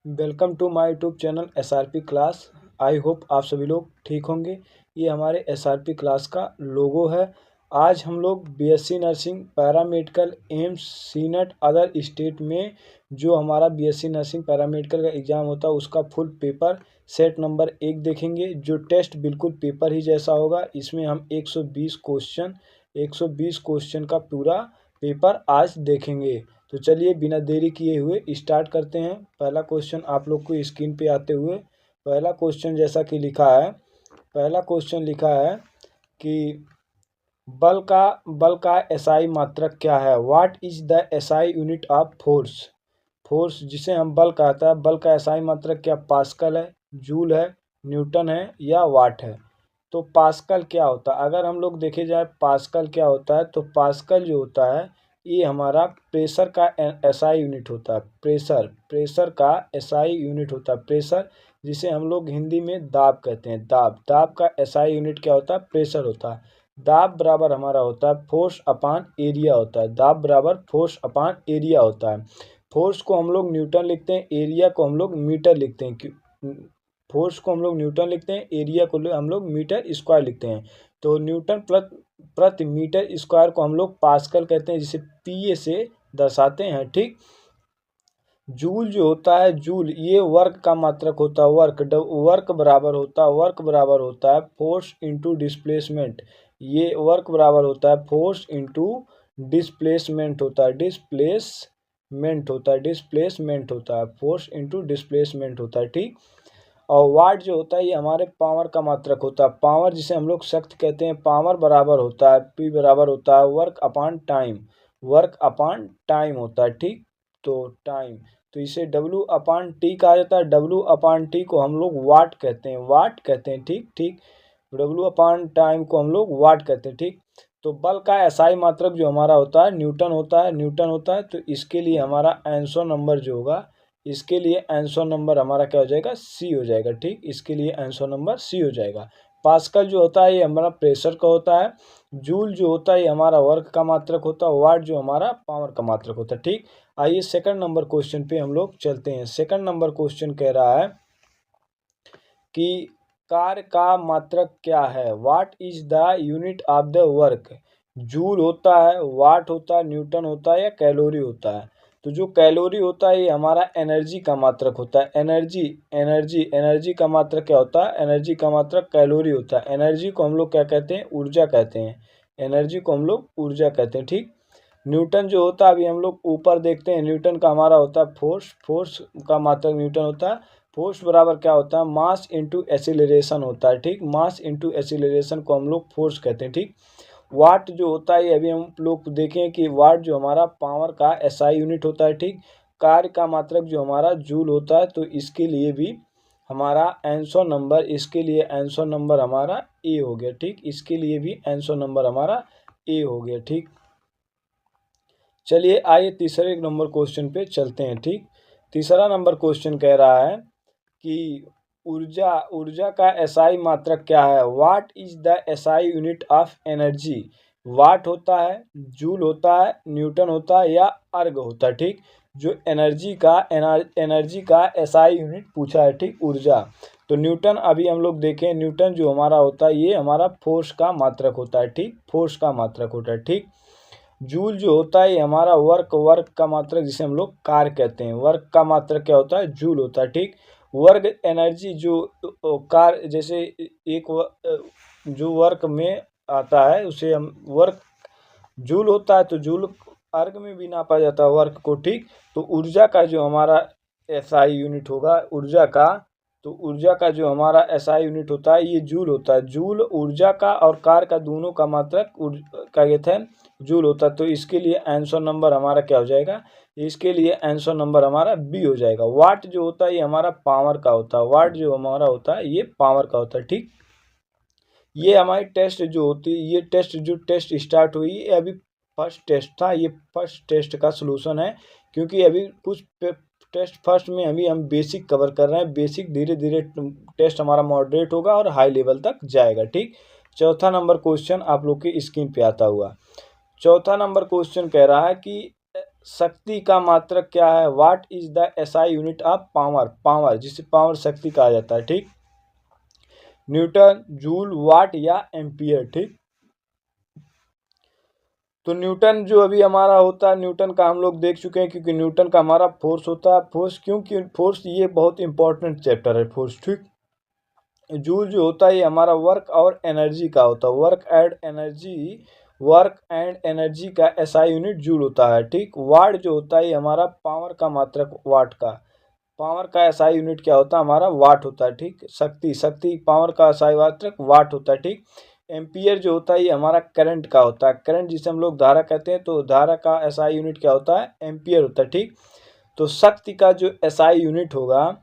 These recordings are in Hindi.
Welcome to my YouTube channel SRP class. I hope आप सभी लोग ठीक होंगे। ये हमारे एसआरपी क्लास का लोगो है। आज हम लोग BSc nursing, paramedical, AIIMS, senate, other state में जो हमारा बीएससी नर्सिंग पैरामेडिकल का एग्ज़ाम होता है उसका फुल पेपर सेट नंबर 1 देखेंगे। जो टेस्ट बिल्कुल पेपर ही जैसा होगा। इसमें हम 120 क्वेश्चन का पूरा पेपर आज देखेंगे। तो चलिए बिना देरी किए हुए स्टार्ट करते हैं। पहला क्वेश्चन आप लोग को स्क्रीन पे आते हुए पहला क्वेश्चन जैसा कि पहला क्वेश्चन लिखा है कि बल का एसआई मात्रक क्या है। What is the SI unit of force. Force जिसे हम बल कहता है, बल का एसआई मात्रक क्या पास्कल है, जूल है, न्यूटन है या वाट है। तो पास्कल क्या होता है, अगर हम लोग देखे जाए पास्कल क्या होता है, तो पास्कल जो होता है ये हमारा प्रेशर का एसआई यूनिट होता है। प्रेशर का एसआई यूनिट होता है। प्रेशर जिसे हम लोग हिंदी में दाब कहते हैं। दाब का एसआई यूनिट क्या होता है, प्रेशर होता है। दाब बराबर हमारा होता है फोर्स अपान एरिया होता है। दाब बराबर फोर्स अपान एरिया होता है। फोर्स को हम लोग न्यूटन लिखते हैं, एरिया को हम लोग मीटर लिखते हैं। फोर्स को हम लोग न्यूटन लिखते हैं, एरिया को हम लोग मीटर स्क्वायर लिखते हैं। तो न्यूटन प्रति मीटर स्क्वायर को हम लोग पास्कल कहते हैं, जिसे पीए से दर्शाते हैं। ठीक। जूल जो होता है, जूल ये वर्क का मात्रक होता है। वर्क बराबर होता है फोर्स इंटू डिस्प्लेसमेंट। ये वर्क बराबर होता है फोर्स इंटू डिस्प्लेसमेंट होता है। डिस्प्लेसमेंट होता है फोर्स इंटू डिस्प्लेसमेंट होता है। ठीक। और वाट जो होता है ये हमारे पावर का मात्रक होता है। पावर जिसे हम लोग शक्ति कहते हैं। पावर बराबर होता है पी बराबर होता है वर्क अपॉन टाइम होता है। ठीक। तो टाइम, तो इसे डब्ल्यू अपॉन टी कहा जाता है। डब्ल्यू अपॉन टी को हम लोग वाट कहते हैं। ठीक। डब्ल्यू अपॉन टाइम को हम लोग वाट कहते हैं। ठीक। तो बल का एसआई मात्रक जो हमारा होता है न्यूटन होता है। तो इसके लिए हमारा आंसर नंबर जो होगा, इसके लिए आंसर नंबर हमारा क्या हो जाएगा, सी हो जाएगा। ठीक। इसके लिए आंसर नंबर सी हो जाएगा। पास्कल जो होता है ये हमारा प्रेशर का होता है। जूल जो होता है ये हमारा वर्क का मात्रक होता है। वाट जो हमारा पावर का मात्रक होता है। ठीक। आइए सेकंड नंबर क्वेश्चन पे हम लोग चलते हैं। सेकंड नंबर क्वेश्चन कह रहा है कि कार्य का मात्रक क्या है। What is the unit of the work. Joule होता है, वाट होता है, न्यूटन होता है या कैलोरी होता है। तो जो कैलोरी होता है ये हमारा एनर्जी का मात्रक होता है। एनर्जी का मात्रक क्या होता है, एनर्जी का मात्रक कैलोरी होता है। एनर्जी को हम लोग क्या कहते हैं, ऊर्जा कहते हैं। एनर्जी को हम लोग ऊर्जा कहते हैं। ठीक। न्यूटन जो होता है, अभी हम लोग ऊपर देखते हैं, न्यूटन का हमारा होता है फोर्स का मात्रक न्यूटन होता है। फोर्स बराबर क्या होता है, मास इंटू एसिलरेशन होता है। ठीक। मास इंटू एसिलरेशन को हम लोग फोर्स कहते हैं। ठीक। वाट जो होता है, अभी हम लोग देखें कि वाट जो हमारा पावर का एसआई यूनिट होता है। ठीक। कार्य का मात्रक जो हमारा जूल होता है। तो इसके लिए भी हमारा आंसर नंबर हमारा ए हो गया। ठीक। इसके लिए भी आंसर नंबर हमारा ए हो गया। ठीक। चलिए आइए तीसरे नंबर क्वेश्चन पे चलते हैं। ठीक। तीसरा नंबर क्वेश्चन कह रहा है कि ऊर्जा का एसआई मात्रक क्या है। What is the SI unit of energy. Watt होता है, जूल होता है, न्यूटन होता है या अर्ग होता है। ठीक। जो एनर्जी का एसआई यूनिट पूछा है। ठीक। ऊर्जा, तो न्यूटन अभी हम लोग देखें, न्यूटन जो हमारा होता है ये हमारा फोर्स का मात्रक होता है। ठीक। फोर्स का मात्रक होता है। ठीक। जूल जो होता है ये हमारा वर्क का मात्रक जिसे हम लोग कार्य कहते हैं। वर्क का मात्रक क्या होता है, जूल होता है। ठीक। वर्क एनर्जी जो कार्य, जैसे जो वर्क में आता है उसे हम वर्क जूल होता है। तो जूल अर्ग में भी नापा जाता है वर्क को। ठीक। तो ऊर्जा का जो हमारा एसआई यूनिट होगा, ऊर्जा का जो हमारा एसआई यूनिट होता है ये जूल होता है। जूल ऊर्जा का और कार्य का दोनों का मात्रक का ये थे जूल होता है। तो इसके लिए आंसर नंबर हमारा क्या हो जाएगा, इसके लिए आंसर नंबर हमारा बी हो जाएगा। वाट जो होता है ये हमारा पावर का होता है। वाट जो हमारा होता है ये पावर का होता है। ठीक। ये हमारी टेस्ट जो होती है, ये टेस्ट स्टार्ट हुई अभी फर्स्ट टेस्ट था, ये फर्स्ट टेस्ट का सलूशन है। क्योंकि अभी कुछ टेस्ट फर्स्ट में अभी हम बेसिक कवर कर रहे हैं। बेसिक धीरे धीरे टेस्ट हमारा मॉडरेट होगा और हाई लेवल तक जाएगा। ठीक। चौथा नंबर क्वेश्चन आप लोग की स्क्रीन पे आता हुआ। चौथा नंबर क्वेश्चन कह रहा है कि शक्ति का मात्रक क्या है? What is the SI unit of power? Power जिसे पावर शक्ति कहा जाता है, ठीक। न्यूटन, जूल, वाट या एम्पियर, ठीक। तो न्यूटन जो अभी हमारा होता है, न्यूटन का हम लोग देख चुके हैं, क्योंकि न्यूटन का हमारा फोर्स होता है। फोर्स क्योंकि फोर्स ये बहुत इंपॉर्टेंट चैप्टर है, फोर्स, ठीक। जूल जो होता है ये हमारा वर्क और एनर्जी का होता है, वर्क एंड एनर्जी का एसआई यूनिट जूल होता है, ठीक। वाट जो होता है ये हमारा पावर का मात्रक, वाट का पावर का एसआई यूनिट क्या होता है? हमारा वाट होता है, ठीक। शक्ति पावर का एसआई मात्रक वाट होता है, ठीक। एम्पियर जो होता है ये हमारा करंट का होता है, करंट जिसे हम लोग धारा कहते हैं, तो धारा का एसआई यूनिट क्या होता है? एम्पियर होता है, ठीक। तो शक्ति का जो एसआई यूनिट होगा,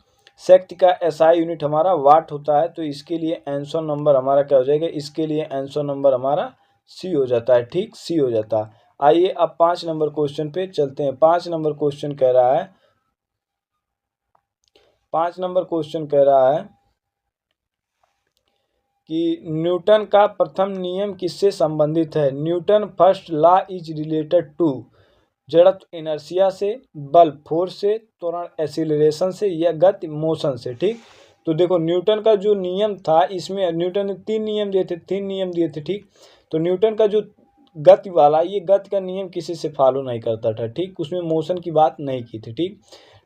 शक्ति का एसआई यूनिट हमारा वाट होता है। तो इसके लिए आंसर नंबर हमारा क्या हो जाएगा? इसके लिए आंसर नंबर हमारा सी हो जाता है, ठीक, सी हो जाता है। आइए अब 5 नंबर क्वेश्चन पे चलते हैं। 5 नंबर क्वेश्चन कह रहा है, 5 नंबर क्वेश्चन कह रहा है कि न्यूटन का प्रथम नियम किससे संबंधित है? Newton first law is related to जड़त्व इनर्शिया से, बल फोर्स से, त्वरण एक्सीलरेशन से या गति मोशन से, ठीक। तो देखो न्यूटन का जो नियम था, इसमें न्यूटन ने 3 नियम दिए थे, ठीक। तो न्यूटन का जो गति वाला, ये गति का नियम किसी से फॉलो नहीं करता था, ठीक, उसमें मोशन की बात नहीं की थी, ठीक।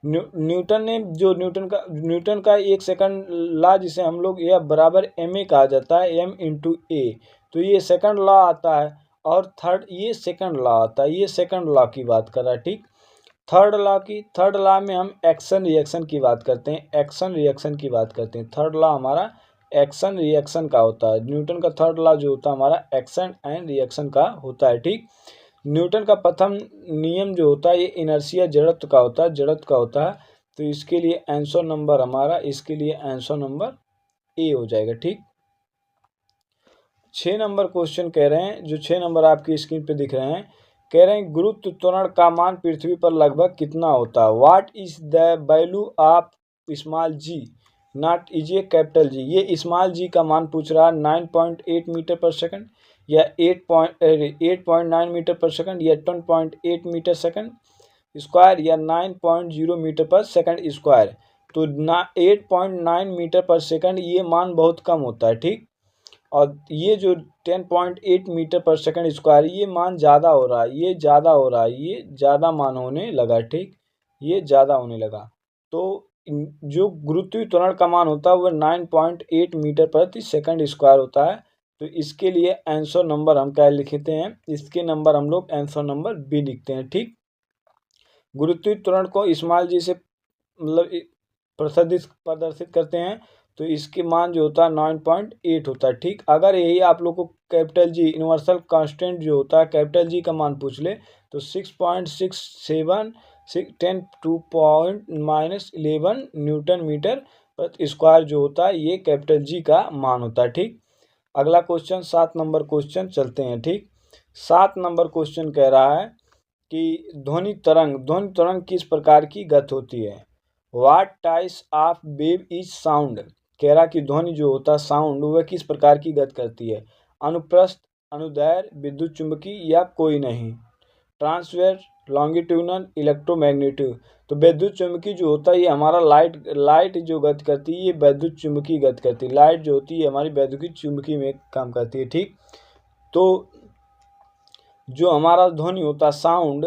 न्यूटन ने जो न्यूटन का 1 सेकंड लॉ जिसे हम लोग यह बराबर एम ए कहा जाता है, एम इंटू ए, तो ये सेकंड लॉ आता है। और ये सेकंड लॉ आता है, ये सेकंड लॉ की बात कर रहा है, ठीक। थर्ड लॉ में हम एक्शन रिएक्शन की बात करते हैं, थर्ड लॉ हमारा एक्शन रिएक्शन का होता है। न्यूटन का थर्ड लॉ जो होता है हमारा एक्शन एंड रिएक्शन का होता है, ठीक। न्यूटन का प्रथम नियम जो होता है ये इनर्शिया जड़त्व का होता है, तो इसके लिए आंसर नंबर हमारा, इसके लिए आंसर नंबर ए हो जाएगा, ठीक। 6 नंबर क्वेश्चन कह रहे हैं, जो 6 नंबर आपकी स्क्रीन पे दिख रहे हैं, कह रहे हैं गुरुत्व त्वरण का मान पृथ्वी पर लगभग कितना होता है? What is the value of small G naught is a capital G? ये स्मॉल जी का मान पूछ रहा है, 9.8 मीटर पर सेकंड या 8.9 मीटर पर सेकंड या 10.8 मीटर सेकंड स्क्वायर या 9.0 मीटर पर सेकंड स्क्वायर। तो 8.9 मीटर पर सेकंड ये मान बहुत कम होता है, ठीक। और ये जो 10.8 मीटर पर सेकंड स्क्वायर ये मान ज़्यादा हो रहा है, ये ज़्यादा मान होने लगा, ठीक, ये ज़्यादा होने लगा। तो जो गुरुत्वीय त्वरण का मान होता है वह 9.8 मीटर प्रति सेकंड स्क्वायर होता है। तो इसके लिए आंसर नंबर हम क्या लिखते हैं? इसके नंबर हम लोग आंसर नंबर बी लिखते हैं, ठीक। गुरुत्वीय त्वरण को स्मॉल जी से मतलब प्रदर्शित करते हैं, तो इसके मान जो होता है 9.8 होता है, ठीक। अगर यही आप लोग को कैपिटल जी यूनिवर्सल कांस्टेंट जो होता है कैपिटल जी का मान पूछ ले, तो 6.67 10⁻11 न्यूटन मीटर प्रति स्क्वायर जो होता है ये कैपिटल जी का मान होता है, ठीक। अगला क्वेश्चन 7 नंबर क्वेश्चन चलते हैं, ठीक। 7 नंबर क्वेश्चन कह रहा है कि ध्वनि तरंग किस प्रकार की गति होती है? What types of wave is sound? कह रहा कि ध्वनि जो होता है साउंड वह किस प्रकार की गति करती है? अनुप्रस्थ, अनुदैर्घ्य, विद्युत चुंबकीय या कोई नहीं? Transverse, longitudinal, electromagnetic. तो विद्युत चुंबकीय जो होता है ये हमारा लाइट जो गति करती है ये विद्युत चुंबकीय गति करती है, लाइट जो होती है हमारी विद्युत चुंबकीय में काम करती है, ठीक। तो जो हमारा ध्वनि होता है साउंड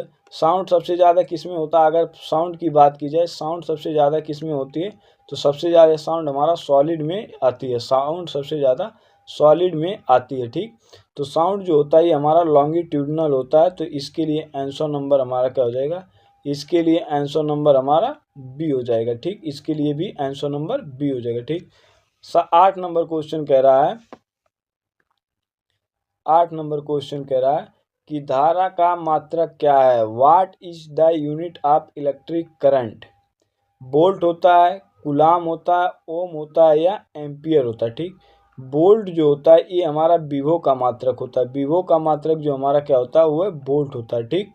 सबसे ज़्यादा किस में होता है? अगर साउंड की बात की जाए, साउंड सबसे ज़्यादा किस में होती है? तो सबसे ज़्यादा साउंड हमारा सॉलिड में आती है, साउंड सबसे ज़्यादा सॉलिड में आती है, ठीक। तो साउंड जो होता है ये हमारा लॉन्गिट्यूडनल होता है, तो इसके लिए आंसर नंबर हमारा क्या हो जाएगा? इसके लिए आंसर नंबर हमारा बी हो जाएगा, ठीक। इसके लिए भी आंसर नंबर बी हो जाएगा, ठीक। 8 नंबर क्वेश्चन कह रहा है, 8 नंबर क्वेश्चन कह रहा है कि धारा का मात्रक क्या है? What is the unit of electric current? Volt होता है, कूलाम होता है, ओम होता है या एम्पियर होता है, ठीक। वोल्ट जो होता है ये हमारा विभव का मात्रक होता है, विभव का मात्रक जो हमारा क्या होता है वह वोल्ट होता है, ठीक।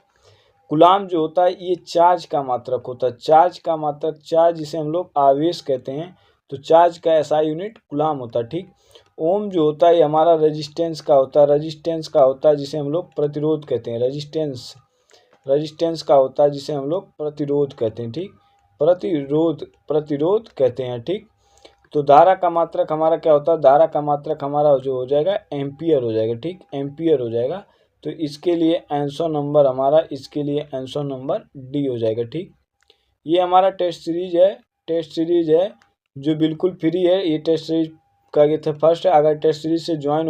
कूलाम जो होता है ये चार्ज का मात्रक होता है, चार्ज का मात्रक, चार्ज जिसे हम लोग आवेश कहते हैं, तो चार्ज का ऐसा यूनिट कूलाम होता है, ठीक। ओम जो होता है ये हमारा रेजिस्टेंस का होता है, जिसे हम लोग प्रतिरोध कहते हैं, रेजिस्टेंस। रेजिस्टेंस का होता है जिसे हम लोग प्रतिरोध कहते हैं, ठीक, प्रतिरोध कहते हैं, ठीक। तो धारा का मात्रक हमारा क्या होता है, धारा का मात्रक हमारा जो हो जाएगा एम्पियर हो जाएगा, ठीक, एम्पियर हो जाएगा। तो इसके लिए आंसर नंबर हमारा, इसके लिए आंसर नंबर डी हो जाएगा, ठीक। ये हमारा टेस्ट सीरीज है जो बिल्कुल फ्री है। ये टेस्ट सीरीज का ये था फर्स्ट है। अगर टेस्ट सीरीज से ज्वाइन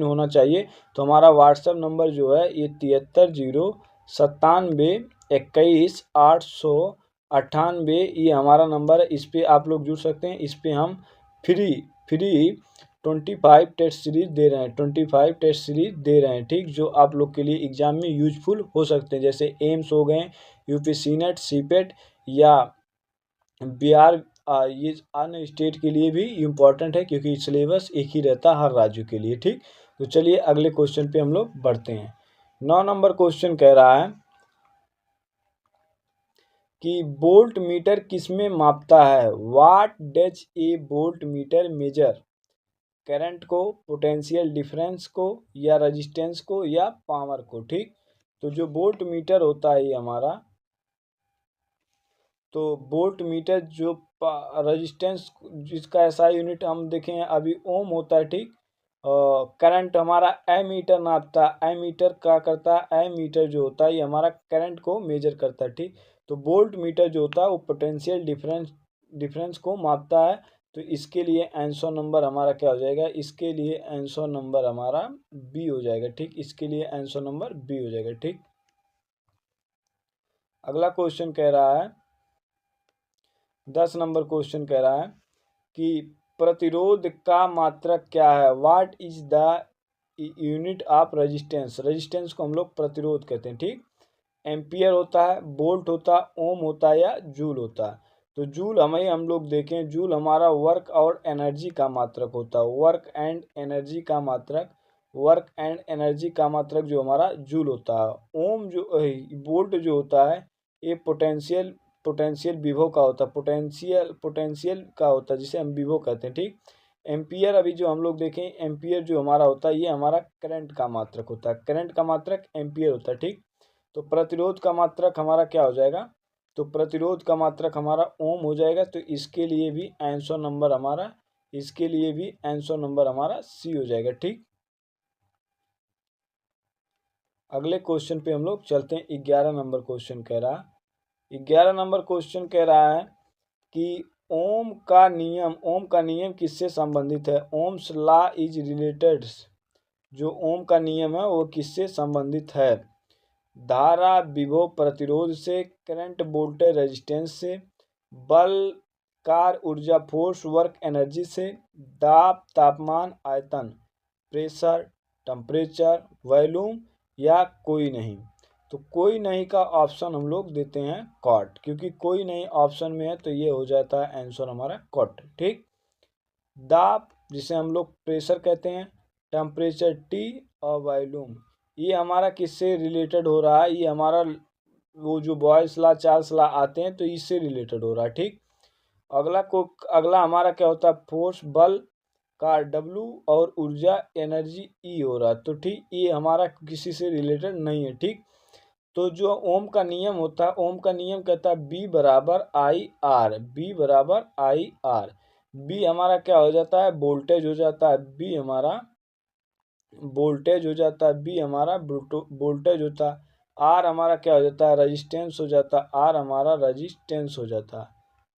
होना चाहिए तो हमारा व्हाट्सएप नंबर जो है ये 7307912198, ये हमारा नंबर है। इस पर आप लोग जुड़ सकते हैं। इस पर हम फ्री 25 टेस्ट सीरीज दे रहे हैं, 25 टेस्ट सीरीज दे रहे हैं, ठीक, जो आप लोग के लिए एग्जाम में यूजफुल हो सकते हैं। जैसे एम्स हो गए, यूपी नेट, सीपेट या बिहार, ये अन्य स्टेट के लिए भी इम्पोर्टेंट है क्योंकि सिलेबस एक ही रहता है हर राज्य के लिए, ठीक। तो चलिए अगले क्वेश्चन पे हम लोग बढ़ते हैं। 9 नंबर क्वेश्चन कह रहा है कि वोल्ट मीटर किसमें मापता है। What does a volt meter major, current को, पोटेंशियल डिफरेंस को, या रेजिस्टेंस को, या पावर को, ठीक। तो जो वोल्ट मीटर होता है ये हमारा, तो वोल्ट मीटर जो रेजिस्टेंस जिसका एसआई यूनिट हम देखें अभी ओम होता है, ठीक। करंट हमारा एमीटर नापता है, एमीटर क्या करता है, एमीटर जो होता है ये हमारा करंट को मेजर करता है, ठीक। तो वोल्ट मीटर जो होता है वो पोटेंशियल डिफरेंस को मापता है। तो इसके लिए आंसर नंबर हमारा क्या हो जाएगा, इसके लिए आंसर नंबर हमारा बी हो जाएगा, ठीक। इसके लिए आंसर नंबर बी हो जाएगा, ठीक। अगला क्वेश्चन कह रहा है, 10 नंबर क्वेश्चन कह रहा है कि प्रतिरोध का मात्रक क्या है। What is the unit of resistance, resistance को हम लोग प्रतिरोध कहते हैं, ठीक। एम्पियर होता है, वोल्ट होता है, ओम होता है, या जूल होता है। तो जूल हम लोग देखें, जूल हमारा वर्क और एनर्जी का मात्रक होता है, वर्क एंड एनर्जी का मात्रक, वर्क एंड एनर्जी का मात्रक जो हमारा जूल होता है। ओम जो वोल्ट जो होता है ये पोटेंशियल विभव का होता है, पोटेंशियल का होता है जिसे हम विभव कहते हैं, ठीक। एम्पियर अभी जो हम लोग देखें, एम्पियर जो हमारा होता है ये हमारा करंट का मात्रक होता है, करंट का मात्रक एम्पियर होता है, ठीक। तो प्रतिरोध का मात्रक हमारा क्या हो जाएगा, तो प्रतिरोध का मात्रक हमारा ओम हो जाएगा। तो इसके लिए भी आंसर नंबर हमारा, इसके लिए भी आंसर नंबर हमारा सी हो जाएगा, ठीक। अगले क्वेश्चन पे हम लोग चलते हैं। 11 नंबर क्वेश्चन कह रहा है, 11 नंबर क्वेश्चन कह रहा है कि ओम का नियम किससे संबंधित है। ओम्स लॉ इज रिलेटेड, जो ओम का नियम है वो किससे संबंधित है। धारा विभव प्रतिरोध से, करंट वोल्टेज रेजिस्टेंस से, बल कार ऊर्जा फोर्स वर्क एनर्जी से, दाब तापमान आयतन प्रेशर टेम्परेचर वॉल्यूम, या कोई नहीं। तो कोई नहीं का ऑप्शन हम लोग देते हैं कॉट, क्योंकि कोई नहीं ऑप्शन में है तो ये हो जाता है आंसर हमारा कॉट, ठीक। दाब जिसे हम लोग प्रेशर कहते हैं, टेम्परेचर टी, और वॉल्यूम ये हमारा किससे रिलेटेड हो रहा है, ये हमारा वो जो बॉयल्स लॉ चार्ल्स लॉ आते हैं तो इससे रिलेटेड हो रहा है, ठीक। अगला हमारा क्या होता है, फोर्स बल का डब्लू, और ऊर्जा एनर्जी ई हो रहा है। तो ठीक ये हमारा किसी से रिलेटेड नहीं है, ठीक। तो जो ओम का नियम होता है, ओम का नियम कहता है बी बराबर आई आर, बी बराबर आई आर। बी हमारा क्या हो जाता है, वोल्टेज हो जाता है, बी हमारा वोल्टेज हो जाता है, बी हमारा वोल्टेज होता है, आर हमारा क्या हो जाता है, रेजिस्टेंस हो जाता है, आर हमारा रेजिस्टेंस हो जाता है,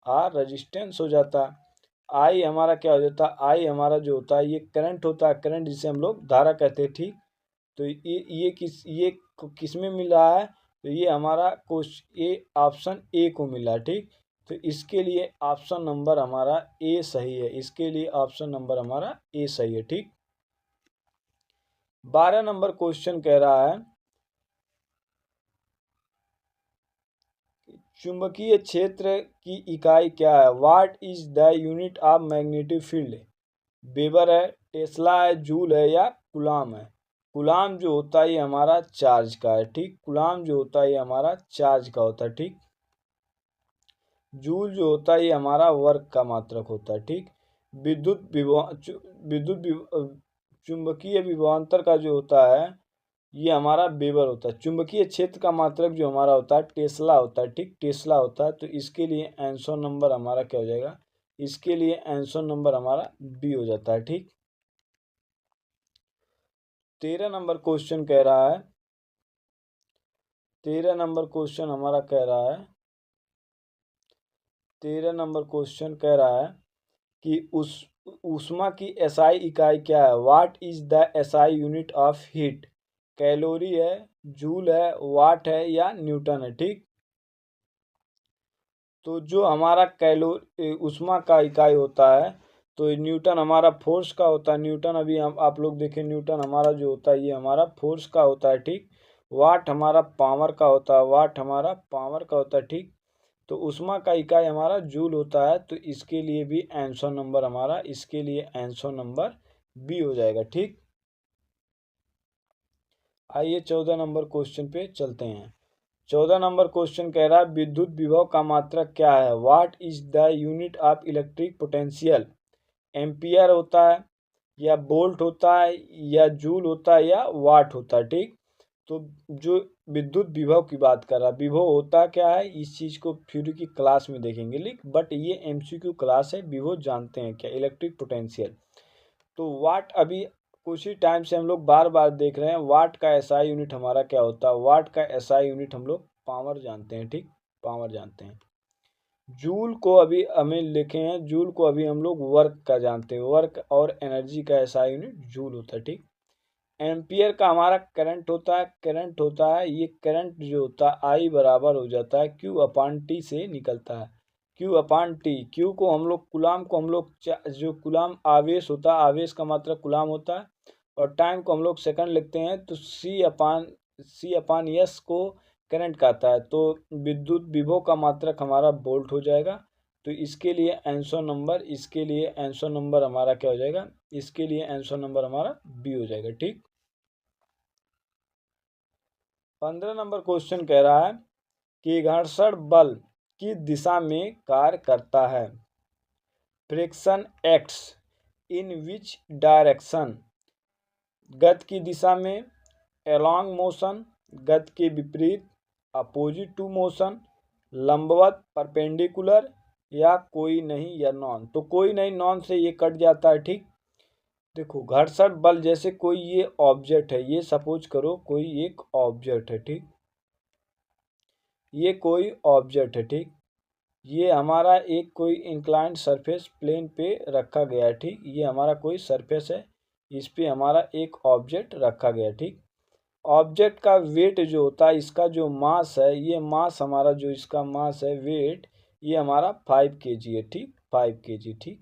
आर रेजिस्टेंस हो जाता है। आई हमारा क्या हो जाता है, आई हमारा जो होता है ये करंट होता है, करंट जिसे हम लोग धारा कहते हैं, ठीक। तो ये किस में मिल रहा है, तो ये हमारा ये ऑप्शन ए को मिला, ठीक। तो इसके लिए ऑप्शन नंबर हमारा ए सही है, इसके लिए ऑप्शन नंबर हमारा ए सही है, ठीक। 12 नंबर क्वेश्चन कह रहा है चुंबकीय क्षेत्र की इकाई क्या है। What is the unit of magnetic field. Weber है, टेस्ला है, जूल है, या कूलाम है। कूलाम जो होता है ये हमारा चार्ज का है, ठीक। कूलाम जो होता है ये हमारा चार्ज का होता है, ठीक। जूल जो होता है ये हमारा वर्क का मात्रक होता है, ठीक। विद्युत चुंबकीय विभवांतर का जो होता है ये हमारा वेबर होता है। चुंबकीय क्षेत्र का मात्रक जो हमारा होता है टेस्ला होता है, ठीक, टेस्ला होता है। तो इसके लिए आंसर नंबर हमारा क्या हो जाएगा, इसके लिए आंसर नंबर हमारा बी हो जाता है, ठीक। 13 नंबर क्वेश्चन कह रहा है, 13 नंबर क्वेश्चन हमारा कह रहा है, 13 नंबर क्वेश्चन कह रहा है कि उस ऊष्मा की एसआई इकाई क्या है। What is the SI unit of heat. Calorie है, जूल है, वाट है या न्यूटन है, ठीक। तो जो हमारा ऊष्मा का इकाई होता है तो न्यूटन हमारा फोर्स का होता है। न्यूटन अभी हम आप लोग देखें, न्यूटन हमारा जो होता है ये हमारा फोर्स का होता है, ठीक। वाट हमारा पावर का होता है, वाट हमारा पावर का होता है, ठीक। तो ऊष्मा का इकाई हमारा जूल होता है। तो इसके लिए भी आंसर नंबर हमारा, इसके लिए आंसर नंबर बी हो जाएगा, ठीक। आइए 14 नंबर क्वेश्चन पे चलते हैं। 14 नंबर क्वेश्चन कह रहा है विद्युत विभव का मात्रक क्या है। What is the unit of electric potential. Ampere होता है या वोल्ट होता है या जूल होता है या वाट होता है, ठीक। तो जो विद्युत विभव की बात कर रहा है, विभव होता क्या है, इस चीज को थ्योरी की क्लास में देखेंगे, लिख बट ये एमसीक्यू क्लास है। विभव जानते हैं क्या, इलेक्ट्रिक पोटेंशियल। तो वाट अभी कुछ ही टाइम से हम लोग बार बार देख रहे हैं। वाट का एसआई यूनिट हमारा क्या होता है, वाट का एसआई यूनिट हम लोग पावर जानते हैं, ठीक, पावर जानते हैं। जूल को अभी हमें लिखे हैं, जूल को अभी हम लोग वर्क का जानते हैं, वर्क और एनर्जी का एसआई यूनिट जूल होता है, ठीक। एम्पियर का हमारा करंट होता है, करंट होता है, ये करंट जो होता है आई बराबर हो जाता है क्यू अपान टी से निकलता है। क्यू अपान टी, क्यू को हम लोग गुलाम को हम लोग जो गुलाम आवेश होता है, आवेश का मात्रक गुलाम होता है, और टाइम को हम लोग सेकंड लिखते हैं। तो सी अपान यस को करंट कहता है। तो विद्युत विभव का मात्रक हमारा वोल्ट हो जाएगा। तो इसके लिए आंसर नंबर, इसके लिए आंसर नंबर हमारा क्या हो जाएगा, इसके लिए आंसर नंबर हमारा बी हो जाएगा, ठीक। 15 नंबर क्वेश्चन कह रहा है कि घर्षण बल की दिशा में कार्य करता है। Friction acts in which direction. गति की दिशा में, एलॉन्ग मोशन, गति के विपरीत, अपोजिट टू मोशन, लंबवत परपेंडिकुलर, या कोई नहीं या नॉन। तो कोई नहीं, नॉन से ये कट जाता है, ठीक। देखो घर्षण बल, जैसे कोई ये ऑब्जेक्ट है, ये सपोज करो कोई एक ऑब्जेक्ट है, ठीक, ये कोई ऑब्जेक्ट है, ठीक। ये हमारा एक कोई इंक्लाइंड सरफेस प्लेन पे रखा गया है, ठीक। ये हमारा कोई सरफेस है, इस पे हमारा एक ऑब्जेक्ट रखा गया है, ठीक। ऑब्जेक्ट का वेट जो होता है, इसका जो मास है, ये मास हमारा जो इसका मास है वेट, ये हमारा 5 kg है, ठीक, 5 kg, ठीक।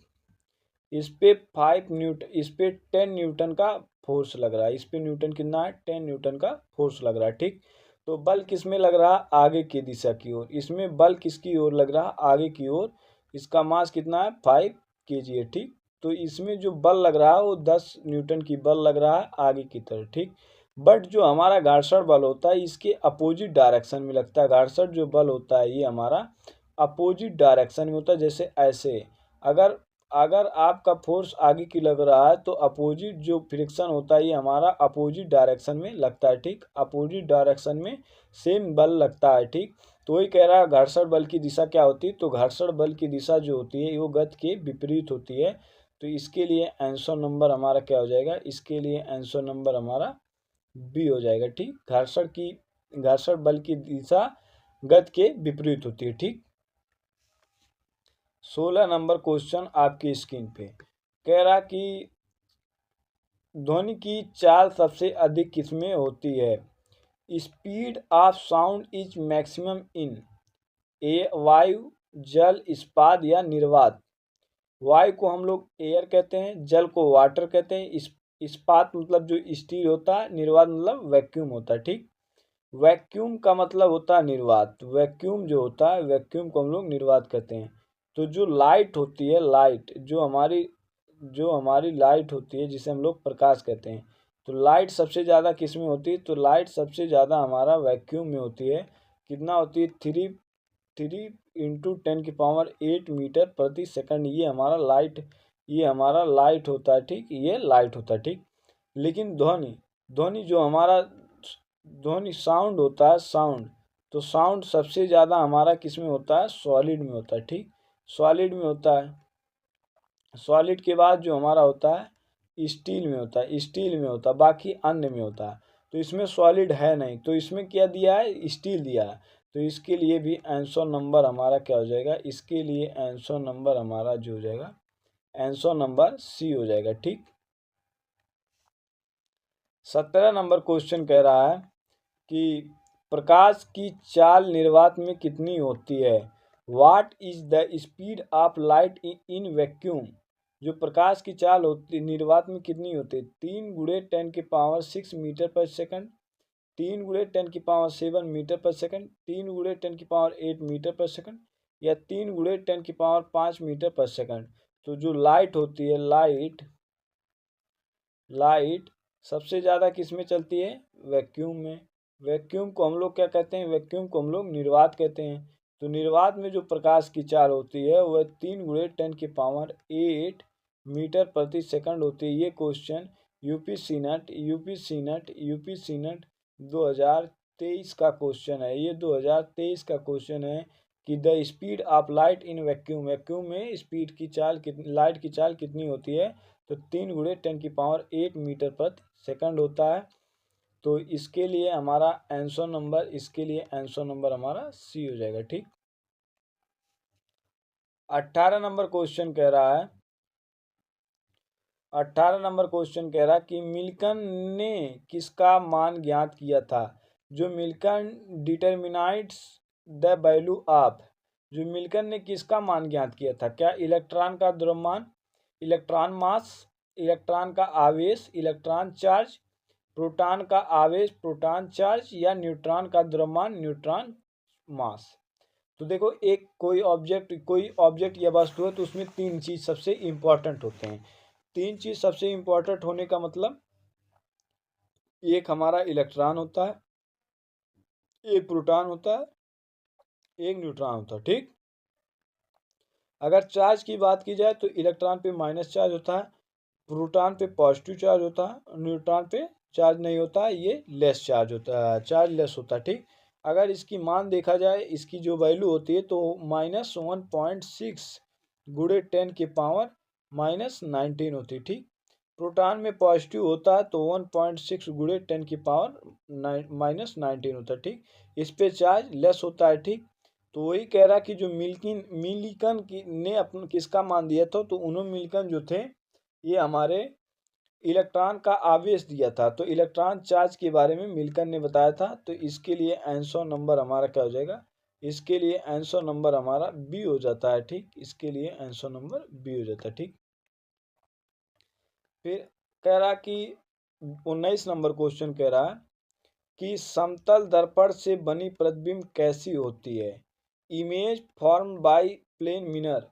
इस पे 5 न्यूटन, इस पे 10 न्यूटन का फोर्स लग रहा है। इस पे न्यूटन कितना है, 10 न्यूटन का फोर्स लग रहा है, ठीक। तो बल किस में लग रहा है, आगे की दिशा की ओर। इसमें बल किसकी ओर लग रहा है, आगे की ओर। इसका मास कितना है, 5 kg है, ठीक। तो इसमें जो बल लग रहा है वो 10 न्यूटन की बल लग रहा है आगे की तरफ, ठीक। बट जो हमारा घर्षण बल होता है इसके अपोजिट डायरेक्शन में लगता है। घर्षण जो बल होता है ये हमारा अपोजिट डायरेक्शन में होता है। जैसे ऐसे, अगर अगर आपका फोर्स आगे की लग रहा है तो अपोजिट जो फ्रिक्शन होता है ये हमारा अपोजिट डायरेक्शन में लगता है, ठीक। अपोजिट डायरेक्शन में सेम बल लगता है, ठीक। तो वही कह रहा है घर्षण बल की दिशा क्या होती है। तो घर्षण बल की दिशा जो होती है वो गति के विपरीत होती है। तो इसके लिए आंसर नंबर हमारा क्या हो जाएगा, इसके लिए आंसर नंबर हमारा बी हो जाएगा, ठीक। घर्षण बल की दिशा गति के विपरीत होती है, ठीक। 16 नंबर क्वेश्चन आपकी स्क्रीन पे कह रहा कि ध्वनि की चाल सबसे अधिक किसमें होती है। Speed of sound is maximum in A वायु, जल, इस्पात या निर्वात। वायु को हम लोग एयर कहते हैं, जल को वाटर कहते हैं, इस्पात मतलब जो स्टील होता है, निर्वात मतलब वैक्यूम होता है, ठीक। वैक्यूम का मतलब होता है निर्वात। वैक्यूम जो होता है, वैक्यूम को हम लोग निर्वात कहते हैं। तो जो लाइट होती है, लाइट जो हमारी लाइट होती है जिसे हम लोग प्रकाश कहते हैं, तो लाइट सबसे ज़्यादा किस में होती है। तो लाइट सबसे ज़्यादा हमारा वैक्यूम में होती है। कितना होती है, 3 × 10⁸ मीटर प्रति सेकंड। ये हमारा लाइट होता है, ठीक, ये लाइट होता है, ठीक। लेकिन ध्वनि ध्वनि जो हमारा ध्वनि साउंड होता है, साउंड। तो साउंड सबसे ज़्यादा हमारा किस में होता है? सॉलिड में होता है, ठीक, सॉलिड में होता है। सॉलिड के बाद जो हमारा होता है स्टील में होता है, स्टील में होता है, बाकी अन्य में होता है। तो इसमें सॉलिड है नहीं, तो इसमें क्या दिया है? स्टील दिया है। तो इसके लिए भी आंसर नंबर हमारा क्या हो जाएगा? इसके लिए आंसर नंबर हमारा जो हो जाएगा, आंसर नंबर सी हो जाएगा, ठीक। 17 नंबर क्वेश्चन कह रहा है कि प्रकाश की चाल निर्वात में कितनी होती है? What is the speed of light in vacuum? जो प्रकाश की चाल होती निर्वात में कितनी होती है? 3 × 10⁻⁶मीटर पर सेकंड, 3 × 10⁻⁷मीटर पर सेकंड, 3 × 10⁻⁸मीटर पर सेकंड, या 3 × 10⁻⁵मीटर पर सेकंड। तो जो लाइट होती है, लाइट लाइट सबसे ज़्यादा किस में चलती है? वैक्यूम में। वैक्यूम को हम लोग क्या कहते हैं? वैक्यूम को हम लोग निर्वात कहते हैं। तो निर्वात में जो प्रकाश की चाल होती है वह 3 × 10⁸ मीटर प्रति सेकंड होती है। ये क्वेश्चन यूपी सीनेट 2023 का क्वेश्चन है। ये 2023 का क्वेश्चन है कि the speed of light in vacuum, vacuum में स्पीड की चाल कितनी, लाइट की चाल कितनी होती है? तो 3 × 10⁸ मीटर प्रति सेकंड होता है। तो इसके लिए हमारा आंसर नंबर, इसके लिए आंसर नंबर हमारा सी हो जाएगा, ठीक। 18 नंबर क्वेश्चन कह रहा है, 18 नंबर क्वेश्चन कह रहा है कि मिल्टन ने किसका मान ज्ञात किया था? जो मिल्टन डिटरमिनाइट्स द वैल्यू ऑफ, जो मिल्टन ने किसका मान ज्ञात किया था? क्या इलेक्ट्रॉन का द्रव्यमान, इलेक्ट्रॉन मास, इलेक्ट्रॉन का आवेश, इलेक्ट्रॉन चार्ज, प्रोटॉन का आवेश, प्रोटॉन चार्ज, या न्यूट्रॉन का द्रव्यमान, न्यूट्रॉन मास। तो देखो, एक कोई ऑब्जेक्ट या वस्तु है तो उसमें तीन चीज सबसे इंपॉर्टेंट होते हैं। तीन चीज सबसे इंपॉर्टेंट होने का मतलब, एक हमारा इलेक्ट्रॉन होता है, एक प्रोटॉन होता है, एक न्यूट्रॉन होता है, ठीक। अगर चार्ज की बात की जाए तो इलेक्ट्रॉन पे माइनस चार्ज होता है, प्रोटॉन पे पॉजिटिव चार्ज होता है, न्यूट्रॉन पे चार्ज नहीं होता है, ये लेस चार्ज होता है, चार्ज लेस होता है, ठीक। अगर इसकी मान देखा जाए, इसकी जो वैल्यू होती है तो -1.6 × 10⁻⁻19 होती है, ठीक। प्रोटॉन में पॉजिटिव होता है तो 1.6 × 10⁻⁻19 होता है, ठीक। इस पे चार्ज लेस होता है, ठीक। तो वही कह रहा कि जो मिल्टन की ने अपना किसका मान दिया था, तो उन्होंने मिल्टन जो थे ये हमारे इलेक्ट्रॉन का आवेश दिया था। तो इलेक्ट्रॉन चार्ज के बारे में मिल्टन ने बताया था। तो इसके लिए आंसर नंबर हमारा क्या हो जाएगा? इसके लिए आंसर नंबर हमारा बी हो जाता है, ठीक। इसके लिए आंसर नंबर बी हो जाता है, ठीक। फिर कह रहा कि 19 नंबर क्वेश्चन कह रहा है कि समतल दर्पण से बनी प्रतिबिंब कैसी होती है? Image form by plane mirror.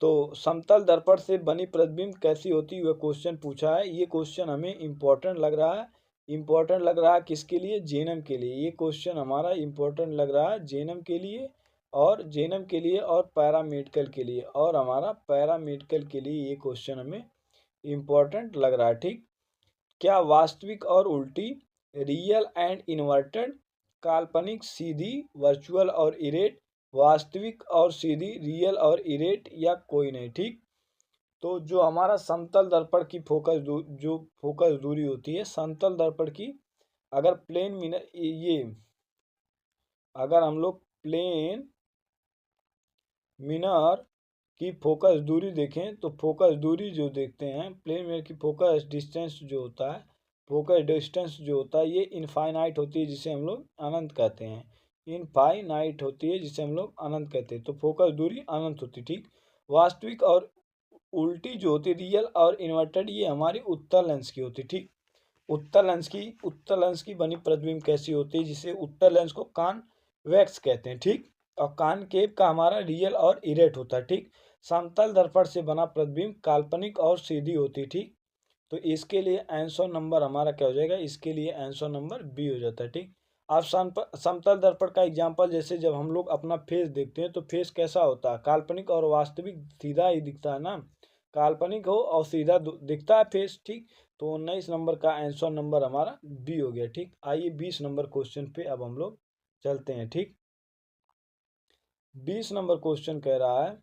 तो समतल दर्पण से बनी प्रतिबिंब कैसी होती है, वह क्वेश्चन पूछा है। ये क्वेश्चन हमें इम्पोर्टेंट लग रहा है। इम्पोर्टेंट लग रहा है किसके लिए? जेएनएम के लिए। ये क्वेश्चन हमारा इम्पोर्टेंट लग रहा है जेएनएम के लिए, और जेएनएम के लिए और पैरामेडिकल के लिए, और हमारा पैरामेडिकल के लिए ये क्वेश्चन हमें इम्पोर्टेंट लग रहा है, ठीक। क्या वास्तविक और उल्टी, रियल एंड इन्वर्टेड, काल्पनिक सीधी, वर्चुअल और इरेट, वास्तविक और सीधी, रियल और इरेट, या कोई नहीं, ठीक। तो जो हमारा समतल दर्पण की जो फोकस दूरी होती है समतल दर्पण की, अगर प्लेन मिनर ये अगर हम लोग प्लेन मिनर की फोकस दूरी देखें तो फोकस दूरी जो देखते हैं प्लेन मिरर की, फोकस डिस्टेंस जो होता है, फोकस डिस्टेंस जो होता है ये इनफाइनाइट होती है, जिसे हम लोग अनंत कहते हैं। इनफाइनाइट होती है जिसे हम लोग अनंत कहते हैं। तो फोकस दूरी अनंत होती है, ठीक। वास्तविक और उल्टी जो होती है, रियल और इन्वर्टेड, ये हमारी उत्तल लेंस की होती है, ठीक। उत्तल लेंस की बनी प्रतिबिंब कैसी होती है? जिसे उत्तल लेंस को कॉन्वेक्स कहते हैं, ठीक। और कॉनकेव का हमारा रियल और इरेट होता है, ठीक। समतल दर्पण से बना प्रतिबिंब काल्पनिक और सीधी होती है, ठीक। तो इसके लिए आंसर नंबर हमारा क्या हो जाएगा? इसके लिए आंसर नंबर बी हो जाता है, ठीक। आप समतल दर्पण का एग्जांपल, जैसे जब हम लोग अपना फेस देखते हैं तो फेस कैसा होता है? काल्पनिक और वास्तविक सीधा ही दिखता है ना। काल्पनिक हो और सीधा दिखता है फेस, ठीक। तो 19 नंबर का आंसर नंबर हमारा बी हो गया, ठीक। आइए 20 नंबर क्वेश्चन पे अब हम लोग चलते हैं, ठीक। 20 नंबर क्वेश्चन कह रहा है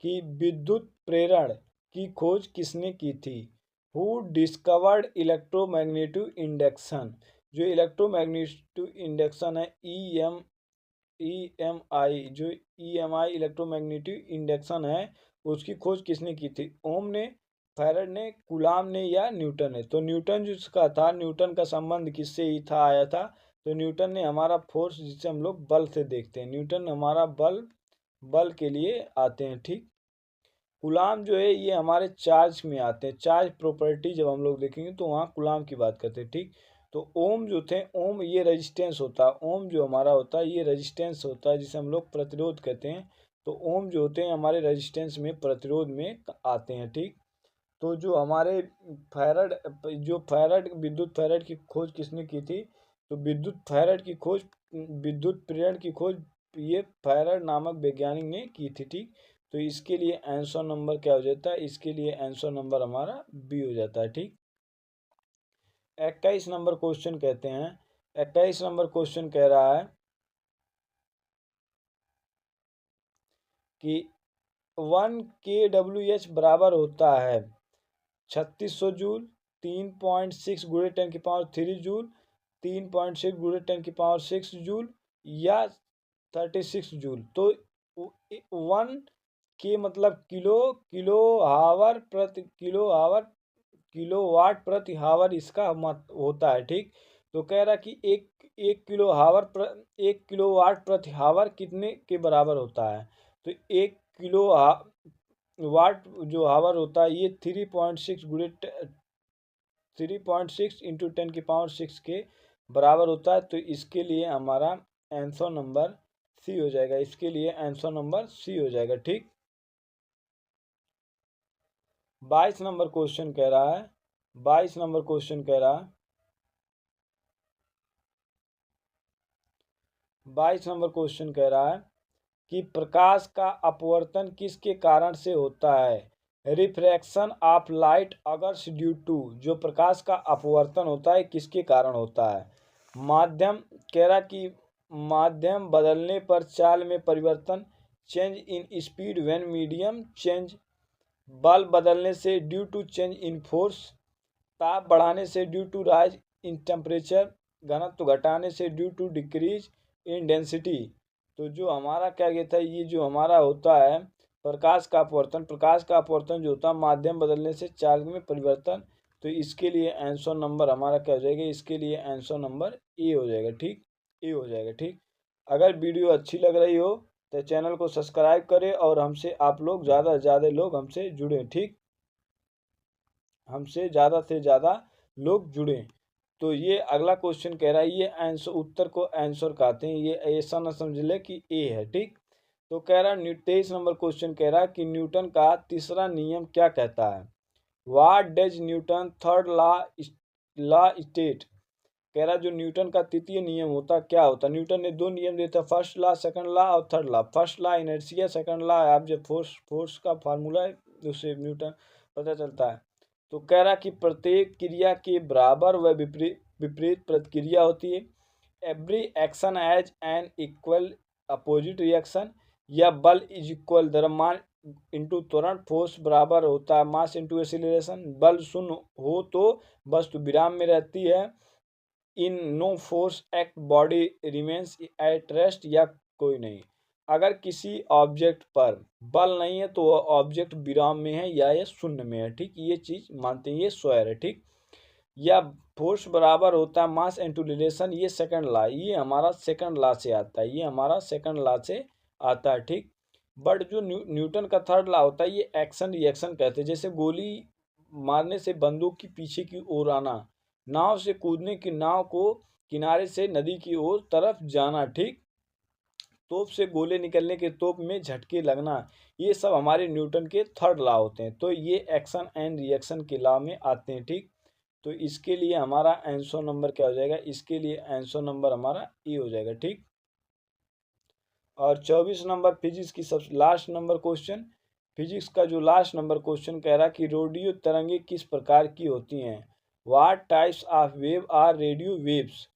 कि विद्युत प्रेरण की खोज किसने की थी। Who discovered electromagnetic induction. जो इलेक्ट्रोमैग्नेटिक इंडक्शन है EMI, जो EMI इलेक्ट्रोमैग्नेटिक इंडक्शन है, उसकी खोज किसने की थी। ओम ने, फैराड ने, कूलाम ने या न्यूटन ने। तो न्यूटन जिसका था, न्यूटन का संबंध किससे ही था, आया था। तो न्यूटन ने हमारा फोर्स, जिसे हम लोग बल से देखते हैं, न्यूटन हमारा बल के लिए आते हैं, ठीक। गुलाम जो है ये हमारे चार्ज में आते हैं, चार्ज प्रॉपर्टी जब हम लोग देखेंगे तो वहाँ गुलाम की बात करते हैं, ठीक। तो ओम जो थे, ओम ये रेजिस्टेंस होता है, ओम जो हमारा होता है ये रेजिस्टेंस होता है, जिसे हम लोग प्रतिरोध कहते हैं। तो ओम जो होते हैं हमारे रेजिस्टेंस में, प्रतिरोध में आते हैं, ठीक। तो जो हमारे फैराड, जो फैराड, विद्युत फैराड की खोज किसने की थी। तो विद्युत फैराड की खोज, विद्युत प्रेरण की खोज ये फैराड नामक वैज्ञानिक ने की थी, ठीक। तो इसके लिए आंसर नंबर क्या हो जाता है, इसके लिए आंसर नंबर हमारा बी हो जाता है, ठीक। 21 नंबर क्वेश्चन कहते हैं, 21 नंबर क्वेश्चन कह रहा है कि 1 kWh बराबर होता है 3600 जूल, 3.6 गुणे 10⁻³ जूल, 3.6 गुणे 10⁻6 जूल, या 36 जूल। तो 1 के मतलब किलो, किलो हावर प्रति किलो हावर, किलो वाट प्रति हावर इसका मत होता है, ठीक। तो कह रहा कि एक किलो हावर 1 किलो वाट प्रति हावर कितने के बराबर होता है। तो 1 किलो वाट जो हावर होता है ये 3.6 गुणे 3.6 × 10⁻6 के बराबर होता है। तो इसके लिए हमारा आंसर नंबर सी हो जाएगा, इसके लिए आंसर नंबर सी हो जाएगा, ठीक। 22 नंबर क्वेश्चन कह रहा है, 22 नंबर क्वेश्चन कह रहा है, 22 नंबर क्वेश्चन कह रहा है कि प्रकाश का अपवर्तन किसके कारण से होता है। Refraction of light occurs due to. जो प्रकाश का अपवर्तन होता है किसके कारण होता है। माध्यम, कह रहा कि माध्यम बदलने पर चाल में परिवर्तन, change in speed when medium change, बल बदलने से due to change in force, ताप बढ़ाने से due to rise in temperature, घनत्व घटाने से due to decrease in density. तो जो हमारा क्या कहता है, ये जो हमारा होता है प्रकाश का अपवर्तन, प्रकाश का अपवर्तन जो होता है माध्यम बदलने से चार्ज में परिवर्तन। तो इसके लिए आंसर नंबर हमारा क्या हो जाएगा, इसके लिए आंसर नंबर ए हो जाएगा, ठीक। ए हो जाएगा, ठीक। अगर वीडियो अच्छी लग रही हो तो चैनल को सब्सक्राइब करें और हमसे आप लोग ज़्यादा से ज़्यादा लोग हमसे जुड़ें, ठीक। हमसे ज़्यादा से ज़्यादा लोग जुड़ें। तो ये अगला क्वेश्चन कह रहा है, ये आंसर, उत्तर को आंसर कहते हैं, ये ऐसा ना समझ ले कि ए है, ठीक। तो कह रहा है 23 नंबर क्वेश्चन कह रहा है कि न्यूटन का तीसरा नियम क्या कहता है। What does Newton third law state. कह रहा जो न्यूटन का तृतीय नियम होता क्या होता। न्यूटन ने 2 नियम दिए थे, फर्स्ट लॉ, सेकंड लॉ और third law. First law inertia, second law आप जब फोर्स का फार्मूला है उससे न्यूटन पता चलता है। तो कह रहा कि प्रत्येक क्रिया के बराबर व विपरीत प्रतिक्रिया होती है। Every action has an equal opposite reaction, या बल इज इक्वल द्रव्यमान इंटू त्वरण, फोर्स बराबर होता है मास इंटू एक्सीलरेशन। बल शून्य हो तो वस्तु विराम में रहती है। In no force act body remains at rest, या कोई नहीं। अगर किसी ऑब्जेक्ट पर बल नहीं है तो वह ऑब्जेक्ट विराम में है या ये शून्य में है, ठीक। ये चीज मानते हैं, ये स्वैर है, ठीक। या फोर्स बराबर होता है मास इंटू रिलेशन, ये सेकंड लॉ, ये हमारा सेकंड लॉ से आता है, ये हमारा सेकंड लॉ से आता है, ठीक। बट जो न्यूटन का थर्ड लॉ होता है ये एक्शन रिएक्शन कहते हैं। जैसे गोली मारने से बंदूक की पीछे की ओर आना, नाव से कूदने की नाव को किनारे से नदी की ओर तरफ जाना, ठीक। तोप से गोले निकलने के तोप में झटके लगना, ये सब हमारे न्यूटन के थर्ड लॉ होते हैं। तो ये एक्शन एंड रिएक्शन के लॉ में आते हैं, ठीक। तो इसके लिए हमारा आंसर नंबर क्या हो जाएगा, इसके लिए आंसर नंबर हमारा ए हो जाएगा, ठीक। और 24 नंबर फिजिक्स की सब लास्ट नंबर क्वेश्चन, फिजिक्स का जो लास्ट नंबर क्वेश्चन कह रहा कि रेडियो तरंगे किस प्रकार की होती हैं। What types of wave are radio waves.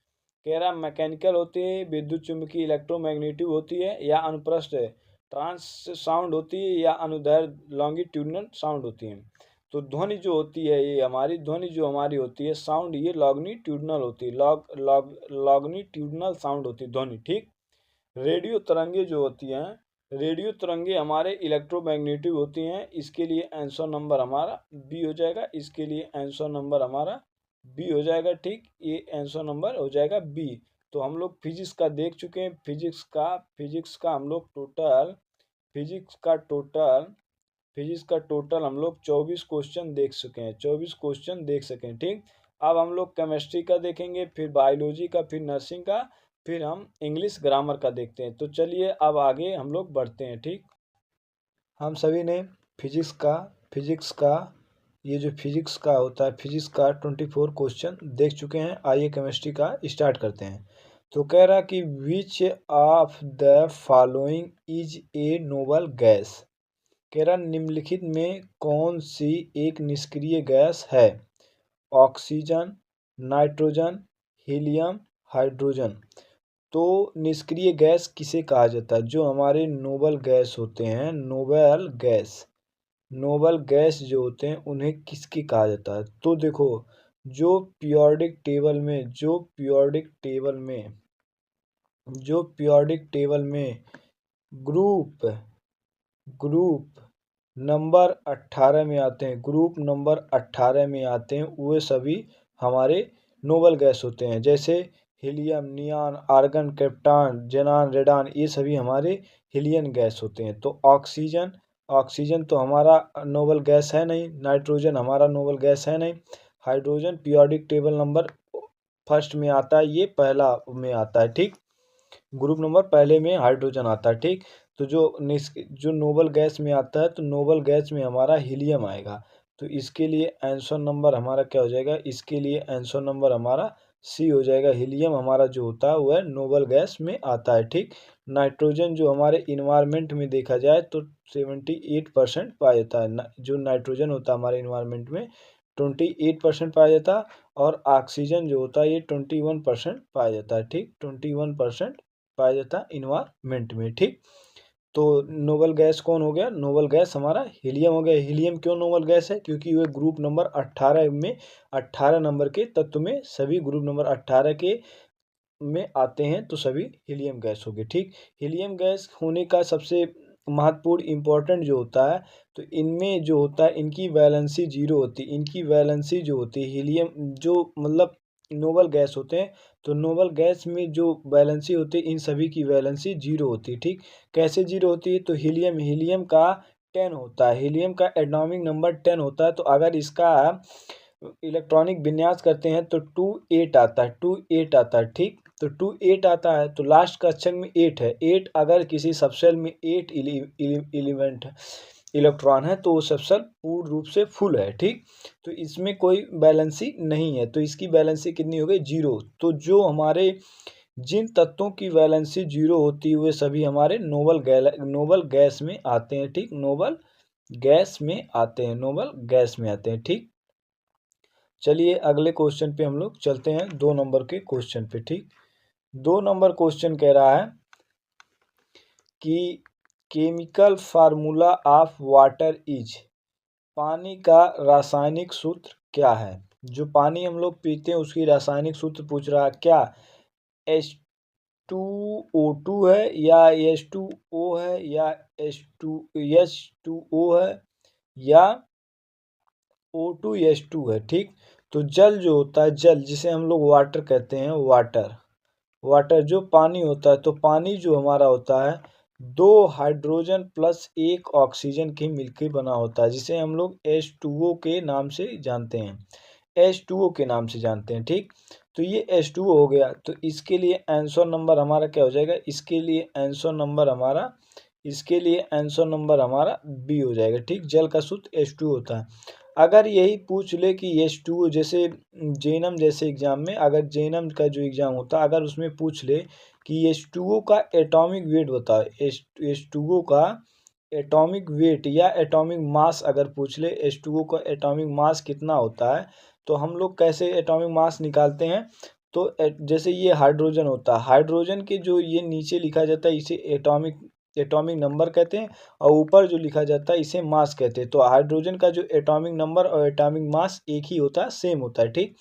कह रहा मैकेनिकल होती है, विद्युत चुंबकीय इलेक्ट्रोमैग्नेटिक होती है, या अनुप्रस्थ ट्रांस साउंड होती है, या अनुदैर्ध्य लॉन्गिट्यूडनल साउंड होती है। तो ध्वनि जो होती है, ये हमारी ध्वनि जो हमारी होती है साउंड, ये लॉन्गिट्यूडनल होती है, लॉन्गिट्यूडनल साउंड होती है ध्वनि। ठीक। रेडियो तरंगे जो होती हैं, रेडियो तरंगे हमारे इलेक्ट्रोमैग्नेटिक होती हैं। इसके लिए आंसर नंबर हमारा बी हो जाएगा, इसके लिए आंसर नंबर हमारा बी हो जाएगा। ठीक, ये आंसर नंबर हो जाएगा बी। तो हम लोग फिजिक्स का देख चुके हैं। फिजिक्स का हम लोग टोटल फिजिक्स का टोटल हम लोग 24 क्वेश्चन देख चुके हैं, 24 क्वेश्चन देख सकें। ठीक। अब हम लोग केमिस्ट्री का देखेंगे, फिर बायोलॉजी का, फिर नर्सिंग का, फिर हम इंग्लिश ग्रामर का देखते हैं। तो चलिए अब आगे हम लोग बढ़ते हैं। ठीक। हम सभी ने फिजिक्स का ये जो फिजिक्स का होता है, फिजिक्स का 24 क्वेश्चन देख चुके हैं। आइए केमिस्ट्री का स्टार्ट करते हैं। तो कह रहा कि which of the following is a noble gas. कह रहा निम्नलिखित में कौन सी एक निष्क्रिय गैस है। Oxygen, nitrogen, helium, hydrogen. तो निष्क्रिय गैस किसे कहा जाता है। जो हमारे नोबल गैस होते हैं, नोबल गैस जो होते हैं उन्हें किसकी कहा जाता है। तो देखो, जो पीरियोडिक टेबल में ग्रुप नंबर 18 में आते हैं, वे सभी हमारे नोबल गैस होते हैं। जैसे helium, neon, argon, krypton, xenon, radon, ये सभी हमारे हीलियन गैस होते हैं। तो ऑक्सीजन तो हमारा नोबल गैस है नहीं, नाइट्रोजन हमारा नोबल गैस है नहीं, hydrogen periodic table number first में आता है, ये पहला में आता है। ठीक, ग्रुप नंबर पहले में हाइड्रोजन आता है। ठीक। तो जो नोबल गैस में आता है, तो नोबल गैस में हमारा हीलियम आएगा। तो इसके लिए आंसर नंबर हमारा क्या हो जाएगा, इसके लिए आंसर नंबर हमारा सी हो जाएगा। हीलियम हमारा जो होता है वह नोबल गैस में आता है। ठीक। नाइट्रोजन जो हमारे इन्वायरमेंट में देखा जाए तो 78% पाया जाता है। जो नाइट्रोजन होता है हमारे इन्वायरमेंट में 28% पाया जाता है, और ऑक्सीजन जो होता है ये 21% पाया जाता है। ठीक, 21% पाया जाता है इन्वायरमेंट में। ठीक। तो नोबल गैस कौन हो गया, नोबल गैस हमारा हीलियम हो गया। हीलियम क्यों नोबल गैस है, क्योंकि वह ग्रुप नंबर 18 में 18 नंबर के तत्व में सभी ग्रुप नंबर 18 के में आते हैं, तो सभी हीलियम गैस हो गए। ठीक। हीलियम गैस होने का सबसे महत्वपूर्ण इंपॉर्टेंट जो होता है, तो इनमें जो होता है इनकी वैलेंसी जीरो होती है। इनकी वैलेंसी जो होती है हीलियम जो मतलब नोबल गैस होते हैं, तो नोबल गैस में जो वैलेंसी होती है इन सभी की वैलेंसी जीरो होती है। ठीक। कैसे जीरो होती है, तो हीलियम का 10 होता है, हीलियम का एटॉमिक नंबर 10 होता है। तो अगर इसका इलेक्ट्रॉनिक विन्यास करते हैं तो 28 आता है, 28 आता है। ठीक। तो 28 आता है, तो लास्ट का अक्षर में 8 है। 8 अगर किसी सबसेल में 8 एलिमेंट इलेक्ट्रॉन है तो वो सबसेल पूर्ण रूप से फुल है। ठीक। तो इसमें कोई बैलेंसी नहीं है, तो इसकी बैलेंसी कितनी हो गई, जीरो। तो जो हमारे जिन तत्वों की वैलेंसी जीरो होती है वे सभी हमारे नोबल गैस में आते हैं। ठीक, नोबल गैस में आते हैं। ठीक। चलिए अगले क्वेश्चन पे हम लोग चलते हैं, 2 नंबर के क्वेश्चन पे। ठीक। 2 नंबर क्वेश्चन कह रहा है कि chemical formula of water is. पानी का रासायनिक सूत्र क्या है। जो पानी हम लोग पीते हैं उसकी रासायनिक सूत्र पूछ रहा है। क्या H2O2 है, या H2O है, या H2O है, या O2H2 है। ठीक। तो जल जो होता है, जल जिसे हम लोग वाटर कहते हैं, वाटर जो पानी होता है, तो पानी जो हमारा होता है 2 हाइड्रोजन प्लस 1 ऑक्सीजन के मिलकर बना होता है, जिसे हम लोग H2O के नाम से जानते हैं, ठीक। तो ये H2O हो गया। तो इसके लिए आंसर नंबर हमारा क्या हो जाएगा, इसके लिए आंसर नंबर हमारा बी हो जाएगा। ठीक, जल का सूत्र H2 होता है। अगर यही पूछ ले कि H2O, जैसे जेनम जैसे एग्जाम में, अगर जेनम का जो एग्जाम होता है अगर उसमें पूछ ले कि H2O का एटॉमिक वेट बताओ, H2O का एटॉमिक वेट या एटॉमिक मास अगर पूछ ले H2O का एटॉमिक मास कितना होता है, तो हम लोग कैसे एटॉमिक मास निकालते हैं। तो जैसे ये हाइड्रोजन होता है, हाइड्रोजन के जो ये नीचे लिखा जाता है इसे एटॉमिक एटॉमिक नंबर कहते हैं, और ऊपर जो लिखा जाता है इसे मास कहते हैं। तो हाइड्रोजन का जो एटॉमिक नंबर और एटॉमिक मास एक ही होता है, सेम होता है, ठीक।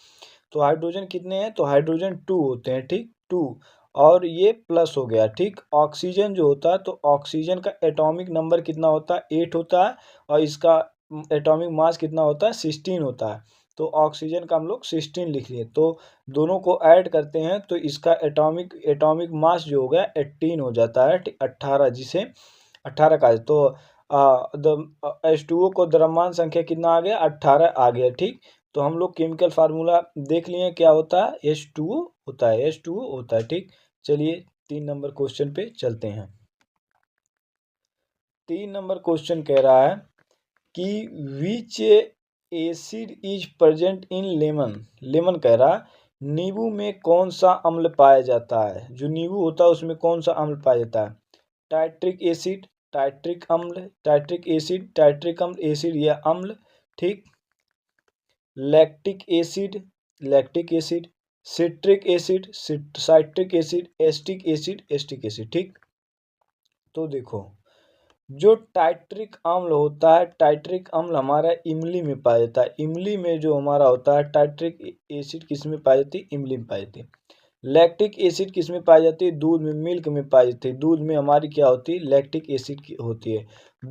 तो हाइड्रोजन कितने हैं, तो हाइड्रोजन 2 होते हैं, ठीक, 2। और ये प्लस हो गया, ठीक। ऑक्सीजन जो होता है, तो ऑक्सीजन का एटॉमिक नंबर कितना होता है, 8 होता है, और इसका एटॉमिक मास कितना होता है, 16 होता है। तो ऑक्सीजन का हम लोग 16 लिख लिए, तो दोनों को ऐड करते हैं तो इसका एटॉमिक एटॉमिक मास जो हो गया 18 हो जाता है, 18, जिसे 18 का। तो H2O को द्रव्यमान संख्या कितना आ गया, 18 आ गया, ठीक। तो हम लोग केमिकल फार्मूला देख लिए क्या होता है, H2O होता है, H2O होता है, ठीक। चलिए 3 नंबर क्वेश्चन पे चलते हैं। 3 नंबर क्वेश्चन कह रहा है कि विच acid is present in lemon. Lemon कह रहा है नींबू में कौन सा अम्ल पाया जाता है, जो नींबू होता है उसमें कौन सा अम्ल पाया जाता है। टाइट्रिक एसिड, टाइट्रिक अम्ल, टाइट्रिक एसिड, टाइट्रिक अम्ल, एसिड या अम्ल, ठीक। Lactic acid, lactic acid, citric acid, citric acid, acetic acid, acetic acid, ठीक। तो देखो जो टाइट्रिक अम्ल होता है, टाइट्रिक अम्ल हमारा इमली में पाया जाता है। इमली में जो हमारा होता है टाइट्रिक एसिड किस में पाई जाती है, इमली में पाई जाती है। लैक्टिक एसिड किस में पाई जाती है, दूध में, मिल्क में पाई जाती है। दूध में हमारी क्या होती है, लैक्टिक एसिड की होती है।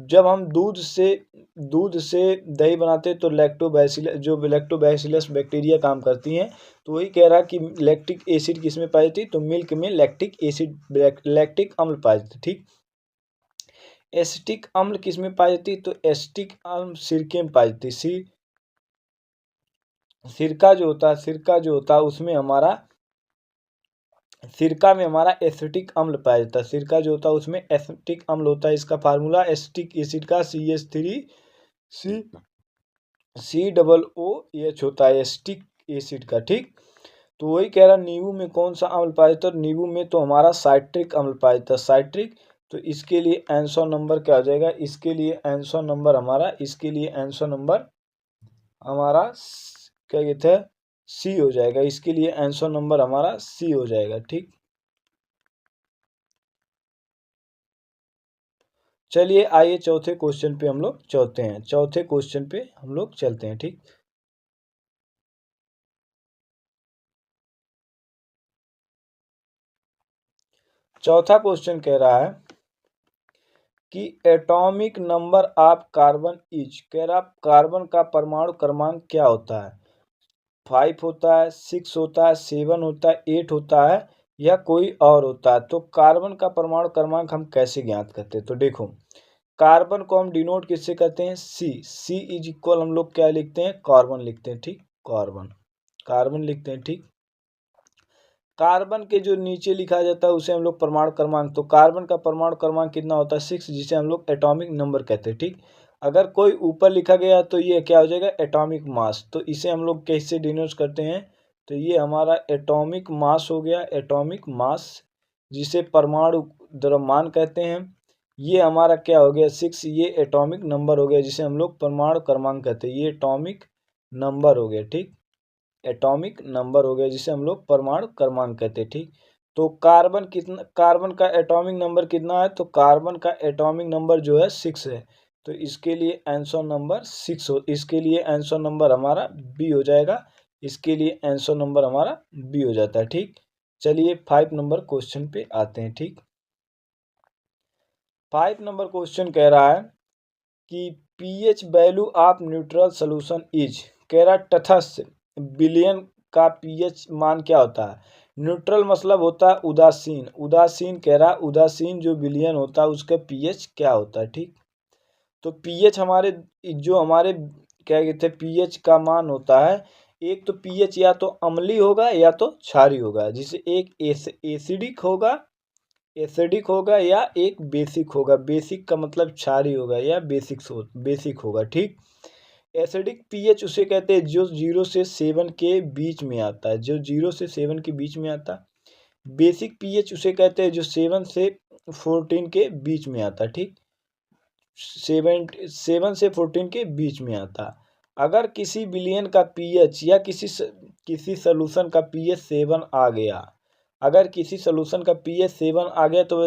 जब हम दूध से दही बनाते हैं तो लैक्टोबैसिलस, जो लैक्टोबैसिलस बैक्टीरिया काम करती हैं। तो वही कह रहा कि लैक्टिक एसिड किस में पाई जाती है, तो मिल्क में लैक्टिक एसिड, लैक्टिक अम्ल पाई जाती है, ठीक। एसिटिक अम्ल किस में पाई जाती है, तो एसिटिक अम्ल सिरके में पाई जाती है। सिरका जो होता है, सिरका जो होता है उसमें हमारा, सिरका में हमारा एसिटिक अम्ल पाया जाता है। सिरका जो होता है उसमें एसिटिक अम्ल होता है। इसका फार्मूला एसिटिक एसिड का CH3COOH होता है, एसिटिक एसिड का, ठीक। तो वही कह रहा नींबू में कौन सा अम्ल पाया जाता है, नींबू में तो हमारा साइट्रिक अम्ल पाया जाता है, साइट्रिक। तो इसके लिए आंसर नंबर क्या हो जाएगा, इसके लिए आंसर नंबर हमारा, इसके लिए आंसर नंबर हमारा क्या कहते हैं, सी हो जाएगा। इसके लिए आंसर नंबर हमारा सी हो जाएगा, ठीक। चलिए आइए चौथे क्वेश्चन पे हम लोग चलते हैं, चौथे क्वेश्चन पे हम लोग चलते हैं, ठीक। चौथा क्वेश्चन कह रहा है कि atomic number of carbon is, कह रहा कार्बन का परमाणु क्रमांक क्या होता है। 5 होता है, 6 होता है, 7 होता है, 8 होता है, या कोई और होता है। तो कार्बन का परमाणु क्रमांक हम कैसे ज्ञात करते हैं, तो देखो कार्बन को हम डिनोट किससे करते हैं, सी इज इक्वल हम लोग क्या लिखते हैं, कार्बन लिखते हैं, ठीक। कार्बन, कार्बन लिखते हैं, ठीक। कार्बन के जो नीचे लिखा जाता है उसे हम लोग परमाणु क्रमांक, तो कार्बन का परमाणु क्रमांक कितना होता है, 6, जिसे हम लोग एटॉमिक नंबर कहते हैं, ठीक। अगर कोई ऊपर लिखा गया तो ये क्या हो जाएगा, एटॉमिक मास। तो इसे हम लोग कैसे डिनोट करते हैं, तो ये हमारा एटॉमिक मास हो गया, एटॉमिक मास, जिसे परमाणु द्रव्यमान कहते हैं। ये हमारा क्या हो गया 6, ये एटॉमिक नंबर हो गया जिसे हम लोग परमाणु क्रमांक कहते हैं। ये एटॉमिक नंबर हो गया, ठीक। एटॉमिक नंबर हो गया जिसे हम लोग परमाणु क्रमांक कहते हैं, ठीक। तो कार्बन कितना, कार्बन का एटॉमिक नंबर कितना है, तो कार्बन का एटॉमिक नंबर जो है 6 है। तो इसके लिए आंसर नंबर 6 हो, इसके लिए आंसर नंबर हमारा बी हो जाएगा। इसके लिए आंसर नंबर हमारा बी हो जाता है, ठीक। चलिए 5 नंबर क्वेश्चन पे आते हैं, ठीक। 5 नंबर क्वेश्चन कह रहा है कि pH value of neutral solution is, कह रहा तटस्थ विलयन का पीएच मान क्या होता है। न्यूट्रल मतलब होता है उदासीन, उदासीन कह रहा उदासीन जो विलयन होता है उसका पीएच क्या होता है, ठीक। तो पीएच हमारे, जो हमारे क्या कहते हैं पीएच का मान होता है, एक तो पीएच या तो अम्लीय होगा या तो क्षारीय होगा, जिसे एक एसिडिक होगा, एसिडिक होगा, या एक बेसिक होगा। बेसिक का मतलब क्षारीय होगा या बेसिक होगा, ठीक। एसिडिक पीएच उसे कहते हैं जो 0 से 7 के बीच में आता है, जो 0 से 7 के बीच में आता है। बेसिक पीएच उसे कहते हैं जो 7 से 14 के बीच में आता है, ठीक। 7 से 14 के बीच में आता है। अगर किसी विलयन का पीएच या किसी सॉल्यूशन का पीएच 7 आ गया, अगर किसी सॉल्यूशन का पीएच 7 आ गया तो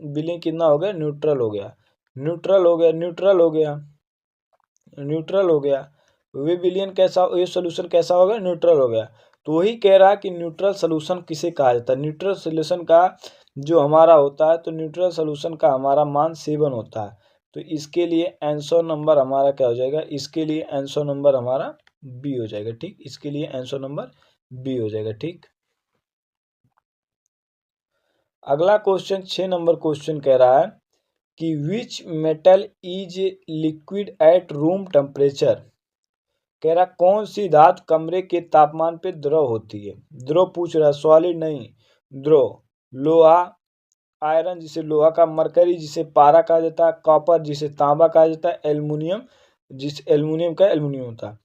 विलयन कितना हो गया, न्यूट्रल हो गया, न्यूट्रल हो गया, न्यूट्रल हो गया, न्यूट्रल हो गया। वे विलयन कैसा, ये सोल्यूशन कैसा हो गया, न्यूट्रल हो गया। तो वही कह रहा है कि न्यूट्रल सोल्यूशन किसे कहा जाता है। न्यूट्रल सोल्यूशन का जो हमारा होता है, तो न्यूट्रल सोल्यूशन का हमारा मान 7 होता है। तो इसके लिए आंसर नंबर हमारा क्या हो जाएगा, इसके लिए आंसर नंबर हमारा बी हो जाएगा, ठीक। इसके लिए आंसर नंबर बी हो जाएगा, ठीक। अगला क्वेश्चन 6 नंबर क्वेश्चन कह रहा है कि which metal is liquid at room temperature. कह रहा कौन सी धातु कमरे के तापमान पे द्रव होती है। द्रव पूछ रहा है, सॉलिड नहीं, द्रव। लोहा, आयरन जिसे लोहा का, मरकरी जिसे पारा कहा जाता है, कॉपर जिसे तांबा कहा जाता है, एल्युमिनियम जिस एल्युमिनियम का एल्युमिनियम होता है।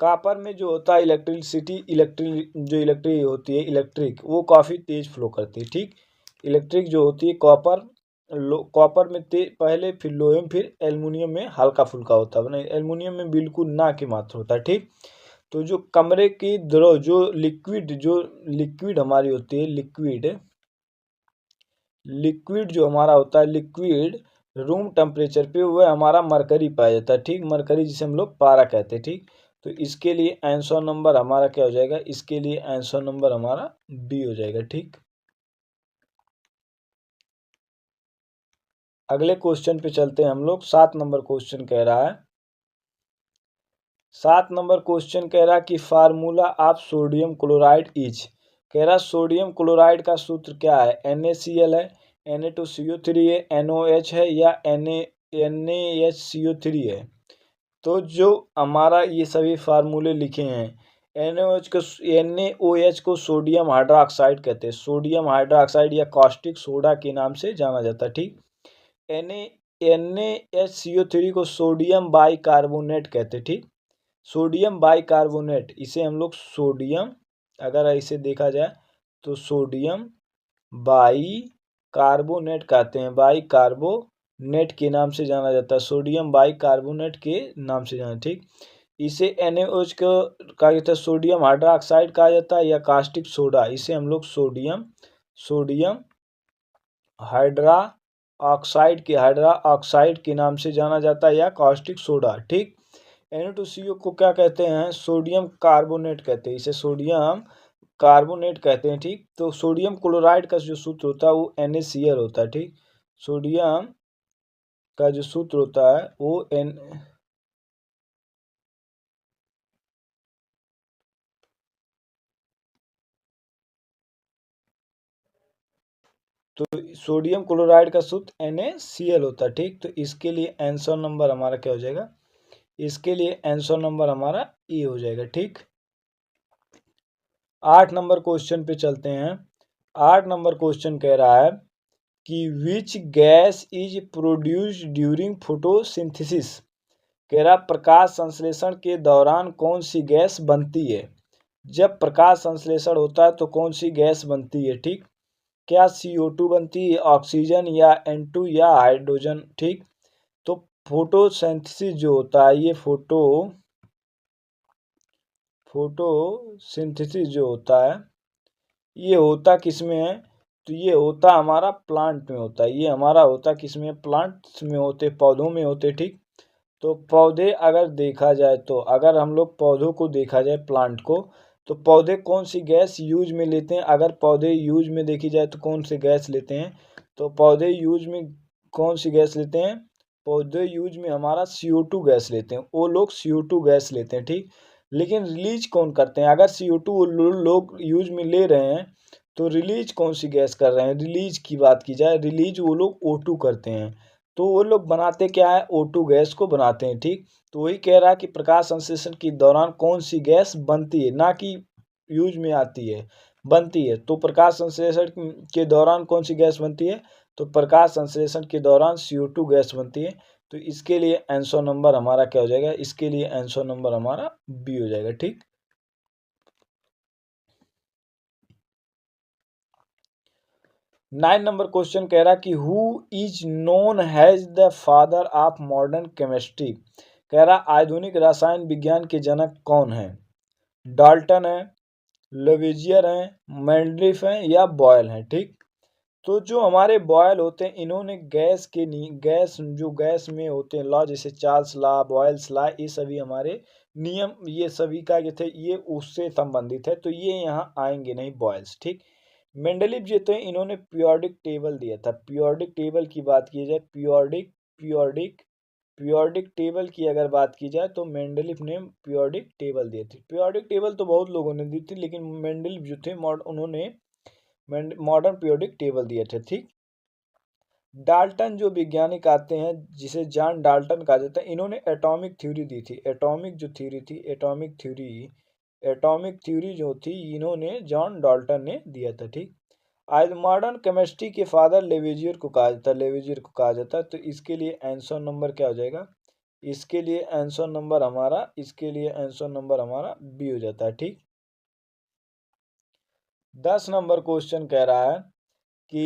कॉपर में जो होता है इलेक्ट्रिसिटी, इलेक्ट्रिक होती है, इलेक्ट्रिक वो काफ़ी तेज फ्लो करती है, ठीक। इलेक्ट्रिक जो होती है कॉपर, कॉपर में पहले, फिर लोहे में, फिर एल्युमिनियम में हल्का फुल्का होता है, एल्युमिनियम में बिल्कुल ना की मात्र होता है, ठीक। तो जो कमरे की द्रव जो लिक्विड हमारी होती है, लिक्विड जो हमारा होता है, लिक्विड रूम टेम्परेचर पे वह हमारा मरकरी पाया जाता है, ठीक। मरकरी जिसे हम लोग पारा कहते हैं, ठीक। तो इसके लिए आंसर नंबर हमारा क्या हो जाएगा, इसके लिए आंसर नंबर हमारा बी हो जाएगा, ठीक। अगले क्वेश्चन पे चलते हैं हम लोग। 7 नंबर क्वेश्चन कह रहा है, 7 नंबर क्वेश्चन कह रहा है कि formula of sodium chloride is. कह रहा सोडियम क्लोराइड का सूत्र क्या है, NaCl है, Na2CO3 है, NOH है, या NaHCO3 है। तो जो हमारा ये सभी फार्मूले लिखे हैं, NaOH को सोडियम हाइड्रोक्साइड कहते हैं, सोडियम हाइड्रोक्साइड या कॉस्टिक सोडा के नाम से जाना जाता है, ठीक। NaHCO3 को सोडियम बाइकार्बोनेट कहते हैं, ठीक। सोडियम बाइकार्बोनेट, इसे हम लोग सोडियम, अगर इसे देखा जाए तो सोडियम बाइकार्बोनेट कहते हैं, बाइकार्बोनेट के नाम से जाना जाता है, सोडियम बाइकार्बोनेट के नाम से जाना, ठीक। इसे NaOH को कहा जाता है, सोडियम हाइड्रोक्साइड कहा जाता है, या कास्टिक सोडा, इसे हम लोग सोडियम हाइड्रा ऑक्साइड के नाम से जाना जाता है, या कास्टिक सोडा, ठीक। Na2CO को क्या कहते हैं, सोडियम कार्बोनेट कहते हैं, इसे सोडियम कार्बोनेट कहते हैं, ठीक। तो सोडियम क्लोराइड का जो सूत्र होता है वो NaCl होता है, ठीक। सोडियम का जो सूत्र होता है वो तो सोडियम क्लोराइड का सूत्र NaCl होता है, ठीक। तो इसके लिए आंसर नंबर हमारा क्या हो जाएगा, इसके लिए आंसर नंबर हमारा ए हो जाएगा, ठीक। 8 नंबर क्वेश्चन पे चलते हैं। 8 नंबर क्वेश्चन कह रहा है कि which gas is produced during photosynthesis. कह रहा प्रकाश संश्लेषण के दौरान कौन सी गैस बनती है। जब प्रकाश संश्लेषण होता है तो कौन सी गैस बनती है, ठीक। क्या CO2 बनती है, ऑक्सीजन, या N2, या हाइड्रोजन, ठीक। तो फोटोसिंथेसिस जो होता है, ये फोटोसिंथेसिस जो होता है, ये होता किस में है, तो ये होता हमारा प्लांट में होता है, ये हमारा होता किस में, प्लांट्स में होते, पौधों में होते, ठीक। तो पौधे अगर देखा जाए, तो अगर हम लोग पौधों को देखा जाए, प्लांट को, तो पौधे कौन सी गैस यूज में लेते हैं, अगर पौधे यूज में देखी जाए तो कौन सी गैस लेते हैं, तो पौधे यूज में कौन सी गैस लेते हैं, पौधे यूज में हमारा CO2 गैस लेते हैं, वो लोग CO2 गैस लेते हैं, ठीक। लेकिन रिलीज कौन करते हैं, अगर CO2 लोग यूज में ले रहे हैं तो रिलीज कौन सी गैस कर रहे हैं, रिलीज की बात की जाए, रिलीज वो लोग O2 करते हैं। तो वो लोग बनाते क्या है, O2 गैस को बनाते हैं, ठीक। तो वही कह रहा है कि प्रकाश संश्लेषण के दौरान कौन सी गैस बनती है, ना कि यूज में आती है, बनती है। तो प्रकाश संश्लेषण के दौरान कौन सी गैस बनती है, तो प्रकाश संश्लेषण के दौरान CO2 गैस बनती है। तो इसके लिए आंसर नंबर हमारा क्या हो जाएगा, इसके लिए आंसर नंबर हमारा बी हो जाएगा। ठीक, 9 नंबर क्वेश्चन कह रहा कि who is known has the father of modern chemistry. कह रहा आधुनिक रसायन विज्ञान के जनक कौन है। डाल्टन है, लेविजियर है, मेंडलिफ है या बॉयल है। ठीक, तो जो हमारे बॉयल होते हैं इन्होंने गैस जो गैस में होते हैं लॉ, जैसे चार्ल्स लॉ, बॉयल्स लॉ, ये सभी हमारे नियम, ये सभी का जो थे ये उससे संबंधित है, तो ये यहाँ आएंगे नहीं बॉयल्स। ठीक, मेंडलीव जो थे इन्होंने पीरियोडिक टेबल दिया था। पीरियोडिक टेबल की बात की जाए, पीरियोडिक टेबल की अगर बात की जाए तो मेंडलीव ने पीरियोडिक टेबल दी थी। पीरियोडिक टेबल तो बहुत लोगों ने दी थी, लेकिन मेंडलीव जो थे उन्होंने मॉडर्न पीरियोडिक टेबल दिए थे। ठीक, डाल्टन जो वैज्ञानिक आते हैं जिसे जॉन डाल्टन कहा जाता है, इन्होंने एटॉमिक थ्योरी दी थी। एटॉमिक जो थ्योरी थी, एटॉमिक थ्योरी जो थी इन्होंने जॉन डाल्टन ने दिया था। ठीक, आज मॉडर्न केमिस्ट्री के फादर लेविजियर को कहा जाता है, तो इसके लिए आंसर नंबर क्या हो जाएगा, इसके लिए आंसर नंबर हमारा बी हो जाता है। ठीक, 10 नंबर क्वेश्चन कह रहा है कि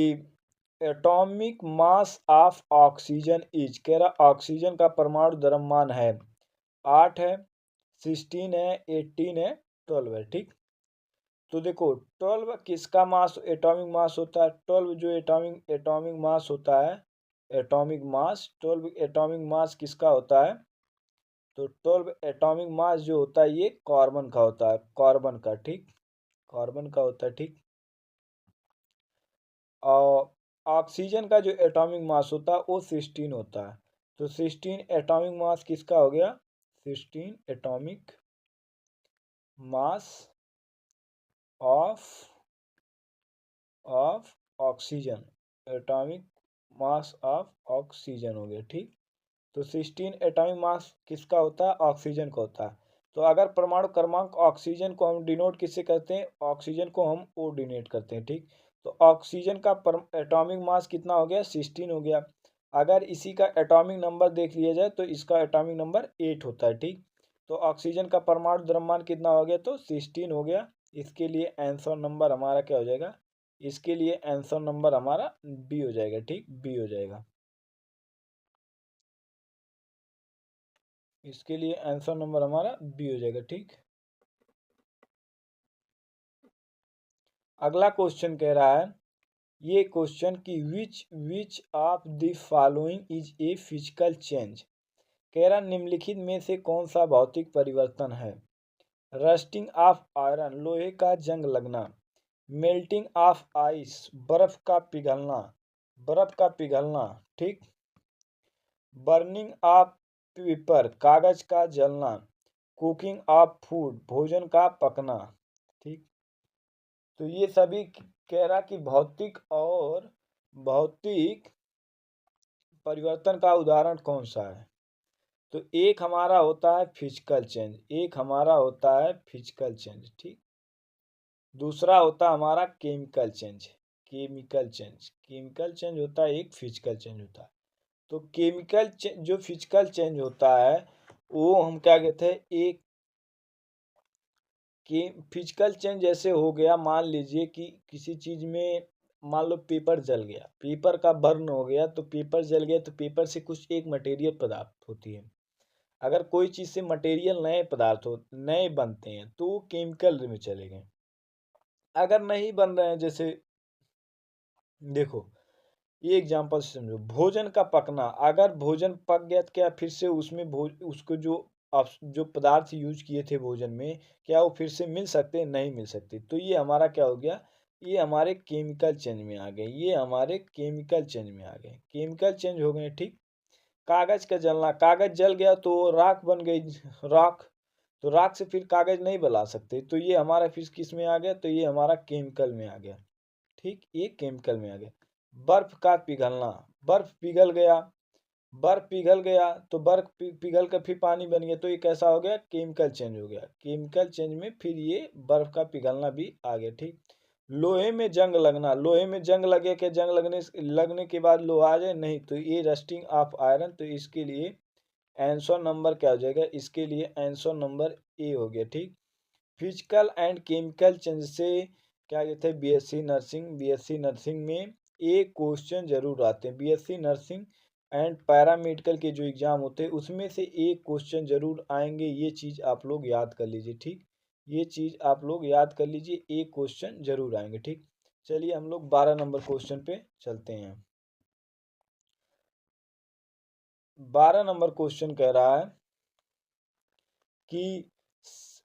atomic mass of oxygen is. कह रहा ऑक्सीजन का परमाणु द्रव्यमान है 8 है, 16 है, 18 है, 12 है। ठीक, तो देखो 12 किसका मास एटॉमिक मास होता है, 12 जो एटॉमिक मास होता है, एटॉमिक मास 12 एटॉमिक मास किसका होता है, तो 12 एटॉमिक मास जो होता है ये कार्बन का होता है, कार्बन का। ठीक, कार्बन का होता है। ठीक, और ऑक्सीजन का जो एटॉमिक मास होता है वो 16 होता है, तो 16 एटॉमिक मास किसका हो गया, 16 atomic mass of oxygen, atomic mass of oxygen हो गया। ठीक, तो 16 एटॉमिक मास किसका होता है, ऑक्सीजन का होता है। तो अगर परमाणु क्रमांक ऑक्सीजन को हम डिनोट किससे करते हैं, ऑक्सीजन को हम ओ डिनोट करते हैं। ठीक, तो ऑक्सीजन का एटॉमिक मास कितना हो गया, 16 हो गया। अगर इसी का एटॉमिक नंबर देख लिया जाए तो इसका एटॉमिक नंबर 8 होता है। ठीक, तो ऑक्सीजन का परमाणु द्रव्यमान कितना हो गया, तो 16 हो गया। इसके लिए आंसर नंबर हमारा क्या हो जाएगा, इसके लिए आंसर नंबर हमारा बी हो जाएगा। ठीक, बी हो जाएगा, इसके लिए आंसर नंबर हमारा बी हो जाएगा। ठीक, अगला क्वेश्चन कह रहा है ये क्वेश्चन कि which of the following is a physical change. कह रहा निम्नलिखित में से कौन सा भौतिक परिवर्तन है। रस्टिंग ऑफ आयरन, लोहे का जंग लगना। मेल्टिंग ऑफ आइस, बर्फ का पिघलना। ठीक, बर्निंग ऑफ पेपर, कागज का जलना। कुकिंग ऑफ फूड, भोजन का पकना। ठीक, तो ये सभी कह रहा कि भौतिक परिवर्तन का उदाहरण कौन सा है। तो एक हमारा होता है फिजिकल चेंज, ठीक, दूसरा होता है हमारा केमिकल चेंज होता है, एक फिजिकल चेंज होता है। तो जो फिजिकल चेंज होता है वो हम क्या कहते हैं, एक कि फिजिकल चेंज जैसे हो गया, मान लीजिए कि किसी चीज में मान लो पेपर जल गया, पेपर का बर्न हो गया, तो पेपर जल गया तो पेपर से कुछ एक मटेरियल पदार्थ होती है। अगर कोई चीज से मटेरियल नए बनते हैं तो वो केमिकल में चले गए। अगर नहीं बन रहे हैं, जैसे देखो ये एग्जांपल से समझो, भोजन का पकना, अगर भोजन पक गया तो क्या फिर से उसमें उसको जो पदार्थ यूज किए थे भोजन में, क्या वो फिर से मिल सकते हैं, नहीं मिल सकते। तो ये हमारा क्या हो गया, ये हमारे केमिकल चेंज में आ गए, केमिकल चेंज हो गए। ठीक, कागज का जलना, कागज जल गया तो राख बन गई, राख, तो राख से फिर कागज नहीं बना सकते, तो ये हमारा फिर किस में आ गया, तो ये हमारा केमिकल में आ गया। ठीक, ये केमिकल में आ गया। बर्फ का पिघलना, बर्फ पिघल गया, तो बर्फ पिघल कर फिर पानी बन गया, तो ये कैसा हो गया, केमिकल चेंज हो गया। केमिकल चेंज में फिर ये बर्फ का पिघलना भी आ गया। ठीक, लोहे में जंग लगना, लोहे में जंग लगे कि जंग लगने के बाद लोहा आ जाए, नहीं, तो ये रस्टिंग ऑफ आयरन, तो इसके लिए आंसर नंबर क्या हो जाएगा, इसके लिए आंसर नंबर ए हो गया। ठीक। फिजिकल एंड केमिकल चेंज से क्या कहते हैं, बीएससी नर्सिंग, बीएससी नर्सिंग में एक क्वेश्चन जरूर आते हैं, बीएससी नर्सिंग एंड पैरामेडिकल के जो एग्जाम होते हैं उसमें से एक क्वेश्चन जरूर आएंगे, ये चीज आप लोग याद कर लीजिए। ठीक। ये चीज आप लोग याद कर लीजिए, एक क्वेश्चन जरूर आएंगे। ठीक। चलिए हम लोग 12 नंबर क्वेश्चन पे चलते हैं। 12 नंबर क्वेश्चन कह रहा है कि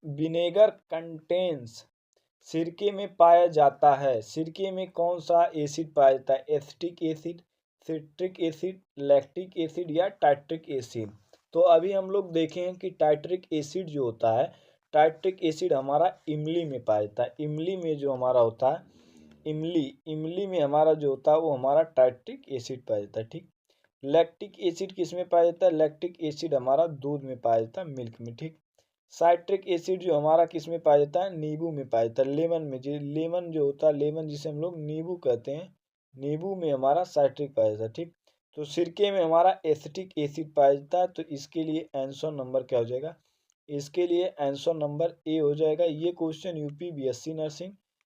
विनेगर कंटेन्स, सिरके में पाया जाता है, सिरके में कौन सा एसिड पाया जाता है, acetic acid, citric acid, lactic acid या टाइट्रिक एसिड। तो अभी हम लोग देखें कि टाइट्रिक एसिड जो होता है, टाइट्रिक एसिड हमारा इमली में पाया जाता है, इमली में जो हमारा होता है, इमली, इमली में हमारा जो होता है वो हमारा टाइट्रिक एसिड पाया जाता है। ठीक। लैक्टिक एसिड किस में पाया जाता है, लैक्टिक एसिड हमारा दूध में पाया जाता है, मिल्क में। ठीक। साइट्रिक एसिड जो हमारा किस में पाया जाता है, नींबू में पाया जाता है, लेमन में, जो लेमन जो होता है, लेमन जिसे हम लोग नींबू कहते हैं, नींबू में हमारा साइट्रिक पाया जाता है। ठीक। तो सिरके में हमारा एसिटिक एसिड पाया जाता है, तो इसके लिए आंसर नंबर क्या हो जाएगा, इसके लिए आंसर नंबर ए हो जाएगा। ये question UP BSc nursing,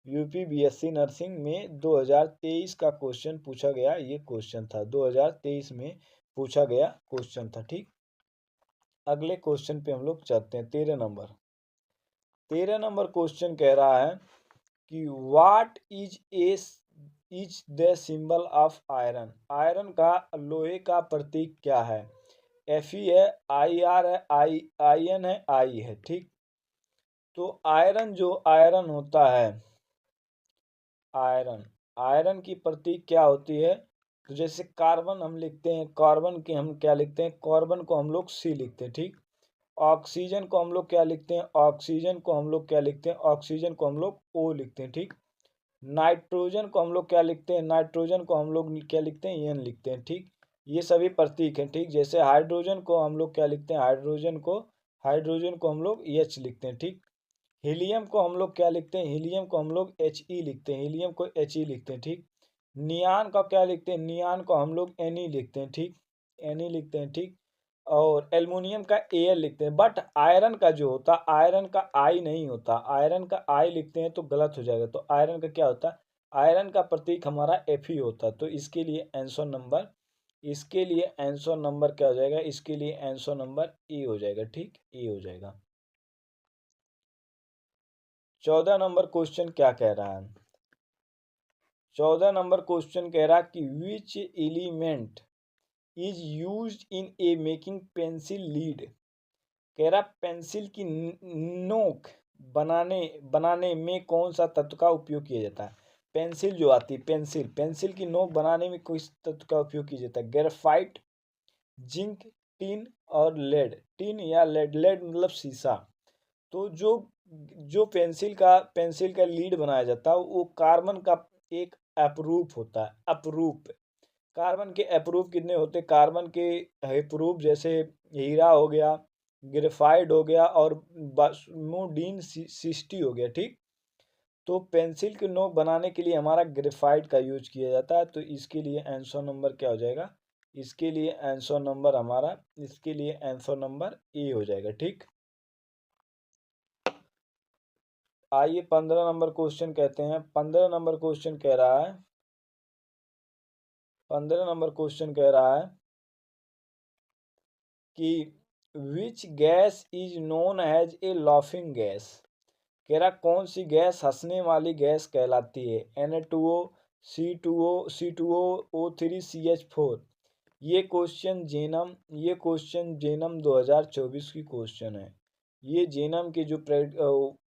UP BSc nursing में 2023 का क्वेश्चन पूछा गया, ये क्वेश्चन था 2023 में पूछा गया क्वेश्चन था। ठीक। अगले क्वेश्चन पे हम लोग चलते हैं। 13 नंबर, 13 नंबर क्वेश्चन कह रहा है कि what is the symbol of iron, iron का, लोहे का प्रतीक क्या है, Fe है, Ir है, In है, I है। ठीक। तो आयरन, जो आयरन होता है, आयरन, आयरन की प्रतीक क्या होती है, तो जैसे कार्बन हम लिखते हैं, कार्बन की हम क्या लिखते हैं, कार्बन को हम लोग सी लिखते हैं। ठीक। ऑक्सीजन को हम लोग क्या लिखते हैं, ऑक्सीजन को हम लोग क्या लिखते हैं, ऑक्सीजन को हम लोग ओ लिखते हैं। ठीक। नाइट्रोजन को हम लोग क्या लिखते हैं, नाइट्रोजन को हम लोग क्या लिखते हैं, एन लिखते हैं। ठीक। ये सभी प्रतीक हैं। ठीक। जैसे हाइड्रोजन को हम लोग क्या लिखते हैं, हाइड्रोजन को हम लोग एच लिखते हैं। ठीक। हीलियम को हम लोग क्या लिखते हैं, हीलियम को हम लोग एच ई लिखते हैं, हीलियम को एच ई लिखते हैं। ठीक। नियान का क्या लिखते हैं, नियान को हम लोग एन ई लिखते हैं। ठीक। एन ई लिखते हैं। ठीक। और एल्युमिनियम का एल लिखते हैं, बट आयरन का जो होता है, आयरन का आई नहीं होता, आयरन का आई लिखते हैं तो गलत हो जाएगा। तो आयरन का क्या होता है, आयरन का प्रतीक हमारा एफ ही होता है। तो इसके लिए आंसर नंबर, इसके लिए आंसर नंबर क्या हो जाएगा, इसके लिए आंसर नंबर ए हो जाएगा। ठीक। ए हो जाएगा। 14 नंबर क्वेश्चन क्या कह रहा है, 14 नंबर क्वेश्चन कह रहा है कि which element is use in A making pencil lead, कह रहा पेंसिल की नोक बनाने बनाने में कौन सा तत्व का उपयोग किया जाता है, पेंसिल जो आती है, पेंसिल, पेंसिल की नोक बनाने में किस तत्व का उपयोग किया जाता है, ग्रेफाइट, जिंक, टिन और लेड, टिन या लेड, लेड मतलब शीशा। तो जो जो पेंसिल का लीड बनाया जाता है वो कार्बन का एक अपरूप होता है, अपरूप। कार्बन के अप्रूव कितने होते हैं, कार्बन के अप्रूव जैसे हीरा हो गया, ग्रेफाइड हो गया और बासमोडीन 60 हो गया। ठीक। तो पेंसिल के नोक बनाने के लिए हमारा ग्रेफाइट का यूज किया जाता है। तो इसके लिए आंसर नंबर क्या हो जाएगा, इसके लिए आंसर नंबर हमारा, इसके लिए आंसर नंबर ए हो जाएगा। ठीक। आइए 15 नंबर क्वेश्चन कहते हैं। 15 नंबर क्वेश्चन कह रहा है, 15 नंबर क्वेश्चन कह रहा है कि which gas is known as a laughing gas, कह रहा कौन सी गैस हंसने वाली गैस कहलाती है, Na2O, C2O, C2O, O3, CH4। ये क्वेश्चन जेनम 2024 की क्वेश्चन है। ये जेनम के जो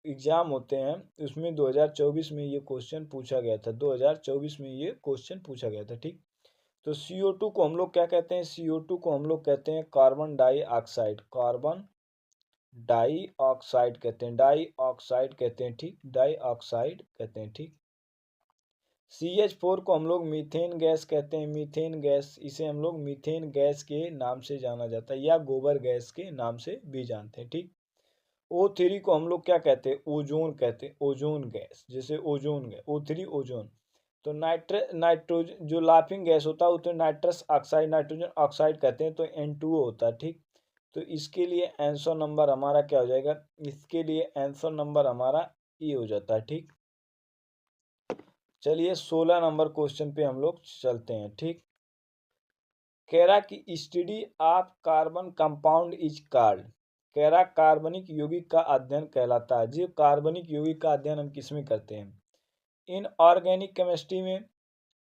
एग्जाम होते हैं उसमें 2024 में ये क्वेश्चन पूछा गया था, 2024 में ये क्वेश्चन पूछा गया था। ठीक। तो CO2 को हम लोग क्या कहते हैं, CO2 को हम लोग कहते हैं कार्बन डाइऑक्साइड, कार्बन डाइऑक्साइड कहते हैं, डाइऑक्साइड कहते हैं। ठीक। डाइऑक्साइड कहते हैं। ठीक। CH4 को हम लोग मीथेन गैस कहते हैं, मीथेन गैस, इसे हम लोग मीथेन गैस के नाम से जाना जाता है या गोबर गैस के नाम से भी जानते हैं। ठीक। O3 को हम लोग क्या कहते हैं, ओजोन कहते हैं, ओजोन गैस, जैसे ओजोन गैस O3 ओजोन। तो नाइट्रोजन जो लाफिंग गैस होता है वो तो नाइट्रस ऑक्साइड, नाइट्रोजन ऑक्साइड कहते हैं, तो N2O होता है। ठीक, तो इसके लिए आंसर नंबर हमारा क्या हो जाएगा, इसके लिए आंसर नंबर हमारा E हो जाता है। ठीक, चलिए 16 नंबर क्वेश्चन पे हम लोग चलते हैं। ठीक, कह रहा कि study of carbon compound is called, कह रहा कार्बनिक यौगिक का अध्ययन कहलाता है। जी, कार्बनिक यौगिक का अध्ययन हम किस में करते हैं, इन ऑर्गेनिक केमिस्ट्री में,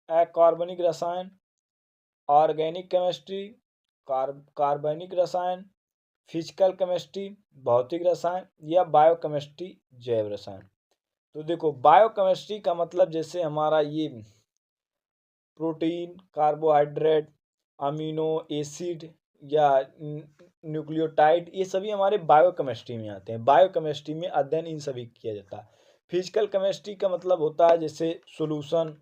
अकार्बनिक रसायन, ऑर्गेनिक केमिस्ट्री, कार्बनिक रसायन, फिजिकल केमिस्ट्री भौतिक रसायन, या बायोकेमिस्ट्री जैव रसायन। तो देखो बायोकेमिस्ट्री का मतलब जैसे हमारा ये प्रोटीन, कार्बोहाइड्रेट, अमीनो एसिड या न्यूक्लियोटाइड, ये सभी हमारे बायोकेमिस्ट्री में आते हैं। बायोकेमिस्ट्री में अध्ययन इन सभी किया जाता है। फिजिकल केमिस्ट्री का मतलब होता है जैसे सोल्यूशन,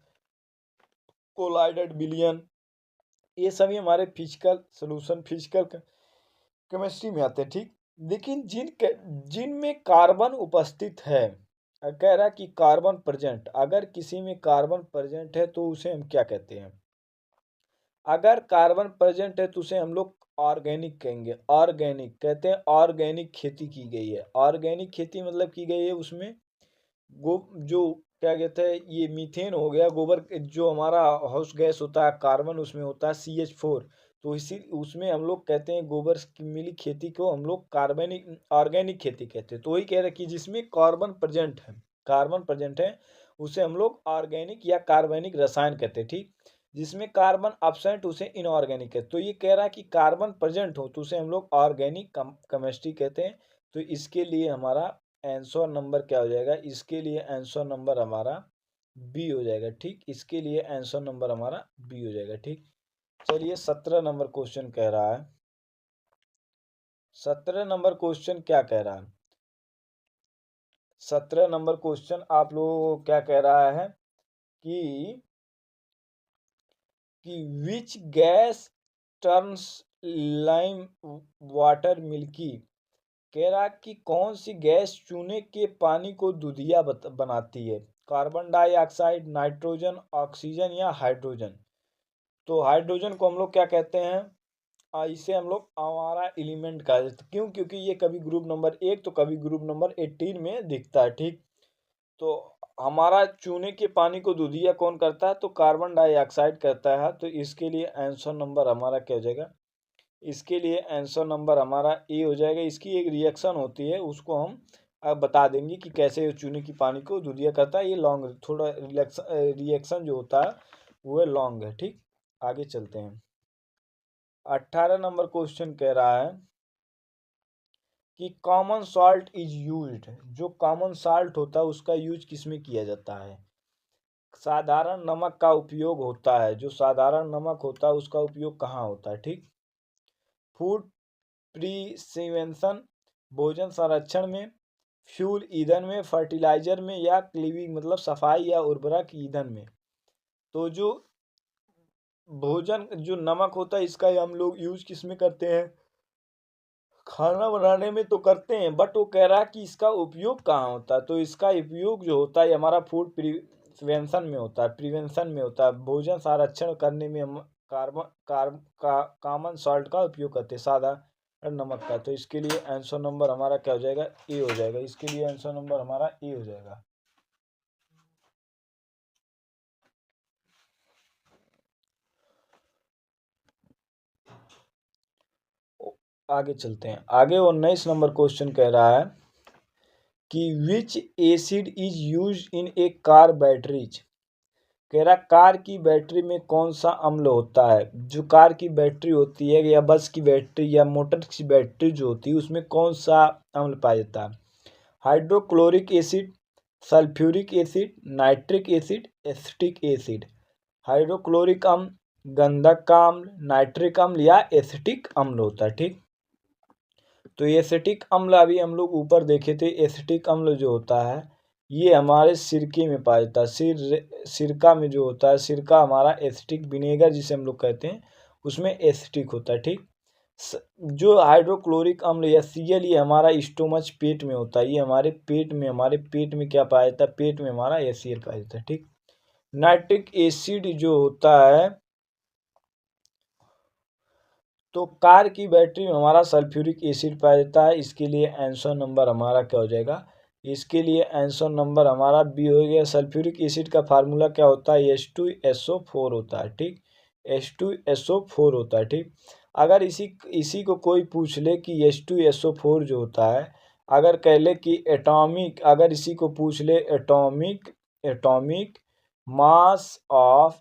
कोलाइडेड विलयन, ये सभी हमारे फिजिकल सोल्यूशन, फिजिकल केमिस्ट्री में आते हैं। ठीक, लेकिन जिनमें कार्बन उपस्थित है, कह रहा है कि कार्बन प्रेजेंट, अगर किसी में कार्बन प्रेजेंट है तो उसे हम क्या कहते हैं, अगर कार्बन प्रेजेंट है तो उसे हम लोग ऑर्गेनिक कहेंगे। ऑर्गेनिक कहते हैं, ऑर्गेनिक खेती की गई है। ऑर्गेनिक खेती मतलब की गई है उसमें जो क्या कहते हैं, ये मीथेन हो गया, गोबर जो हमारा हाउस गैस होता है, कार्बन उसमें होता है CH4, तो इसी उसमें हम लोग कहते हैं गोबर की मिली खेती को हम लोग कार्बनिक ऑर्गेनिक खेती कहते हैं। तो वही कह रहे हैं कि जिसमें कार्बन प्रेजेंट है, कार्बन प्रेजेंट है उसे हम लोग ऑर्गेनिक या कार्बनिक रसायन कहते हैं। ठीक, जिसमें कार्बन एब्सेंट उसे इनऑर्गेनिक है। तो ये कह रहा है कि कार्बन प्रेजेंट हो तो उसे हम लोग ऑर्गेनिक केमिस्ट्री कहते हैं। तो इसके लिए हमारा आंसर नंबर क्या हो जाएगा, इसके लिए आंसर नंबर हमारा बी हो जाएगा। ठीक, इसके लिए आंसर नंबर हमारा बी हो जाएगा। ठीक, चलिए 17 नंबर क्वेश्चन कह रहा है, 17 नंबर क्वेश्चन क्या कह रहा है, 17 नंबर क्वेश्चन आप लोगों को क्या कह रहा है कि which gas turns lime water milky, कह रहा कि कौन सी गैस चूने के पानी को दूधिया बनाती है, कार्बन डाइऑक्साइड, नाइट्रोजन, ऑक्सीजन या हाइड्रोजन। तो हाइड्रोजन को हम लोग क्या कहते हैं, इसे हम लोग हमारा एलिमेंट कहा जाता है। क्यों, क्योंकि ये कभी ग्रुप नंबर 1 तो कभी ग्रुप नंबर 18 में दिखता है। ठीक, तो हमारा चूने के पानी को दूधिया कौन करता है, तो कार्बन डाइऑक्साइड करता है। तो इसके लिए आंसर नंबर हमारा क्या हो जाएगा, इसके लिए आंसर नंबर हमारा ए हो जाएगा। इसकी एक रिएक्शन होती है, उसको हम अब बता देंगे कि कैसे चूने की पानी को दूधिया करता है। ये लॉन्ग थोड़ा रिएक्शन जो होता है वो है लॉन्ग है। ठीक, आगे चलते हैं। 18 नंबर क्वेश्चन कह रहा है कि कॉमन सॉल्ट इज यूज्ड, जो कॉमन सॉल्ट होता है उसका यूज किस में किया जाता है, साधारण नमक का उपयोग होता है। जो साधारण नमक होता है उसका उपयोग कहाँ होता है। ठीक, फूड प्रिवेंशन, भोजन संरक्षण में, फ्यूल ईंधन में, फर्टिलाइजर में, या क्लीविंग मतलब सफाई या उर्वरक ईंधन में। तो जो भोजन जो नमक होता है इसका हम लोग यूज किस में करते हैं, खाना बनाने में तो करते हैं, बट वो कह रहा है कि इसका उपयोग कहाँ होता है। तो इसका उपयोग जो होता है हमारा फूड प्रिवेंशन में होता है, प्रिवेंशन में होता है। भोजन संरक्षण करने में हम कॉमन सॉल्ट का उपयोग करते हैं, साधारण नमक का। तो इसके लिए आंसर नंबर हमारा क्या हो जाएगा, ए हो जाएगा। इसके लिए आंसर नंबर हमारा ए हो जाएगा। आगे चलते हैं। आगे 19 नंबर क्वेश्चन कह रहा है कि विच acid is use in A car batteries, कह रहा कार की बैटरी में कौन सा अम्ल होता है। जो कार की बैटरी होती है या बस की बैटरी या मोटर की बैटरी जो होती है उसमें कौन सा अम्ल पाया जाता है, hydrochloric acid, sulphuric acid, nitric acid, acetic acid. Hydrochloric अम्ल, गंधक का अम्ल, नाइट्रिक अम्ल या एसिटिक अम्ल होता है। ठीक, तो एसिटिक अम्ल अभी हम लोग ऊपर देखे थे। एसिटिक अम्ल जो होता है ये हमारे सिरके में पाया जाता है। सिरका में जो होता है, सिरका हमारा एसिटिक विनेगर जिसे हम लोग कहते हैं उसमें एसिटिक होता है। ठीक, जो हाइड्रोक्लोरिक अम्ल या Cl ये हमारा स्टोमच पेट में होता है, ये हमारे पेट में क्या पाया जाता है, पेट में हमारा HCl पाया जाता है। ठीक। नाइट्रिक एसिड जो होता है, तो कार की बैटरी में हमारा सल्फ्यूरिक एसिड पाया जाता है। इसके लिए आंसर नंबर हमारा क्या हो जाएगा, इसके लिए आंसर नंबर हमारा बी हो गया। सल्फ्यूरिक एसिड का फार्मूला क्या होता है, H2SO4 होता है। ठीक, H2SO4 होता है। ठीक। अगर इसी इसी को कोई पूछ ले कि H2SO4 जो होता है, अगर कह ले कि एटॉमिक, अगर इसी को पूछ ले atomic atomic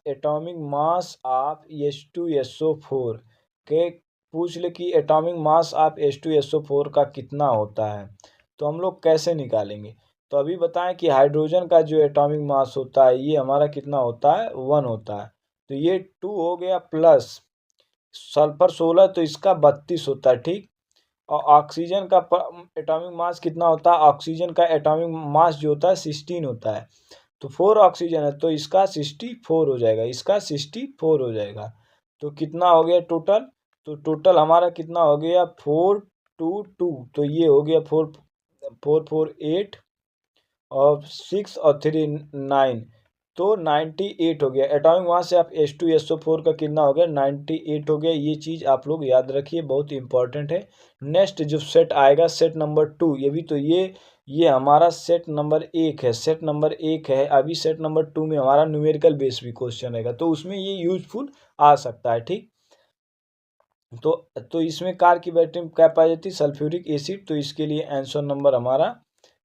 atomic mass of H2SO4 के पूछ ले कि एटॉमिक मास ऑफ H2SO4 का कितना होता है, तो हम लोग कैसे निकालेंगे। तो अभी बताएं कि हाइड्रोजन का जो एटॉमिक मास होता है ये हमारा कितना होता है, 1 होता है। तो ये 2 हो गया, प्लस सल्फर 16, तो इसका 32 होता है। ठीक। और ऑक्सीजन का एटॉमिक मास कितना होता है, ऑक्सीजन का एटॉमिक मास जो होता है 16 होता है। तो 4 ऑक्सीजन है तो इसका 64 हो जाएगा, इसका 64 हो जाएगा। तो कितना हो गया टोटल, तो टोटल हमारा कितना हो गया 422, तो ये हो गया 448 और 6 और 3 9, तो 98 हो गया। एटॉमिक मास से आप H2SO4 का कितना हो गया, 98 हो गया। ये चीज़ आप लोग याद रखिए, बहुत इंपॉर्टेंट है। नेक्स्ट जो सेट आएगा, सेट नंबर 2, ये भी तो ये हमारा सेट नंबर 1 है, सेट नंबर 1 है। अभी सेट नंबर 2 में हमारा न्यूमेरिकल बेस भी क्वेश्चन रहेगा, तो उसमें ये यूजफुल आ सकता है। ठीक। तो इसमें कार की बैटरी में क्या पाई जाती है, सल्फ्यूरिक एसिड, तो इसके लिए आंसर नंबर हमारा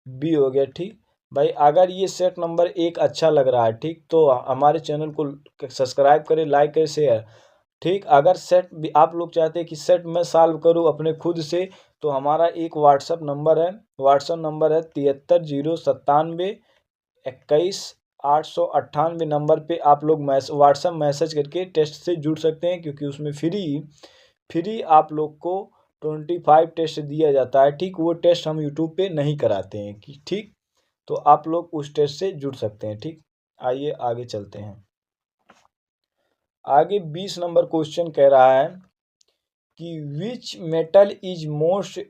बी हो गया। ठीक भाई, अगर ये सेट नंबर 1 अच्छा लग रहा है, ठीक, तो हमारे चैनल को सब्सक्राइब करें, लाइक करें, शेयर। ठीक। अगर सेट भी आप लोग चाहते हैं कि सेट मैं सॉल्व करूं अपने खुद से, तो हमारा एक व्हाट्सअप नंबर है, 730791 नंबर पे आप लोग व्हाट्सअप मैसेज करके टेस्ट से जुड़ सकते हैं, क्योंकि उसमें फ्री आप लोग को 25 टेस्ट दिया जाता है। ठीक, वो टेस्ट हम यूट्यूब पे नहीं कराते हैं कि ठीक, तो आप लोग उस टेस्ट से जुड़ सकते हैं। ठीक। आइए आगे चलते हैं। आगे 20 नंबर क्वेश्चन कह रहा है कि which metal is most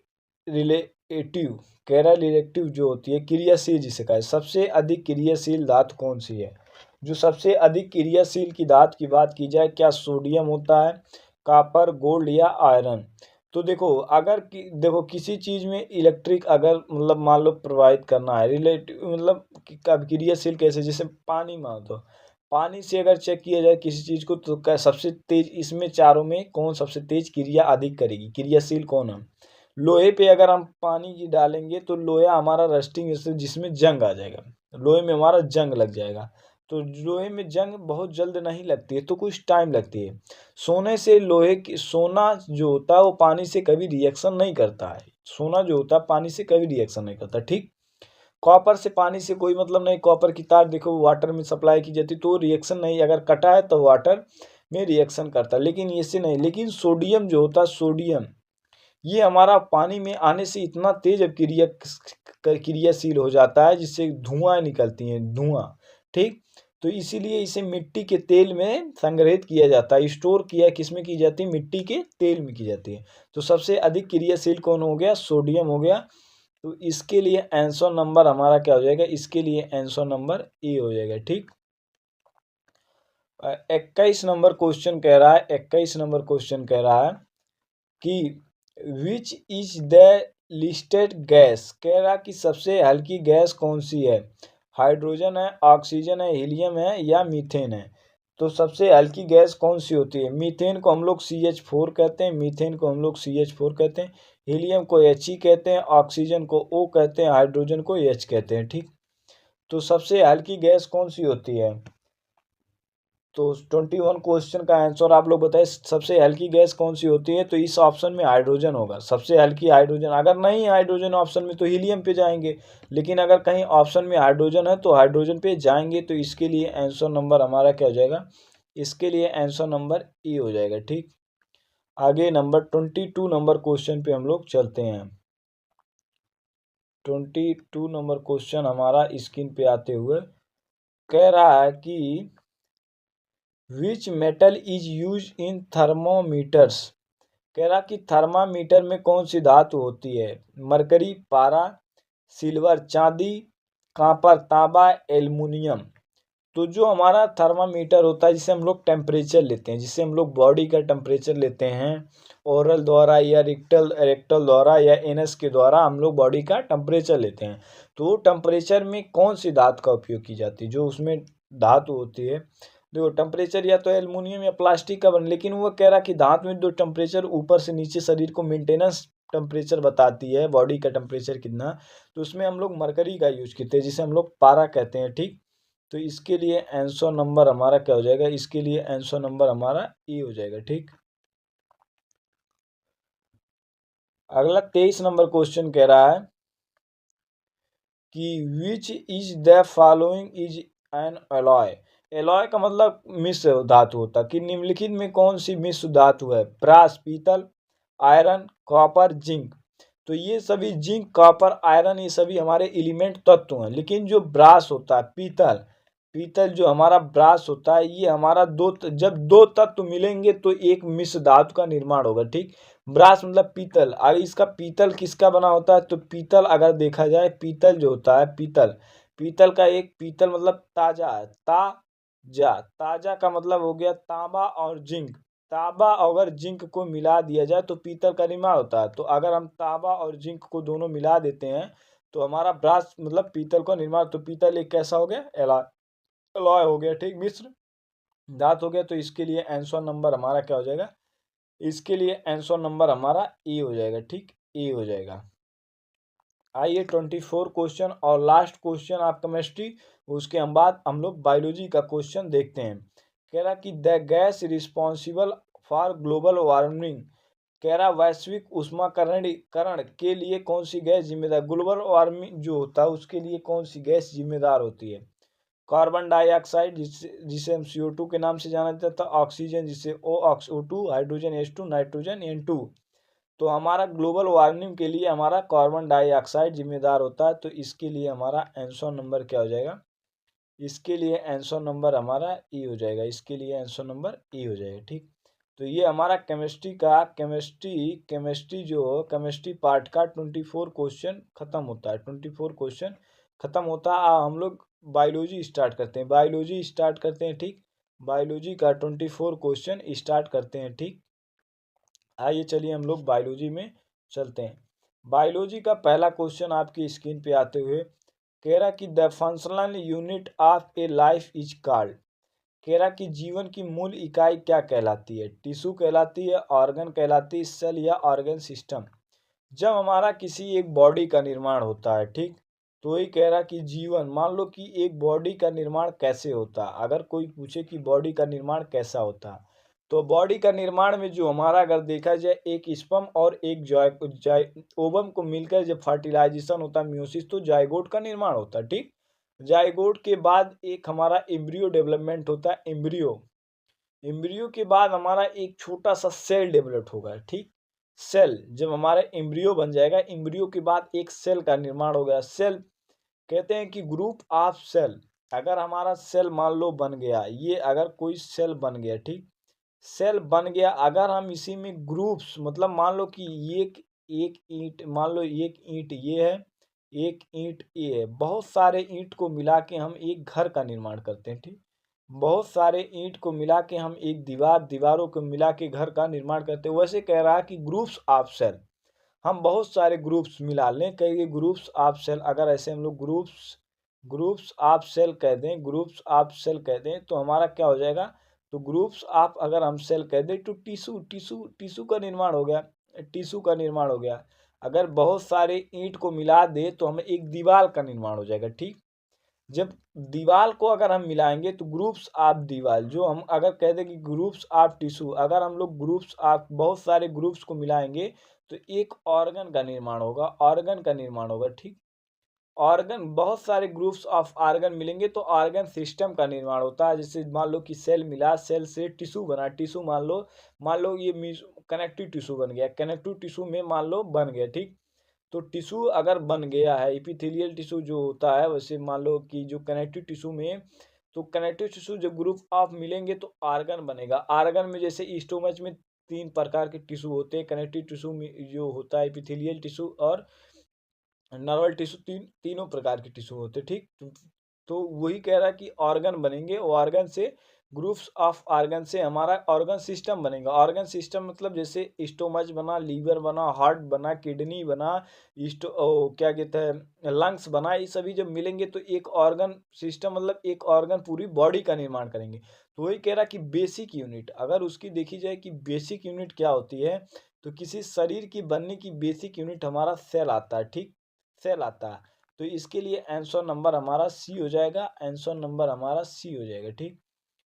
relative, कह रहा है रिलेटिव जो होती है क्रियाशील, जिसे कहा है सबसे अधिक क्रियाशील धातु कौन सी है। जो सबसे अधिक क्रियाशील की धातु की बात की जाए, क्या सोडियम होता है, कॉपर, गोल्ड या आयरन। तो देखो, देखो किसी चीज में इलेक्ट्रिक अगर मतलब मान लो प्रवाहित करना है, रिलेटिव मतलब क्रियाशील कैसे, जैसे पानी मान दो, पानी से अगर चेक किया जाए किसी चीज को, तो क्या सबसे तेज, इसमें चारों में कौन सबसे तेज क्रिया अधिक करेगी, क्रियाशील कौन है। लोहे पे अगर हम पानी की डालेंगे तो लोहा हमारा रस्टिंग, जिसमें जंग आ जाएगा, लोहे में हमारा जंग लग जाएगा। तो लोहे में जंग बहुत जल्द नहीं लगती है, तो कुछ टाइम लगती है। सोने से लोहे की, सोना जो होता है वो पानी से कभी रिएक्शन नहीं करता है, सोना जो होता है पानी से कभी रिएक्शन नहीं करता। ठीक। कॉपर से पानी से कोई मतलब नहीं, कॉपर की तार देखो वाटर में सप्लाई की जाती तो रिएक्शन नहीं, अगर कटा है तो वाटर में रिएक्शन करता है, लेकिन इससे नहीं। लेकिन सोडियम जो होता है, सोडियम ये हमारा पानी में आने से इतना तेज अब क्रियाशील हो जाता है, जिससे धुआं निकलती हैं, धुआं। ठीक। तो इसीलिए इसे मिट्टी के तेल में संग्रहित किया जाता है, स्टोर किया किसमें की जाती है, मिट्टी के तेल में की जाती है। तो सबसे अधिक क्रियाशील कौन हो गया, सोडियम हो गया। तो इसके लिए आंसर नंबर हमारा क्या हो जाएगा, इसके लिए आंसर नंबर ए हो जाएगा। ठीक। 21 नंबर क्वेश्चन कह रहा है, 21 नंबर क्वेश्चन कह रहा है कि which is the listed gas, कह रहा कि सबसे हल्की गैस कौन सी है, हाइड्रोजन है, ऑक्सीजन है, हीलियम है या मीथेन है। तो सबसे हल्की गैस कौन सी होती है, मीथेन को हम लोग CH4 कहते हैं, मीथेन को हम लोग CH4 कहते हैं, हीलियम को He कहते हैं, ऑक्सीजन को O कहते हैं, हाइड्रोजन को H कहते हैं। ठीक। तो सबसे हल्की गैस कौन सी होती है, तो 21 क्वेश्चन का आंसर आप लोग बताएं, सबसे हल्की गैस कौन सी होती है। तो इस ऑप्शन में हाइड्रोजन होगा, सबसे हल्की हाइड्रोजन। अगर नहीं हाइड्रोजन ऑप्शन में तो हीलियम पे जाएंगे, लेकिन अगर कहीं ऑप्शन में हाइड्रोजन है तो हाइड्रोजन पे जाएंगे। तो इसके लिए आंसर नंबर हमारा क्या हो जाएगा, इसके लिए आंसर नंबर ए हो जाएगा। ठीक। आगे नंबर 22 नंबर क्वेश्चन पे हम लोग चलते हैं। 22 नंबर क्वेश्चन हमारा स्क्रीन पे आते हुए कह रहा है कि which metal is use in thermometers, कह रहा कि थर्मामीटर में कौन सी धातु होती है? मरकरी, पारा, सिल्वर, चांदी, कॉपर, तांबा, एल्युमिनियम। तो जो हमारा थर्मामीटर होता है, जिसे हम लोग टेम्परेचर लेते हैं, जिसे हम लोग बॉडी का टेम्परेचर लेते हैं, ओरल द्वारा या रेक्टल द्वारा या एनस के द्वारा हम लोग बॉडी का टेम्परेचर लेते हैं। तो टेम्परेचर में कौन सी धातु का उपयोग की जाती है? जो उसमें धातु होती है, देखो टेम्परेचर या तो एल्युमिनियम या प्लास्टिक का बन, लेकिन वो कह रहा कि धातु में जो टेम्परेचर ऊपर से नीचे शरीर को मेंटेनेंस टेम्परेचर बताती है, बॉडी का टेम्परेचर कितना, तो उसमें हम लोग मरकरी का यूज करते हैं, जिसे हम लोग पारा कहते हैं। ठीक, तो इसके लिए आंसर नंबर हमारा क्या हो जाएगा? इसके लिए आंसर नंबर हमारा ए हो जाएगा। ठीक, अगला 23 नंबर क्वेश्चन कह रहा है कि which is the following is N alloy. Alloy का मतलब मिश्र धातु होता है, कि निम्नलिखित में कौन सी मिश्र धातु है? ब्रास, पीतल, आयरन, कॉपर, जिंक। तो ये सभी जिंक, कॉपर, आयरन ये सभी हमारे एलिमेंट तत्व हैं, लेकिन जो ब्रास होता है, पीतल, पीतल जो हमारा ब्रास होता है, ये हमारा जब दो तत्व मिलेंगे तो एक मिश्र धातु का निर्माण होगा। ठीक, ब्रास मतलब पीतल। अगर इसका पीतल किसका बना होता है? तो पीतल अगर देखा जाए, पीतल जो होता है, पीतल, पीतल का एक पीतल मतलब ताजा है, ताजा, ताजा का मतलब हो गया तांबा और जिंक। तांबा अगर जिंक को मिला दिया जाए तो पीतल का निर्माण होता है। तो अगर हम तांबा और जिंक को दोनों मिला देते हैं तो हमारा ब्रास मतलब पीतल का निर्माण। तो पीतल एक कैसा हो गया? एलॉय हो गया। ठीक, मिश्र धातु हो गया। तो इसके लिए आंसर नंबर हमारा क्या हो जाएगा? इसके लिए आंसर नंबर हमारा ए हो जाएगा। ठीक, ए हो जाएगा। आइए 24 क्वेश्चन और लास्ट क्वेश्चन आप केमिस्ट्री, उसके हम बाद हम लोग बायोलॉजी का क्वेश्चन देखते हैं। कह रहा कि the gas responsible for global warming, कह रहा वैश्विक उष्माकरण के लिए कौन सी गैस जिम्मेदार? ग्लोबल वार्मिंग जो होता है उसके लिए कौन सी गैस जिम्मेदार होती है? कार्बन डाइऑक्साइड जिसे हम CO2 के नाम से जाना जाता है, ऑक्सीजन जिसे O2, hydrogen H2, nitrogen N2। तो हमारा ग्लोबल वार्मिंग के लिए हमारा कार्बन डाइऑक्साइड जिम्मेदार होता है। तो इसके लिए हमारा आंसर नंबर क्या हो जाएगा? इसके लिए आंसर नंबर हमारा ई हो जाएगा। इसके लिए आंसर नंबर ई हो जाएगा। ठीक, तो ये हमारा केमिस्ट्री जो केमिस्ट्री पार्ट का 24 क्वेश्चन खत्म होता है। 24 क्वेश्चन खत्म होता है। हम लोग बायोलॉजी स्टार्ट करते हैं। बायोलॉजी स्टार्ट करते हैं। ठीक, बायोलॉजी का 24 क्वेश्चन स्टार्ट करते हैं। ठीक, आइए चलिए हम लोग बायोलॉजी में चलते हैं। बायोलॉजी का पहला क्वेश्चन आपकी स्क्रीन पे आते हुए कह रहा कि the functional unit of A life is called, कह रहा कि जीवन की मूल इकाई क्या कहलाती है? टिश्यू कहलाती है, ऑर्गन कहलाती है, सेल या ऑर्गन सिस्टम। जब हमारा किसी एक बॉडी का निर्माण होता है, ठीक, तो ये कह रहा कि जीवन, मान लो कि एक बॉडी का निर्माण कैसे होता है, अगर कोई पूछे कि बॉडी का निर्माण कैसा होता है, तो बॉडी का निर्माण में जो हमारा अगर देखा जाए एक स्पर्म और एक ओवम को मिलकर जब फर्टिलाइजेशन होता है, म्यूसिस, तो जाइगोट का निर्माण होता है। ठीक, जाइगोट के बाद एक हमारा एम्ब्रियो डेवलपमेंट होता है, एम्ब्रियो, एम्ब्रियो के बाद हमारा एक छोटा सा सेल डेवलप होगा। ठीक, सेल जब हमारा एम्ब्रियो बन जाएगा, एम्ब्रियो के बाद एक सेल का निर्माण हो गया। सेल कहते हैं कि ग्रुप ऑफ सेल, अगर हमारा सेल मान लो बन गया, ये अगर कोई सेल बन गया, ठीक, सेल बन गया, अगर हम इसी में ग्रुप्स, मतलब मान लो कि एक एक ईंट, मान लो एक ईंट ये है, एक ईंट ये है, बहुत सारे ईंट को मिला के हम एक घर का निर्माण करते हैं। ठीक, बहुत सारे ईंट को मिला के हम एक दीवारों को मिला के घर का निर्माण करते हैं। वैसे कह रहा है कि ग्रुप्स ऑफ सेल, हम बहुत सारे ग्रुप्स मिला लें, कहेंगे ग्रुप्स ऑफ सेल। अगर ऐसे हम लोग ग्रुप्स ऑफ सेल कह दें, ग्रुप्स ऑफ सेल कह दें, तो हमारा क्या हो जाएगा? तो ग्रुप्स ऑफ अगर हम सेल कह दें तो टिश्यू का निर्माण हो गया, टिश्यू का निर्माण हो गया। अगर बहुत सारे ईंट को मिला दे तो हमें एक दीवार का निर्माण हो जाएगा। ठीक, जब दीवार को अगर हम मिलाएंगे तो ग्रुप्स ऑफ दीवार, जो हम अगर कह दें कि ग्रुप्स ऑफ टिश्यू, अगर हम लोग ग्रुप्स ऑफ बहुत सारे ग्रुप्स को मिलाएंगे तो एक ऑर्गन का निर्माण होगा, ऑर्गन का निर्माण होगा। ठीक, ऑर्गन, बहुत सारे ग्रुप्स ऑफ ऑर्गन मिलेंगे तो ऑर्गन सिस्टम का निर्माण होता है। जैसे मान लो कि सेल मिला, सेल से टिश्यू बना, टिश्यू मान लो ये कनेक्टिव टिश्यू बन गया, कनेक्टिव टिश्यू में मान लो बन गया। ठीक, तो टिश्यू अगर बन गया है, एपिथेलियल टिश्यू जो होता है, वैसे मान लो कि जो कनेक्टिव टिश्यू में, तो कनेक्टिव टिश्यू जब ग्रुप ऑफ मिलेंगे तो आर्गन बनेगा। आर्गन में जैसे स्टोमच में तीन प्रकार के टिश्यू होते हैं, कनेक्टिव टिश्यू में जो होता है, एपिथेलियल टिश्यू और नर्वल टिश्यू, तीनों प्रकार के टिश्यू होते हैं, ठीक। तो वही कह रहा है कि ऑर्गन बनेंगे, ऑर्गन से ग्रुप्स ऑफ ऑर्गन से हमारा ऑर्गन सिस्टम बनेगा। ऑर्गन सिस्टम मतलब जैसे स्टोमच बना, लीवर बना, हार्ट बना, किडनी बना, क्या कहते हैं, लंग्स बना, ये सभी जब मिलेंगे तो एक ऑर्गन सिस्टम मतलब एक ऑर्गन पूरी बॉडी का निर्माण करेंगे। तो वही कह रहा कि बेसिक यूनिट, अगर उसकी देखी जाए कि बेसिक यूनिट क्या होती है, तो किसी शरीर की बनने की बेसिक यूनिट हमारा सेल आता है, ठीक, सेल आता है। तो इसके लिए आंसर नंबर हमारा सी हो जाएगा, आंसर नंबर हमारा सी हो जाएगा, ठीक।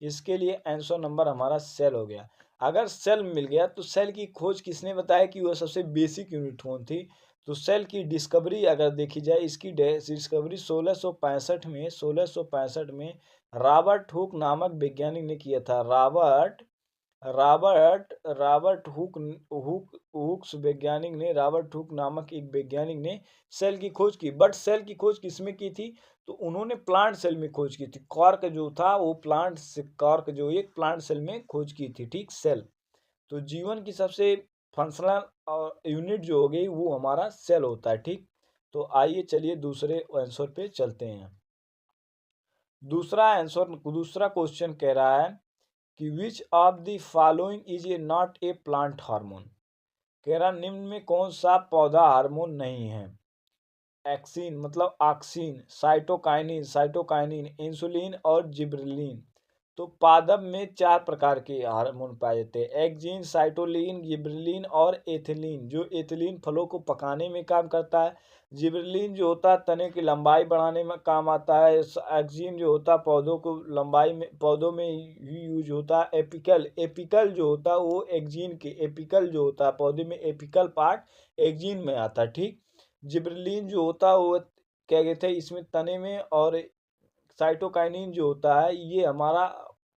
इसके लिए आंसर नंबर हमारा सेल हो गया। अगर सेल मिल गया तो सेल की खोज किसने बताया कि वह सबसे बेसिक यूनिट कौन थी, तो सेल की डिस्कवरी अगर देखी जाए, इसकी डिस्कवरी 1665 में रॉबर्ट हुक नामक वैज्ञानिक ने किया था। Robert Robert Robert Hooke Hooke Hooke's वैज्ञानिक ने, रॉबर्ट हुक नामक एक वैज्ञानिक ने सेल की खोज की। बट सेल की खोज किसमें की थी, तो उन्होंने प्लांट सेल में खोज की थी। कॉर्क जो था वो प्लांट से, कॉर्क जो एक प्लांट सेल में खोज की थी, ठीक, सेल। तो जीवन की सबसे फंक्शनल यूनिट जो हो गई वो हमारा सेल होता है, ठीक। तो आइए चलिए दूसरे आंसर पे चलते हैं। दूसरा क्वेश्चन कह रहा है कि which of the following is a not a plant hormone. कह रहा निम्न में कौन सा पौधा हार्मोन नहीं है। एक्सिन मतलब ऑक्सीन, साइटोकाइनिन, इंसुलिन और जिबरेलिन। तो पादप में चार प्रकार के हार्मोन पाए जाते हैं, एक्जिन, साइटोलिन, जिबरेलिन और एथिलीन। जो एथिलीन फलों को पकाने में काम करता है, जिबरेलिन जो होता है तने की लंबाई बढ़ाने में काम आता है, एक्जिन जो होता है पौधों को लंबाई में, पौधों में ही यूज होता है। एपिकल एपिकल जो होता है वो एक्जिन के, एपिकल जो होता है पौधे में एपिकल पार्ट एक्जिन में आता है, ठीक। जिबरेलिन जो होता है वो क्या कहते हैं इसमें तने में, और साइटोकाइनिन जो होता है ये हमारा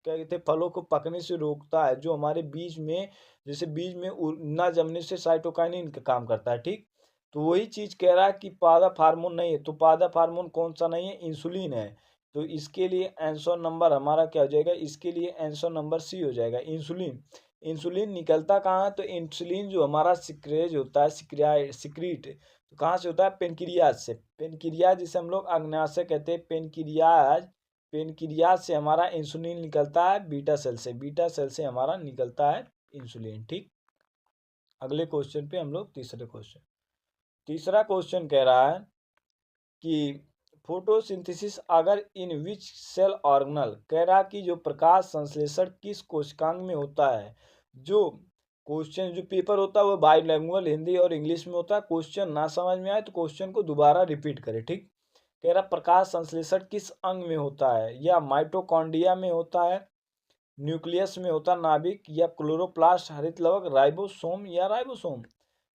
क्या कहते हैं फलों को पकने से रोकता है, जो हमारे बीज में, जैसे बीज में ना जमने से साइटोकाइनिन का काम करता है, ठीक। तो वही चीज कह रहा है कि पादप हार्मोन नहीं है, तो पादप हार्मोन कौन सा नहीं है, इंसुलिन है। तो इसके लिए आंसर नंबर हमारा क्या हो जाएगा, इसके लिए आंसर नंबर सी हो जाएगा, इंसुलिन। इंसुलिन निकलता कहाँ है, तो इंसुलिन जो हमारा सिक्रेज होता है, सिक्रीट, तो कहाँ से होता है, पेनक्रियाज से। पेनक्रियाज जिसे हम लोग अग्नाशय कहते हैं, पेनक्रियाज, पेनक्रियाज से हमारा इंसुलिन निकलता है, बीटा सेल से, बीटा सेल से हमारा निकलता है इंसुलिन, ठीक। अगले क्वेश्चन पे हम लोग तीसरा क्वेश्चन कह रहा है कि फोटोसिंथेसिस अगर इन विच सेल ऑर्गेनल, कह रहा कि जो प्रकाश संश्लेषण किस कोशिकांग में होता है। जो क्वेश्चन जो पेपर होता है वो बाइलैंग्युअल हिंदी और इंग्लिश में होता है। क्वेश्चन ना समझ में आए तो क्वेश्चन को दोबारा रिपीट करें, ठीक। कह रहा प्रकाश संश्लेषण किस अंग में होता है, या माइटोकॉन्ड्रिया में होता है, न्यूक्लियस में होता है नाभिक, या क्लोरोप्लास्ट, हरित लवक, राइबोसोम या राइबोसोम।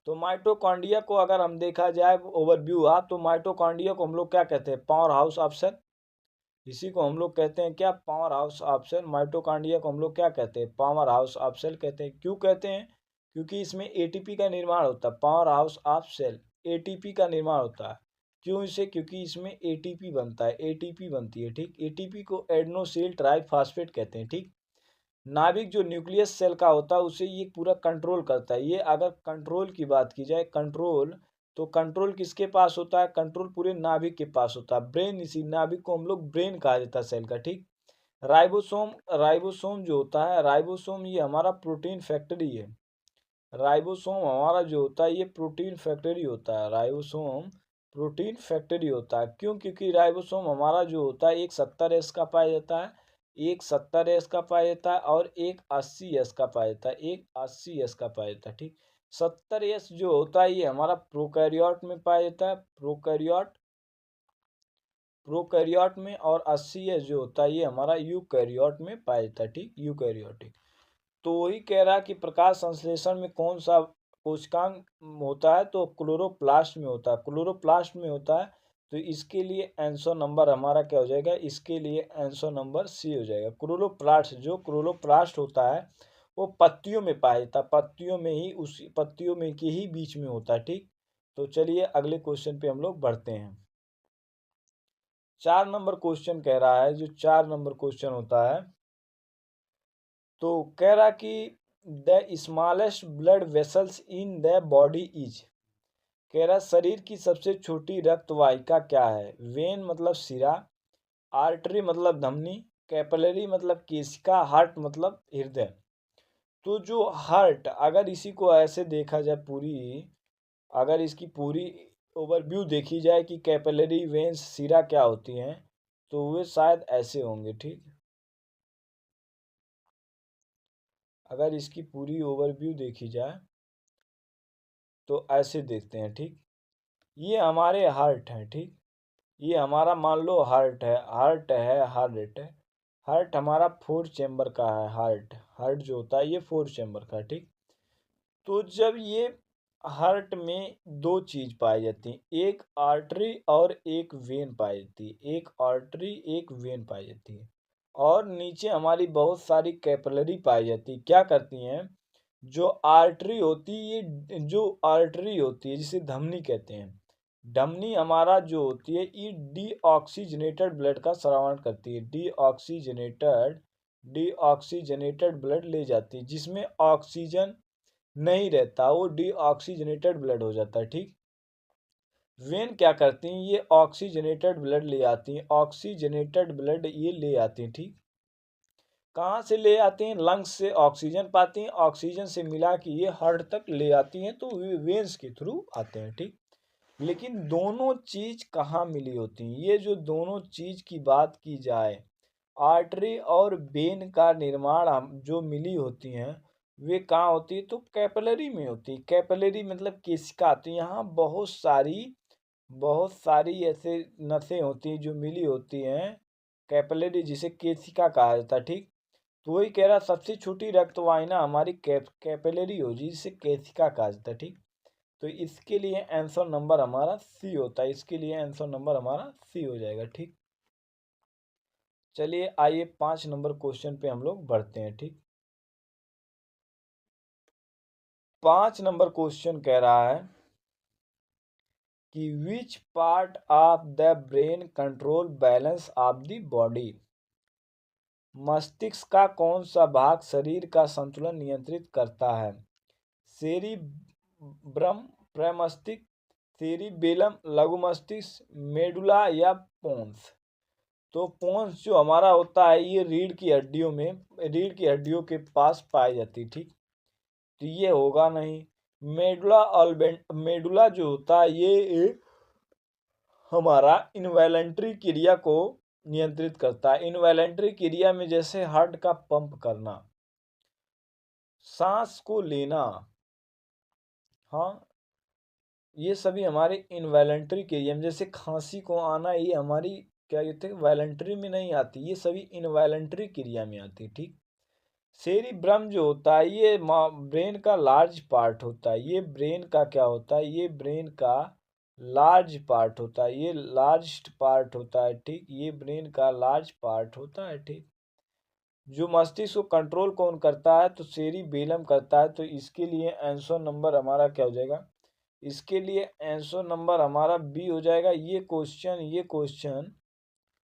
तो माइटोकॉन्ड्रिया को अगर हम देखा जाए ओवरव्यू तो माइटोकॉन्ड्रिया को हम लोग क्या कहते हैं, पावर हाउस ऑफ सेल। इसी को हम लोग कहते हैं क्या, power house of cell. Mitochondria को हम लोग क्या कहते हैं, पावर हाउस ऑफ सेल कहते हैं। क्यों कहते हैं, क्योंकि इसमें एटीपी का निर्माण होता है, power house of cell, ATP का निर्माण होता है। क्यों इसे, क्योंकि इसमें एटीपी बनता है, एटीपी बनती है, ठीक। एटीपी को एडेनोसिल ट्राइफॉस्फेट कहते हैं, ठीक। नाभिक जो न्यूक्लियस सेल का होता है उसे ये पूरा कंट्रोल करता है। ये अगर कंट्रोल की बात की जाए, कंट्रोल, तो कंट्रोल किसके पास होता है, कंट्रोल पूरे नाभिक के पास होता है, ब्रेन। इसी नाभिक को हम लोग ब्रेन कहा जाता है सेल का, ठीक। राइबोसोम, राइबोसोम जो होता है, राइबोसोम ये हमारा प्रोटीन फैक्ट्री है। राइबोसोम हमारा जो होता है ये प्रोटीन फैक्ट्री होता है, राइबोसोम प्रोटीन फैक्ट्री होता है। क्यों, क्योंकि राइबोसोम हमारा जो होता है एक 70S का पाया जाता है, एक 70S का पाया जाता है, और एक 80S का पाया जाता है, एक 80S का पाया जाता है, ठीक। 70S जो होता है ये हमारा प्रोकैरियोट में पाया जाता है, प्रोकैरियोट में, और 80S जो होता है ये हमारा यूकैरियोट में पाया जाता है, ठीक, यूकैरियोटिक। तो वही कह रहा है कि प्रकाश संश्लेषण में कौन सा कोशिकांग होता है, तो क्लोरोप्लास्ट में होता है, क्लोरोप्लास्ट में होता है। तो इसके लिए आंसर नंबर हमारा क्या हो जाएगा, इसके लिए आंसर नंबर सी हो जाएगा। क्लोरोप्लास्ट, जो क्लोरोप्लास्ट होता है वो पत्तियों में पाया जाता है, पत्तियों में ही, उसी पत्तियों में के ही बीच में होता है, ठीक। तो चलिए अगले क्वेश्चन पे हम लोग बढ़ते हैं। 4 नंबर क्वेश्चन कह रहा है, जो 4 नंबर क्वेश्चन होता है, तो कह रहा कि the smallest blood vessels in the body is. कह रहा शरीर की सबसे छोटी रक्त वाहिका क्या है। वेन मतलब सिरा, आर्टरी मतलब धमनी, कैपिलरी मतलब केशिका, हार्ट मतलब हृदय। तो जो हार्ट, अगर इसी को ऐसे देखा जाए पूरी, अगर इसकी पूरी ओवरव्यू देखी जाए कि कैपिलरी वेन्स सिरा क्या होती हैं, तो वे शायद ऐसे होंगे। ठीक, अगर इसकी पूरी ओवरव्यू देखी जाए तो ऐसे देखते हैं। ठीक, ये हमारे हार्ट हैं। ठीक, ये हमारा मान लो हार्ट है, हार्ट हमारा 4 चैम्बर का है। हार्ट जो होता है ये 4 चैम्बर का है। ठीक, तो जब ये हार्ट में दो चीज पाई जाती हैं, एक आर्टरी और एक वेन पाई जाती है, एक आर्टरी एक वेन पाई जाती है, और नीचे हमारी बहुत सारी कैपिलरी पाई जाती है। क्या करती हैं, जो आर्टरी होती है, ये जो आर्टरी होती है जिसे धमनी कहते हैं, धमनी हमारा जो होती है ये डीऑक्सीजनेटेड ब्लड का श्रवण करती है। डीऑक्सीजनेटेड ब्लड ले जाती है, जिसमें ऑक्सीजन नहीं रहता, वो डीऑक्सीजनेटेड ब्लड हो जाता है। ठीक, वेन क्या करती हैं, ये ऑक्सीजनेटेड ब्लड ले आती हैं, ऑक्सीजनेटेड ब्लड ये ले आती हैं। ठीक, कहाँ से ले आती हैं, लंग्स से ऑक्सीजन पाती हैं, ऑक्सीजन से मिला के ये हार्ट तक ले आती हैं, तो वेन्स के थ्रू आते हैं। ठीक, लेकिन दोनों चीज कहाँ मिली होती हैं, ये जो दोनों चीज की बात की जाए, आर्टरी और वेन का निर्माण जो मिली होती हैं, वे कहाँ होती है, तो कैपिलरी में होती है। कैपिलरी मतलब केशिका। तो यहाँ बहुत सारी ऐसे नसें होती हैं जो मिली होती हैं कैपिलरी, जिसे केशिका कहा जाता है। ठीक, तो वही कह रहा सबसे छोटी रक्त वाहिना हमारी कैपिलरी हो, जिसे केशिका कहा जाता है। ठीक, तो इसके लिए आंसर नंबर हमारा सी होता है, इसके लिए आंसर नंबर हमारा सी हो जाएगा। ठीक, चलिए आइए 5 नंबर क्वेश्चन पे हम लोग बढ़ते हैं। ठीक, 5 नंबर क्वेश्चन कह रहा है कि which part of the brain control balance of the body. मस्तिष्क का कौन सा भाग शरीर का संतुलन नियंत्रित करता है। सेरिब्रम, प्रमस्तिष्क, सेरिबेलम, लघु मस्तिष्क, मेडुला या पोन्स। तो पोन्स जो हमारा होता है ये रीढ़ की हड्डियों के पास पाई जाती। ठीक, तो ये होगा नहीं। मेडुला जो होता है ये हमारा इनवॉलेंट्री क्रिया को नियंत्रित करता है। इनवॉलेंट्री क्रिया में जैसे हार्ट का पंप करना, सांस को लेना, हाँ, ये सभी हमारे इनवॉलेंट्री क्रिया में, जैसे खांसी को आना, ये हमारी क्या कहते हैं वॉलेंट्री में नहीं आती, ये सभी इनवॉलेंट्री क्रिया में आती। ठीक, सेरिब्रम जो होता है ये ब्रेन का लार्ज पार्ट होता है, ये ब्रेन का क्या होता है, ये ब्रेन का लार्ज पार्ट होता है, ये लार्ज पार्ट होता है। ठीक, ये ब्रेन का लार्ज पार्ट होता है। ठीक, जो मस्तिष्क को कंट्रोल कौन करता है, तो सेरिबेलम करता है। तो इसके लिए आंसर नंबर हमारा क्या हो जाएगा, इसके लिए आंसर नंबर हमारा बी हो जाएगा। ये क्वेश्चन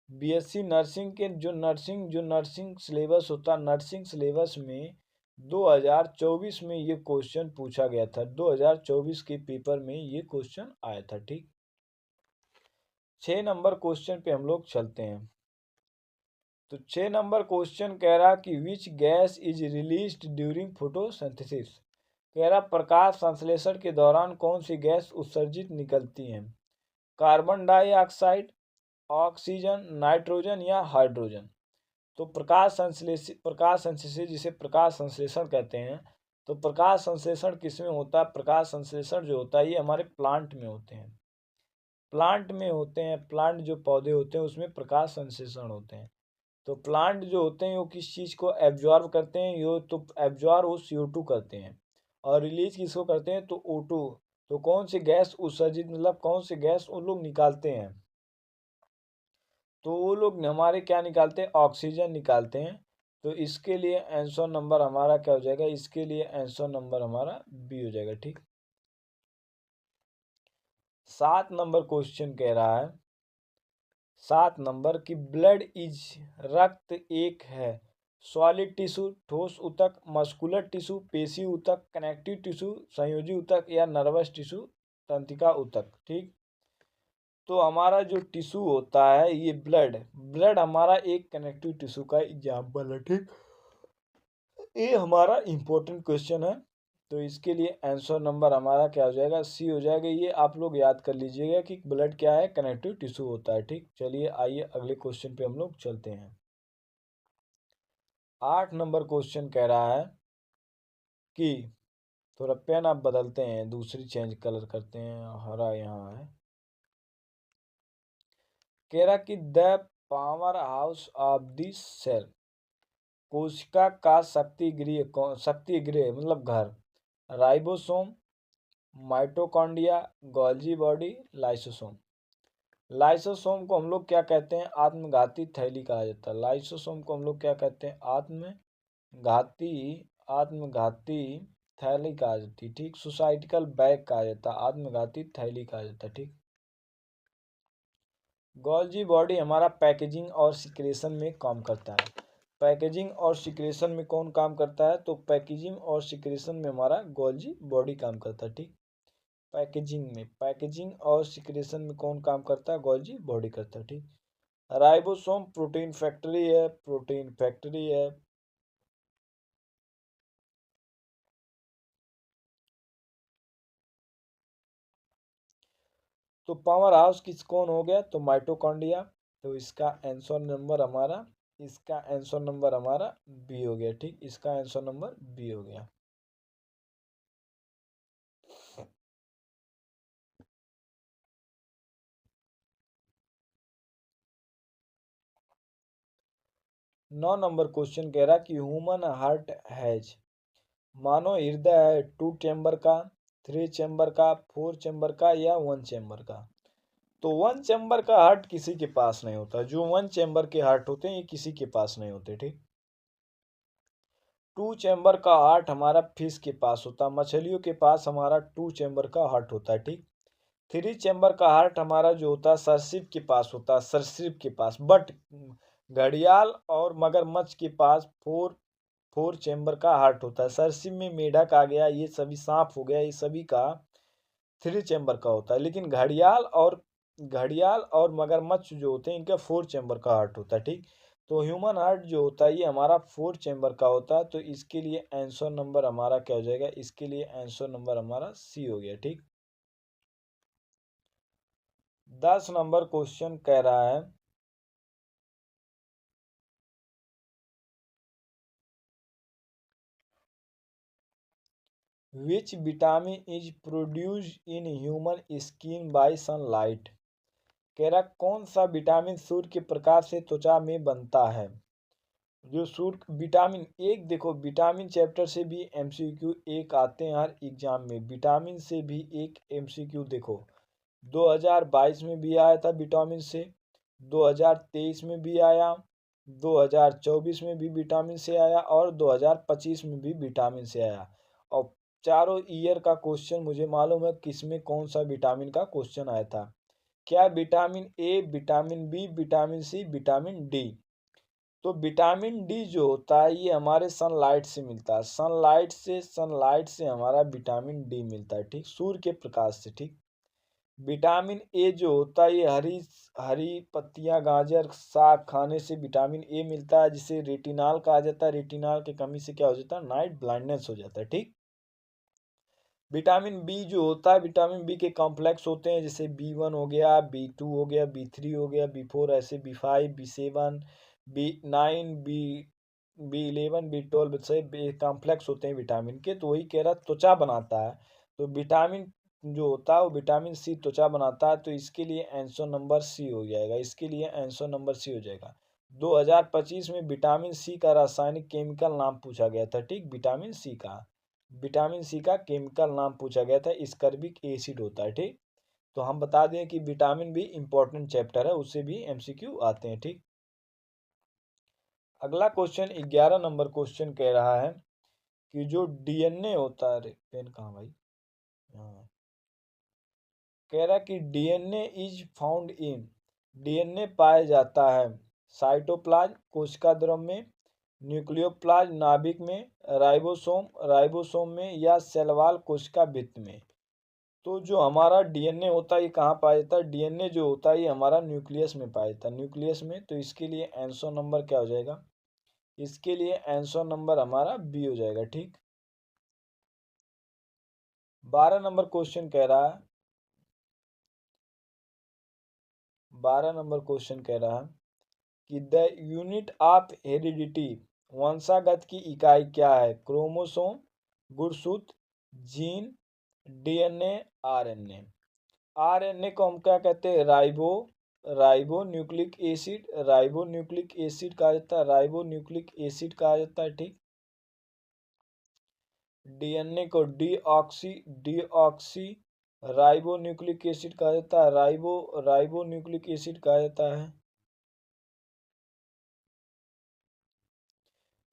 बीएससी नर्सिंग के जो नर्सिंग सिलेबस होता है, नर्सिंग सिलेबस में 2024 में ये क्वेश्चन पूछा गया था, 2024 के पेपर में ये क्वेश्चन आया था। ठीक, 6 नंबर क्वेश्चन पे हम लोग चलते हैं। तो 6 नंबर क्वेश्चन कह रहा कि which gas is released during photosynthesis. कह रहा प्रकाश संश्लेषण के दौरान कौन सी गैस उत्सर्जित निकलती है। कार्बन डाइऑक्साइड, ऑक्सीजन, नाइट्रोजन या हाइड्रोजन। तो प्रकाश संश्लेषण जिसे प्रकाश संश्लेषण कहते हैं, तो प्रकाश संश्लेषण किस में होता है, प्रकाश संश्लेषण जो होता है ये हमारे प्लांट में होते हैं, प्लांट जो पौधे होते हैं उसमें प्रकाश संश्लेषण होते हैं। तो प्लांट जो होते हैं वो किस चीज़ को एब्जॉर्ब करते हैं, यो तो एब्जॉर्ब वो CO2 करते हैं, और रिलीज किसको करते हैं, तो O2। तो कौन सी गैस उत्सर्जित, मतलब कौन सी गैस उन लोग निकालते हैं, तो वो लोग हमारे क्या निकालते हैं, ऑक्सीजन निकालते हैं। तो इसके लिए आंसर नंबर हमारा क्या हो जाएगा, इसके लिए आंसर नंबर हमारा बी हो जाएगा। ठीक, 7 नंबर क्वेश्चन कह रहा है, 7 नंबर की ब्लड इज, रक्त एक है, सॉलिड टिश्यू, ठोस ऊतक, मस्कुलर टिश्यू, पेशी ऊतक, कनेक्टिव टिश्यू, संयोजी ऊतक या नर्वस टिश्यू, तंत्रिका ऊतक। ठीक, तो हमारा जो टिश्यू होता है ये ब्लड, ब्लड हमारा एक कनेक्टिव टिश्यू का एग्जाम्पल है। ठीक, ये हमारा इंपॉर्टेंट क्वेश्चन है, तो इसके लिए आंसर नंबर हमारा क्या हो जाएगा, सी हो जाएगा। ये आप लोग याद कर लीजिएगा कि ब्लड क्या है, कनेक्टिव टिश्यू होता है। ठीक, चलिए आइए अगले क्वेश्चन पे हम लोग चलते हैं। 8 नंबर क्वेश्चन कह रहा है कि, थोड़ा पेन आप बदलते हैं, दूसरी चेंज कलर करते हैं, हरा यहाँ है। कह रहा कि the power house of the cell, कोशिका का शक्ति गृह मतलब घर, ribosome, mitochondria, Golgi body, lysosome. Lysosome को हम लोग क्या कहते हैं, आत्मघाती थैली कहा जाता है। लाइसोसोम को हम लोग क्या कहते हैं, आत्मघाती थैली कहा जाती है। ठीक, सुसाइटिकल बैग कहा जाता है, आत्मघाती थैली कहा जाता है। ठीक, गोल्जी बॉडी हमारा पैकेजिंग और सिक्रेशन में काम करता है। पैकेजिंग और सिक्रेशन में कौन काम करता है, तो पैकेजिंग और सिक्रेशन में हमारा गोल्जी बॉडी काम करता है। ठीक, पैकेजिंग और सिक्रेशन में कौन काम करता है, गोल्जी बॉडी करता है। ठीक, राइबोसोम प्रोटीन फैक्ट्री है। तो पावर हाउस किस कौन हो गया, तो माइटोकॉन्ड्रिया। तो इसका आंसर नंबर हमारा बी हो गया। ठीक, इसका आंसर नंबर बी हो गया। नौ नंबर क्वेश्चन कह रहा कि ह्यूमन हार्ट हैज, मानो हृदय है, 2 चैम्बर का, 3 चैम्बर का, 4 चैम्बर का या 1 चैम्बर का। तो 1 चैम्बर का हार्ट किसी के पास नहीं होता, जो 1 चैम्बर के हार्ट होते हैं ये किसी के पास नहीं होते। ठीक, 2 चैम्बर का हार्ट हमारा फिश के पास होता है, मछलियों के पास हमारा 2 चैम्बर का हार्ट होता है। ठीक, 3 चैम्बर का हार्ट हमारा जो होता है सरसिप के पास होता है, सरसिप के पास। बट घड़ियाल और मगरमच्छ के पास 4 चैम्बर का हार्ट होता है। सरसिप में मेढक आ गया, ये सभी सांप हो गया, ये सभी का 3 चैम्बर का होता है। लेकिन घड़ियाल और मगरमच्छ जो होते हैं इनका 4 चैम्बर का हार्ट होता है। ठीक, तो ह्यूमन हार्ट जो होता है ये हमारा 4 चैम्बर का होता है। तो इसके लिए आंसर नंबर हमारा क्या हो जाएगा, इसके लिए आंसर नंबर हमारा सी हो गया। ठीक, 10 नंबर क्वेश्चन कह रहा है, which vitamin is produced in human skin bye sunlight. कह रहा कौन सा विटामिन सूर्य के प्रकाश से त्वचा में बनता है। जो सूर्य विटामिन एक, देखो विटामिन चैप्टर से भी एमसीक्यू एक आते हैं हर एग्जाम में, विटामिन से भी एक एमसीक्यू देखो 2022 में भी आया था विटामिन से, 2023 में भी आया, 2024 में भी विटामिन से आया और 2025 में भी विटामिन से आया। और चारों ईयर का क्वेश्चन मुझे मालूम है किसमें कौन सा विटामिन का क्वेश्चन आया था। क्या, vitamin A, vitamin B, vitamin C, vitamin D. तो विटामिन डी जो होता है ये हमारे सनलाइट से मिलता है, सनलाइट से हमारा विटामिन डी मिलता है। ठीक, सूर्य के प्रकाश से। ठीक, विटामिन ए जो होता है ये हरी हरी पत्तियां, गाजर, साग खाने से विटामिन ए मिलता है, जिसे रेटिनॉल कहा जाता है। रेटिनॉल की कमी से क्या हो जाता है, नाइट ब्लाइंडनेस हो जाता है। ठीक, विटामिन बी जो होता है, विटामिन बी के कॉम्प्लेक्स होते हैं, जैसे B1 हो गया, B2 हो गया, B3 हो गया, B4, ऐसे B5, B7, B9, B11, B12 से कॉम्प्लेक्स होते हैं विटामिन के। तो वही कह रहा त्वचा बनाता है, तो विटामिन जो होता है वो विटामिन सी त्वचा बनाता है। तो इसके लिए आंसर नंबर सी हो जाएगा, इसके लिए आंसर नंबर सी हो जाएगा। 2025 में विटामिन सी का रासायनिक केमिकल नाम पूछा गया था। ठीक, विटामिन सी का केमिकल नाम पूछा गया था, स्कर्बिक एसिड होता है। ठीक, तो हम बता दें कि विटामिन भी इंपॉर्टेंट चैप्टर है, उससे भी एमसीक्यू आते हैं। ठीक, अगला क्वेश्चन 11 नंबर क्वेश्चन कह रहा है कि जो डीएनए होता है, अरे पेन कहाँ भाई, हाँ, कह रहा कि डीएनए पाया जाता है साइटोप्लाज्म, कोशिका द्रव में, न्यूक्लियोप्लाज्म नाभिक में, राइबोसोम में, या सेलवाल कोशिका भित्ति में। तो जो हमारा डीएनए होता है ये कहाँ पाया जाता है? डीएनए जो होता है ये हमारा न्यूक्लियस में पाया जाता है, न्यूक्लियस में। तो इसके लिए आंसर नंबर क्या हो जाएगा? इसके लिए आंसर नंबर हमारा बी हो जाएगा। ठीक। 12 नंबर क्वेश्चन कह रहा है 12 नंबर क्वेश्चन कह रहा है कि द यूनिट ऑफ हेरिडिटी, वंशागत की इकाई क्या है? क्रोमोसोम, गुणसूत्र, जीन, डीएनए, आरएनए। आरएनए को हम क्या कहते हैं? Ribo nucleic acid, ribo nucleic acid कहा जाता है, राइबो न्यूक्लिक एसिड कहा जाता है। ठीक। डीएनए को डीऑक्सी राइबो न्यूक्लिक एसिड कहा जाता है, राइबो न्यूक्लिक एसिड कहा जाता है।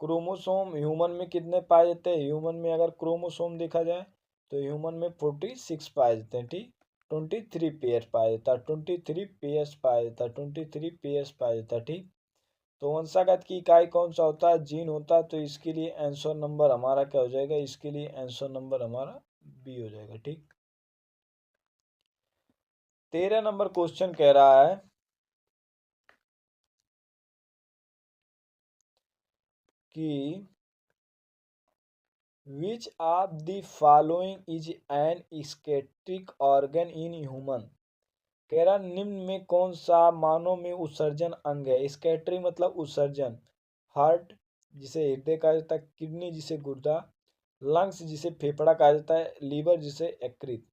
क्रोमोसोम ह्यूमन में कितने पाए जाते हैं? ह्यूमन में अगर क्रोमोसोम देखा जाए तो ह्यूमन में 46 पाए जाते हैं। ठीक। 23 पेयर पाया जाता है, 23 पेयर्स पाया जाता है, 23 पेयर्स पाया जाता है। ठीक। तो वंशागत की इकाई कौन सा होता है? जीन होता है। तो इसके लिए आंसर नंबर हमारा क्या हो जाएगा? इसके लिए आंसर नंबर हमारा बी हो जाएगा। ठीक। 13 नंबर क्वेश्चन कह रहा है कि which of the following is an excretory organ in human. कह रहा निम्न में कौन सा मानव में उत्सर्जन अंग है? स्कैटरिंग मतलब उत्सर्जन। हार्ट जिसे हृदय कहा जाता है, किडनी जिसे गुर्दा, लंग्स जिसे फेफड़ा कहा जाता है, लीवर जिसे यकृत।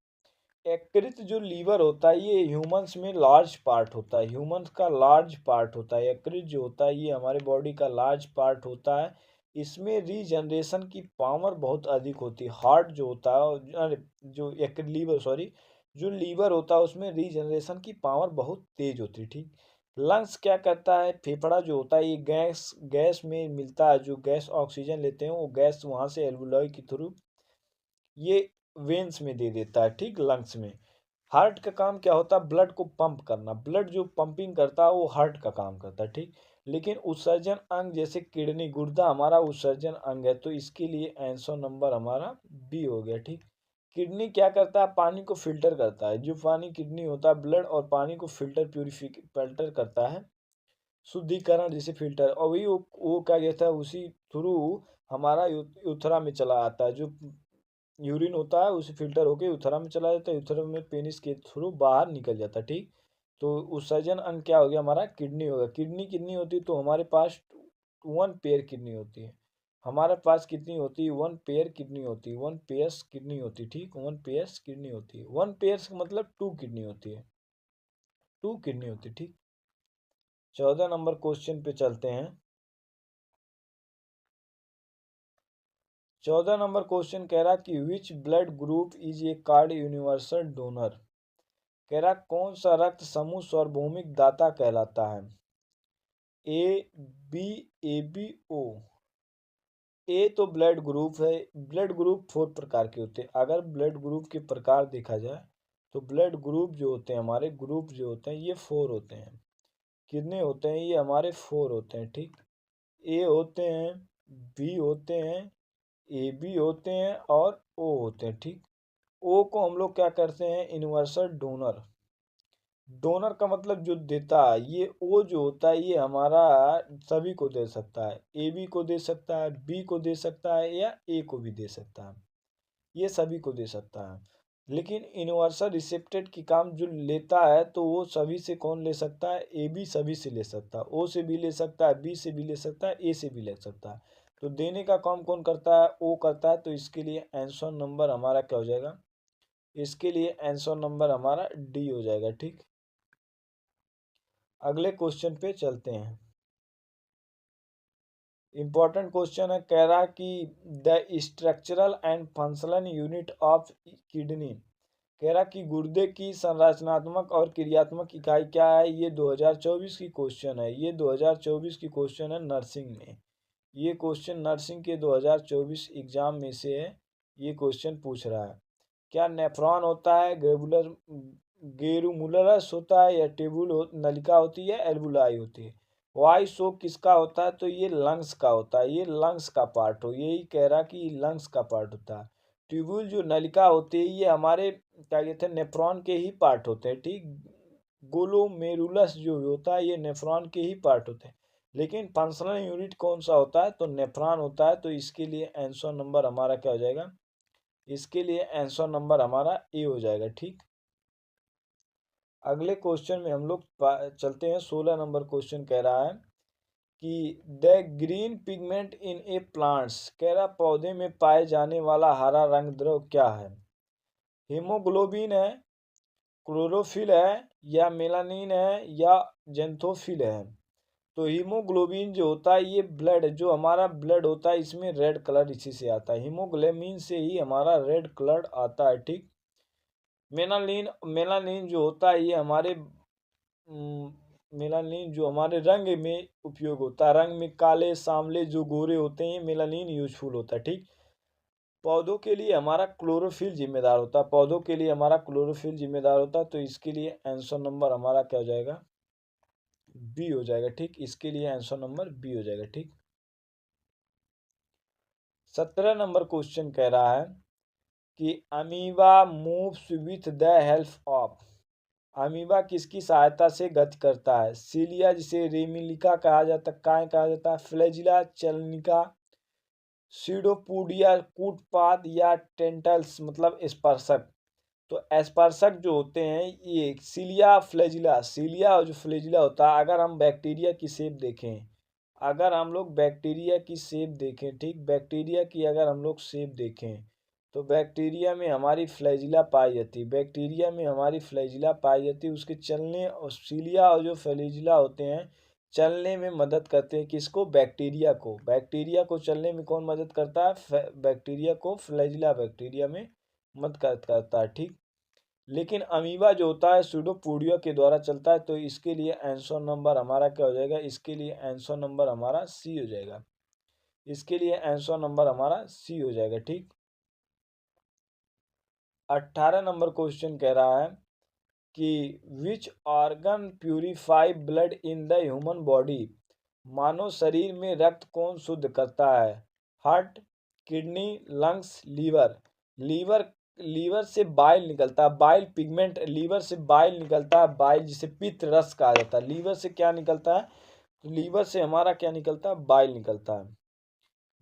यकृत जो लीवर होता है ये ह्यूमंस में लार्ज पार्ट होता है, ह्यूमंस का लार्ज पार्ट होता है। यकृत जो होता है ये हमारे बॉडी का लार्ज पार्ट होता है। इसमें रीजनरेशन की पावर बहुत अधिक होती है। हार्ट जो होता है, अरे जो यकृत लीवर सॉरी जो लीवर होता है उसमें रीजनरेशन की पावर बहुत तेज होती है। ठीक। लंग्स क्या करता है? फेफड़ा जो होता है ये गैस गैस में मिलता है, जो गैस ऑक्सीजन लेते हैं वो गैस वहाँ से एल्वुलॉय के थ्रू ये वेन्स में दे देता है। ठीक। लंग्स में। हार्ट का काम क्या होता है? ब्लड को पंप करना, ब्लड जो पंपिंग करता है वो हार्ट का काम करता है। ठीक। लेकिन उत्सर्जन अंग जैसे किडनी गुर्दा हमारा उत्सर्जन अंग है। तो इसके लिए आंसर नंबर हमारा बी हो गया। ठीक। किडनी क्या करता है? पानी को फिल्टर करता है। जो पानी किडनी होता है ब्लड और पानी को फिल्टर करता है, शुद्धिकरण जैसे फिल्टर, और वही वो क्या कहता है उसी थ्रू हमारा यूथरा में चला आता है। जो यूरिन होता है उसे फिल्टर होके यूथरा में चला जाता है, यूथरा में पेनिस के थ्रू बाहर निकल जाता है। ठीक। तो उत्सर्जन अंग क्या हो गया? हमारा किडनी होगा। किडनी कितनी होती है? तो हमारे पास 1 पेयर किडनी होती है। हमारे पास कितनी होती है? 1 पेयर किडनी होती है, 1 पेयर्स किडनी होती है। ठीक। 1 पेयर्स किडनी होती है, 1 पेयर्स मतलब 2 किडनी होती है, 2 किडनी होती है। ठीक। 14 नंबर क्वेश्चन पे चलते हैं। 14 नंबर क्वेश्चन कह रहा कि which blood group is a card universal donor. कह रहा कौन सा रक्त समूह सार्वभौमिक दाता कहलाता है? ए, बी, ए बी, ओ। ए तो ब्लड ग्रुप है। ब्लड ग्रुप 4 प्रकार के होते हैं। अगर ब्लड ग्रुप के प्रकार देखा जाए तो ब्लड ग्रुप जो होते हैं हमारे ग्रुप जो होते हैं ये 4 होते हैं। कितने होते हैं? ये हमारे 4 होते हैं। ठीक। ए होते हैं, बी होते हैं, ए बी होते हैं और ओ होते हैं। ठीक। ओ को हम लोग क्या करते हैं? Universal donor. डोनर का मतलब जो देता है। ये ओ जो होता है ये हमारा सभी को दे सकता है, ए बी को दे सकता है, बी को दे सकता है या ए को भी दे सकता है, ये सभी को दे सकता है। लेकिन यूनिवर्सल रिसेप्टेड की काम जो लेता है तो वो सभी से कौन ले सकता है? ए बी सभी से ले सकता है, ओ से भी ले सकता है, बी से भी ले सकता है, ए से भी ले सकता है। तो देने का काम कौन करता है? ओ करता है। तो इसके लिए आंसर नंबर हमारा क्या हो जाएगा? इसके लिए आंसर नंबर हमारा डी हो जाएगा। ठीक। अगले क्वेश्चन पे चलते हैं। इंपॉर्टेंट क्वेश्चन है। कह रहा कि the structural and functional unit of kidney. कह रहा कि गुर्दे की संरचनात्मक और क्रियात्मक इकाई क्या है? ये 2024 की क्वेश्चन है, ये 2024 की क्वेश्चन है नर्सिंग में। ये क्वेश्चन नर्सिंग के 2024 एग्जाम में से है। ये क्वेश्चन पूछ रहा है क्या नेफ्रॉन होता है, ग्रेगुलरस होता है, या टेबुल नलिका होती है, एल्वुलाई होती है। वॉइस शो किसका होता है, तो ये लंग्स का होता है, ये लंग्स का पार्ट हो, यही कह रहा कि लंग्स का पार्ट होता है। ट्यूब्यूल जो नलिका होती है ये हमारे क्या कहते हैं नेफ्रॉन के ही पार्ट होते हैं, ठीक। ग्लोमेरुलस जो होता है ये नेफ्रॉन के ही पार्ट होते हैं, लेकिन फंक्शनल यूनिट कौन सा होता है, तो नेफ्रॉन होता है। तो इसके लिए आंसर नंबर हमारा क्या हो जाएगा, इसके लिए आंसर नंबर हमारा ए हो जाएगा, ठीक। अगले क्वेश्चन में हम लोग चलते हैं। 16 नंबर क्वेश्चन कह रहा है कि the green pigment in A plants, कह रहा पौधे में पाए जाने वाला हरा रंग द्रव क्या है। हीमोग्लोबिन है, क्लोरोफिल है, या मेलानिन है, या जेंथोफिल है। तो हीमोग्लोबिन जो होता है ये ब्लड, जो हमारा ब्लड होता है इसमें रेड कलर इसी से आता है, हीमोग्लोबिन से ही हमारा रेड कलर आता है, ठीक। मेलानिन, मेलानिन जो होता है ये हमारे मेलानिन जो हमारे रंग में उपयोग होता है, रंग में काले सांवले जो गोरे होते हैं मेलानिन यूजफुल होता है, ठीक। पौधों के लिए हमारा क्लोरोफिल जिम्मेदार होता है, पौधों के लिए हमारा क्लोरोफिल जिम्मेदार होता है। तो इसके लिए आंसर नंबर हमारा क्या हो जाएगा, बी हो जाएगा, ठीक। इसके लिए आंसर नंबर बी हो जाएगा, ठीक। 17 नंबर क्वेश्चन कह रहा है कि amoeba moves with the help of, amoeba किसकी सहायता से गति करता है। सीलिया जिसे रेमिलिका कहा जाता है, काय कहा जाता है, फ्लैजिला, चलनिका, सीडोपोडिया कूटपाद, या टेंटल्स मतलब स्पर्शक। तो स्पर्शक जो होते हैं ये सीलिया फ्लैजिला, सीलिया और जो फ्लैजिला होता है, अगर हम बैक्टीरिया की शेप देखें, अगर हम लोग बैक्टीरिया की शेप देखें, ठीक, बैक्टीरिया की अगर हम लोग शेप देखें तो बैक्टीरिया में हमारी फ्लैजिला पाई जाती है, बैक्टीरिया में हमारी फ्लैजिला पाई जाती है। उसके चलने और सीलिया और जो फ्लैजिला होते हैं चलने में मदद करते हैं, किसको, बैक्टीरिया को, बैक्टीरिया को चलने में कौन मदद करता है, बैक्टीरिया को फ्लैजिला बैक्टीरिया में मदद करता है, ठीक। लेकिन अमीबा जो होता है सूडोपोडिया के द्वारा चलता है। तो इसके लिए आंसर नंबर हमारा क्या हो जाएगा, इसके लिए आंसर नंबर हमारा सी हो जाएगा, इसके लिए आंसर नंबर हमारा सी हो जाएगा, ठीक। 18 नंबर क्वेश्चन कह रहा है कि which organ purify blood in the human body, मानव शरीर में रक्त कौन शुद्ध करता है। Heart, kidney, lungs, liver. Liver, liver से बाइल निकलता है, बाइल पिगमेंट, लीवर से बाइल निकलता है, बाइल जिसे पित्त रस कहा जाता है। लीवर से क्या निकलता है, तो लीवर से हमारा क्या निकलता है, बाइल निकलता है।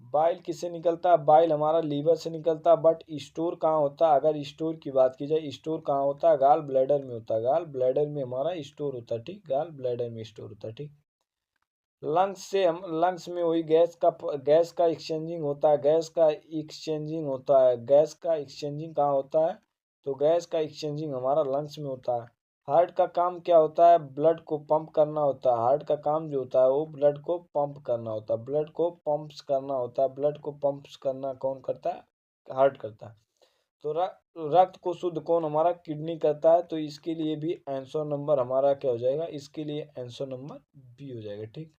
बाइल किससे निकलता है, बाइल हमारा लीवर से निकलता है। बट स्टोर कहाँ होता है, अगर स्टोर की बात की जाए, स्टोर कहाँ होता है, गाल ब्लैडर में होता है, गाल ब्लैडर में हमारा स्टोर होता है, ठीक, गाल ब्लैडर में स्टोर होता है, ठीक। लंग्स से हम, लंग्स में वही गैस का एक्सचेंजिंग होता है, गैस का एक्सचेंजिंग होता है, गैस का एक्सचेंजिंग कहाँ होता है, तो गैस का एक्सचेंजिंग हमारा लंग्स में होता है। हार्ट का काम क्या होता है, ब्लड को पंप करना होता है, हार्ट का काम जो होता है वो ब्लड को पंप करना होता है, ब्लड को पंप्स करना होता है, ब्लड को पंप्स करना कौन करता है, हार्ट करता है। तो रक्त को शुद्ध कौन, हमारा किडनी करता है। तो इसके लिए भी आंसर नंबर हमारा क्या हो जाएगा, इसके लिए आंसर नंबर बी हो जाएगा, ठीक।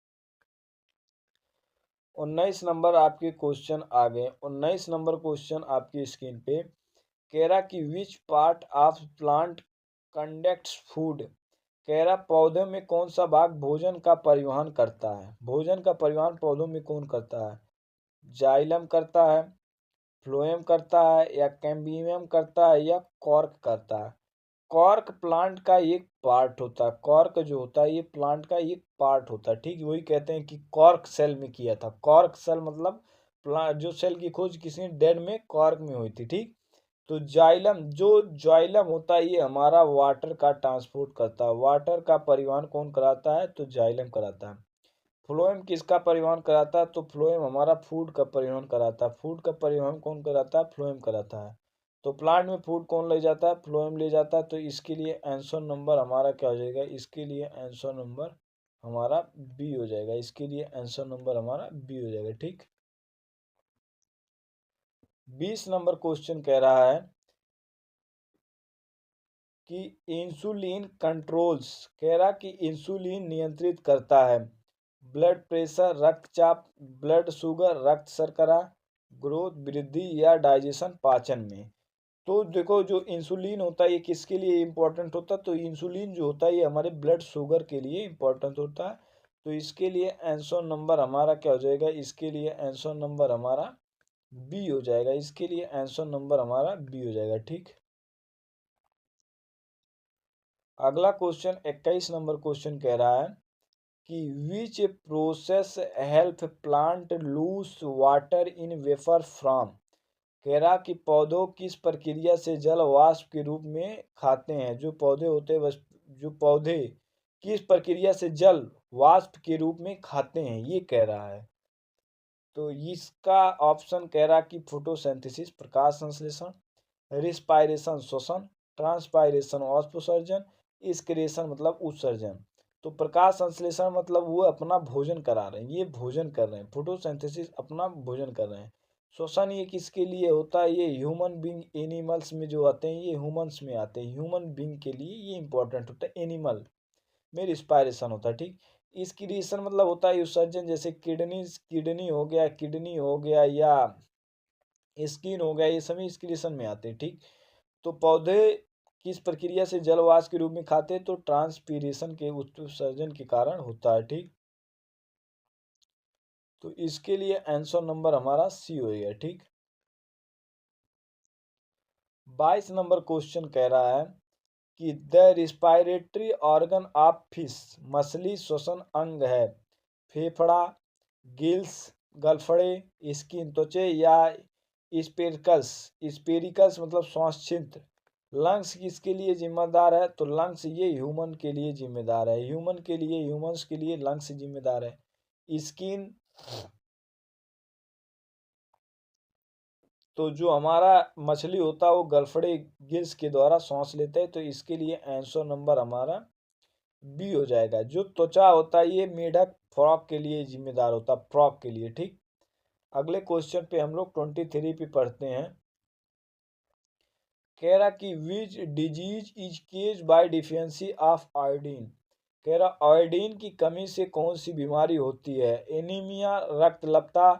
19 नंबर आपके क्वेश्चन आ गए। 19 नंबर क्वेश्चन आपकी स्क्रीन पे कह रहा कि which part of plant conducts food, कह रहा पौधे में कौन सा भाग भोजन का परिवहन करता है, भोजन का परिवहन पौधों में कौन करता है। जाइलम करता है, फ्लोएम करता है, या कैम्बियम करता है, या कॉर्क करता है। कॉर्क प्लांट का एक पार्ट होता है, कॉर्क जो होता है ये प्लांट का एक पार्ट होता है, ठीक। वही कहते हैं कि कॉर्क सेल में किया था, कॉर्क सेल मतलब प्लांट जो सेल की खोज किसी डेड में कॉर्क में हुई थी, ठीक। तो जाइलम, जो जाइलम होता है ये हमारा वाटर का ट्रांसपोर्ट करता है, वाटर का परिवहन कौन कराता है, तो जाइलम कराता है। फ्लोएम किसका परिवहन कराता है, तो फ्लोएम हमारा फूड का परिवहन कराता है, फूड का परिवहन कौन कराता है, फ्लोएम कराता है। तो प्लांट में फूड कौन ले जाता है, फ्लोएम ले जाता है। तो इसके लिए आंसर नंबर हमारा क्या हो जाएगा, इसके लिए आंसर नंबर हमारा बी हो जाएगा, इसके लिए आंसर नंबर हमारा बी हो जाएगा, ठीक। 20 नंबर क्वेश्चन कह रहा है कि इंसुलिन कंट्रोल्स, कह रहा कि इंसुलिन नियंत्रित करता है ब्लड प्रेशर, रक्तचाप, ब्लड शुगर, रक्त शर्करा, ग्रोथ वृद्धि, या डाइजेशन पाचन में। तो देखो जो इंसुलिन होता है ये किसके लिए इंपॉर्टेंट होता है, तो इंसुलिन जो होता है ये हमारे ब्लड शुगर के लिए इंपॉर्टेंट होता है। तो इसके लिए आंसर नंबर हमारा क्या हो जाएगा, इसके लिए आंसर नंबर हमारा बी हो जाएगा, इसके लिए आंसर नंबर हमारा बी हो जाएगा। ठीक, अगला क्वेश्चन 21 नंबर क्वेश्चन कह रहा है कि which process help plant loose water in wafer from. कह रहा कि पौधों किस प्रक्रिया से जल वाष्प के रूप में खाते हैं, जो पौधे होते हैं जो पौधे किस प्रक्रिया से जल वाष्प के रूप में खाते हैं, ये कह रहा है। तो इसका ऑप्शन कह रहा कि फोटोसिंथेसिस प्रकाश संश्लेषण, रिस्पायरेशन श्वसन, ट्रांसपायरेशन वाष्पोत्सर्जन, एक्सक्रेशन मतलब उत्सर्जन। तो प्रकाश संश्लेषण मतलब वो अपना भोजन करा रहे हैं, ये भोजन कर रहे हैं, फोटोसिंथेसिस अपना भोजन कर रहे हैं। श्वसन ये किसके लिए होता है, ये ह्यूमन बींग एनिमल्स में जो आते हैं, ये ह्यूमंस में आते हैं, ह्यूमन बींग के लिए ये इंपॉर्टेंट होता है, एनिमल में रिस्पायरेशन होता है। ठीक, इसक्रीशन मतलब होता है उत्सर्जन, जैसे किडनी हो गया या स्किन हो गया, ये सभी इसक्रीशन में आते हैं। ठीक, तो पौधे किस प्रक्रिया से जलवाष्प के रूप में खाते हैं, तो ट्रांसपीरेशन के उत्सर्जन के कारण होता है। ठीक, तो इसके लिए आंसर नंबर हमारा सी होगा। ठीक, 22 नंबर क्वेश्चन कह रहा है कि the respiratory organ of fish, मछली श्वसन अंग है, फेफड़ा, गिल्स गलफड़े, स्किन त्वचे या स्पेरिकल्स, स्पेरिकल्स मतलब श्वास छिद्र, लंग्स किसके लिए जिम्मेदार है, तो लंग्स ये ह्यूमन के लिए जिम्मेदार है, ह्यूमन के लिए, ह्यूमंस के लिए लंग्स जिम्मेदार है। स्किन तो जो हमारा मछली होता है वो गलफड़े गिल्स के द्वारा सांस लेता है, तो इसके लिए आंसर नंबर हमारा बी हो जाएगा। जो त्वचा होता है ये मेढक फ्रॉग के लिए जिम्मेदार होता है, फ्रॉग के लिए। ठीक, अगले क्वेश्चन पे हम लोग 23 पे पढ़ते हैं। कह रहा कि which disease is caused by deficiency of iodine. कह रहा आयोडीन की कमी से कौन सी बीमारी होती है, एनीमिया, रक्तलता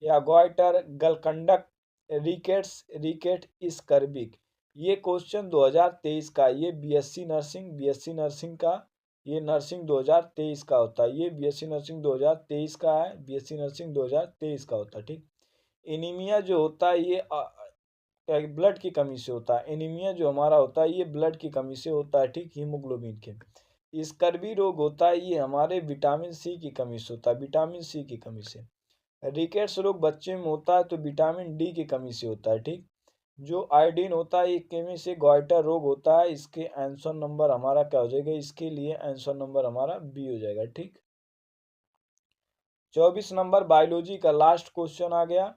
या गॉइटर, गलकंडक, रिकेट स्कर्बिक। ये क्वेश्चन 2023 का, ये बीएससी नर्सिंग का, ये नर्सिंग 2023 का होता है, ये बीएससी नर्सिंग 2023 का है, बीएससी नर्सिंग 2023 का होता है। ठीक, एनीमिया जो होता है ये ब्लड की कमी से होता है, एनीमिया जो हमारा होता है ये ब्लड की कमी से होता है। ठीक, हीमोग्लोबिन के। स्कर्वी रोग होता है ये हमारे विटामिन सी की कमी से होता है, विटामिन सी की कमी से। रिकेट्स रोग बच्चे में होता है तो विटामिन डी की कमी से होता है। ठीक, जो आयोडीन होता है ये कमी से गॉइटर रोग होता है, इसके आंसर नंबर हमारा क्या हो जाएगा, इसके लिए आंसर नंबर हमारा बी हो जाएगा। ठीक, 24 नंबर बायोलॉजी का लास्ट क्वेश्चन आ गया।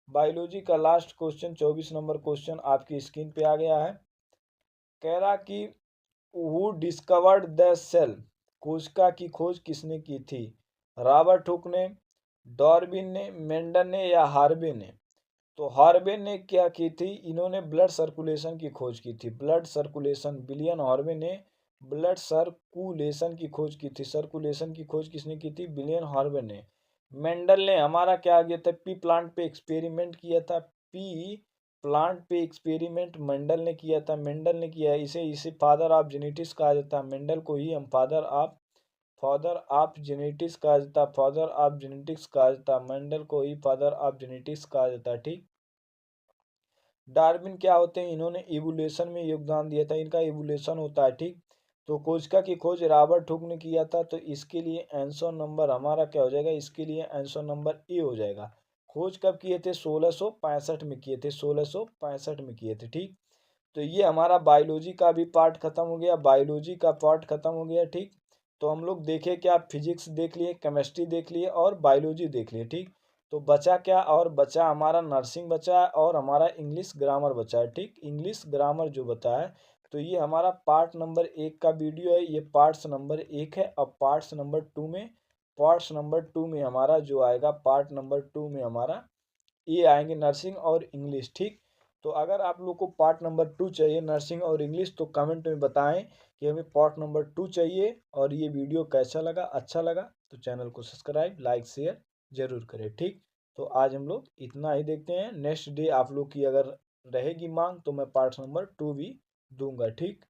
बायोलॉजी का लास्ट क्वेश्चन 24 नंबर क्वेश्चन आपकी स्क्रीन पे आ गया है। कह रहा कि हु डिस्कवर्ड द सेल, कोशिका की खोज किसने की थी, रॉबर्ट हुक ने, डार्विन ने, मेंडल ने या हार्वे ने। तो हार्वे ने क्या की थी, इन्होंने ब्लड सर्कुलेशन की खोज की थी, ब्लड सर्कुलेशन, विलियम हार्वे ने ब्लड सर्कुलेशन की खोज की थी, सर्कुलेशन की खोज किसने की थी, विलियम हार्वे ने। मेंडल ने हमारा क्या किया था, पी प्लांट पे एक्सपेरिमेंट किया था, पी प्लांट पे एक्सपेरिमेंट मेंडल ने किया था, मेंडल ने किया, इसे इसे फादर ऑफ जेनेटिक्स कहा जाता है, मेंडल को ही हम फादर ऑफ जेनेटिक्स कहा जाता है, फादर ऑफ जेनेटिक्स कहा जाता है, मेंडल को ही फादर ऑफ जेनेटिक्स कहा जाता है। ठीक, डार्विन क्या होते हैं, इन्होंने इवोल्यूशन में योगदान दिया था, इनका इवोल्यूशन होता है। ठीक, तो कोशिका की खोज रॉबर्ट हुक ने किया था, तो इसके लिए आंसर नंबर हमारा क्या हो जाएगा, इसके लिए आंसर नंबर ए हो जाएगा। खोज कब किए थे, 1665 में किए थे, 1665 में किए थे। ठीक, तो ये हमारा बायोलॉजी का भी पार्ट खत्म हो गया, बायोलॉजी का पार्ट खत्म हो गया। ठीक, तो हम लोग देखे क्या, फिजिक्स देख लिए, केमिस्ट्री देख लिए और बायोलॉजी देख लिए। ठीक, तो बचा क्या, और बचा हमारा नर्सिंग बचा है और हमारा इंग्लिश ग्रामर बचा है। ठीक, इंग्लिश ग्रामर जो बता है, तो ये हमारा पार्ट नंबर 1 का वीडियो है, ये पार्ट्स नंबर 1 है। अब पार्ट्स नंबर 2 में हमारा जो आएगा, पार्ट नंबर 2 में हमारा ये आएंगे नर्सिंग और इंग्लिश। ठीक, तो अगर आप लोग को पार्ट नंबर 2 चाहिए नर्सिंग और इंग्लिश, तो कमेंट में बताएं कि हमें पार्ट नंबर 2 चाहिए। और ये वीडियो कैसा लगा, अच्छा लगा तो चैनल को सब्सक्राइब, लाइक, शेयर जरूर करें। ठीक, तो आज हम लोग इतना ही देखते हैं, नेक्स्ट डे आप लोग की अगर रहेगी मांग तो मैं पार्ट नंबर 2 भी दूंगा। ठीक।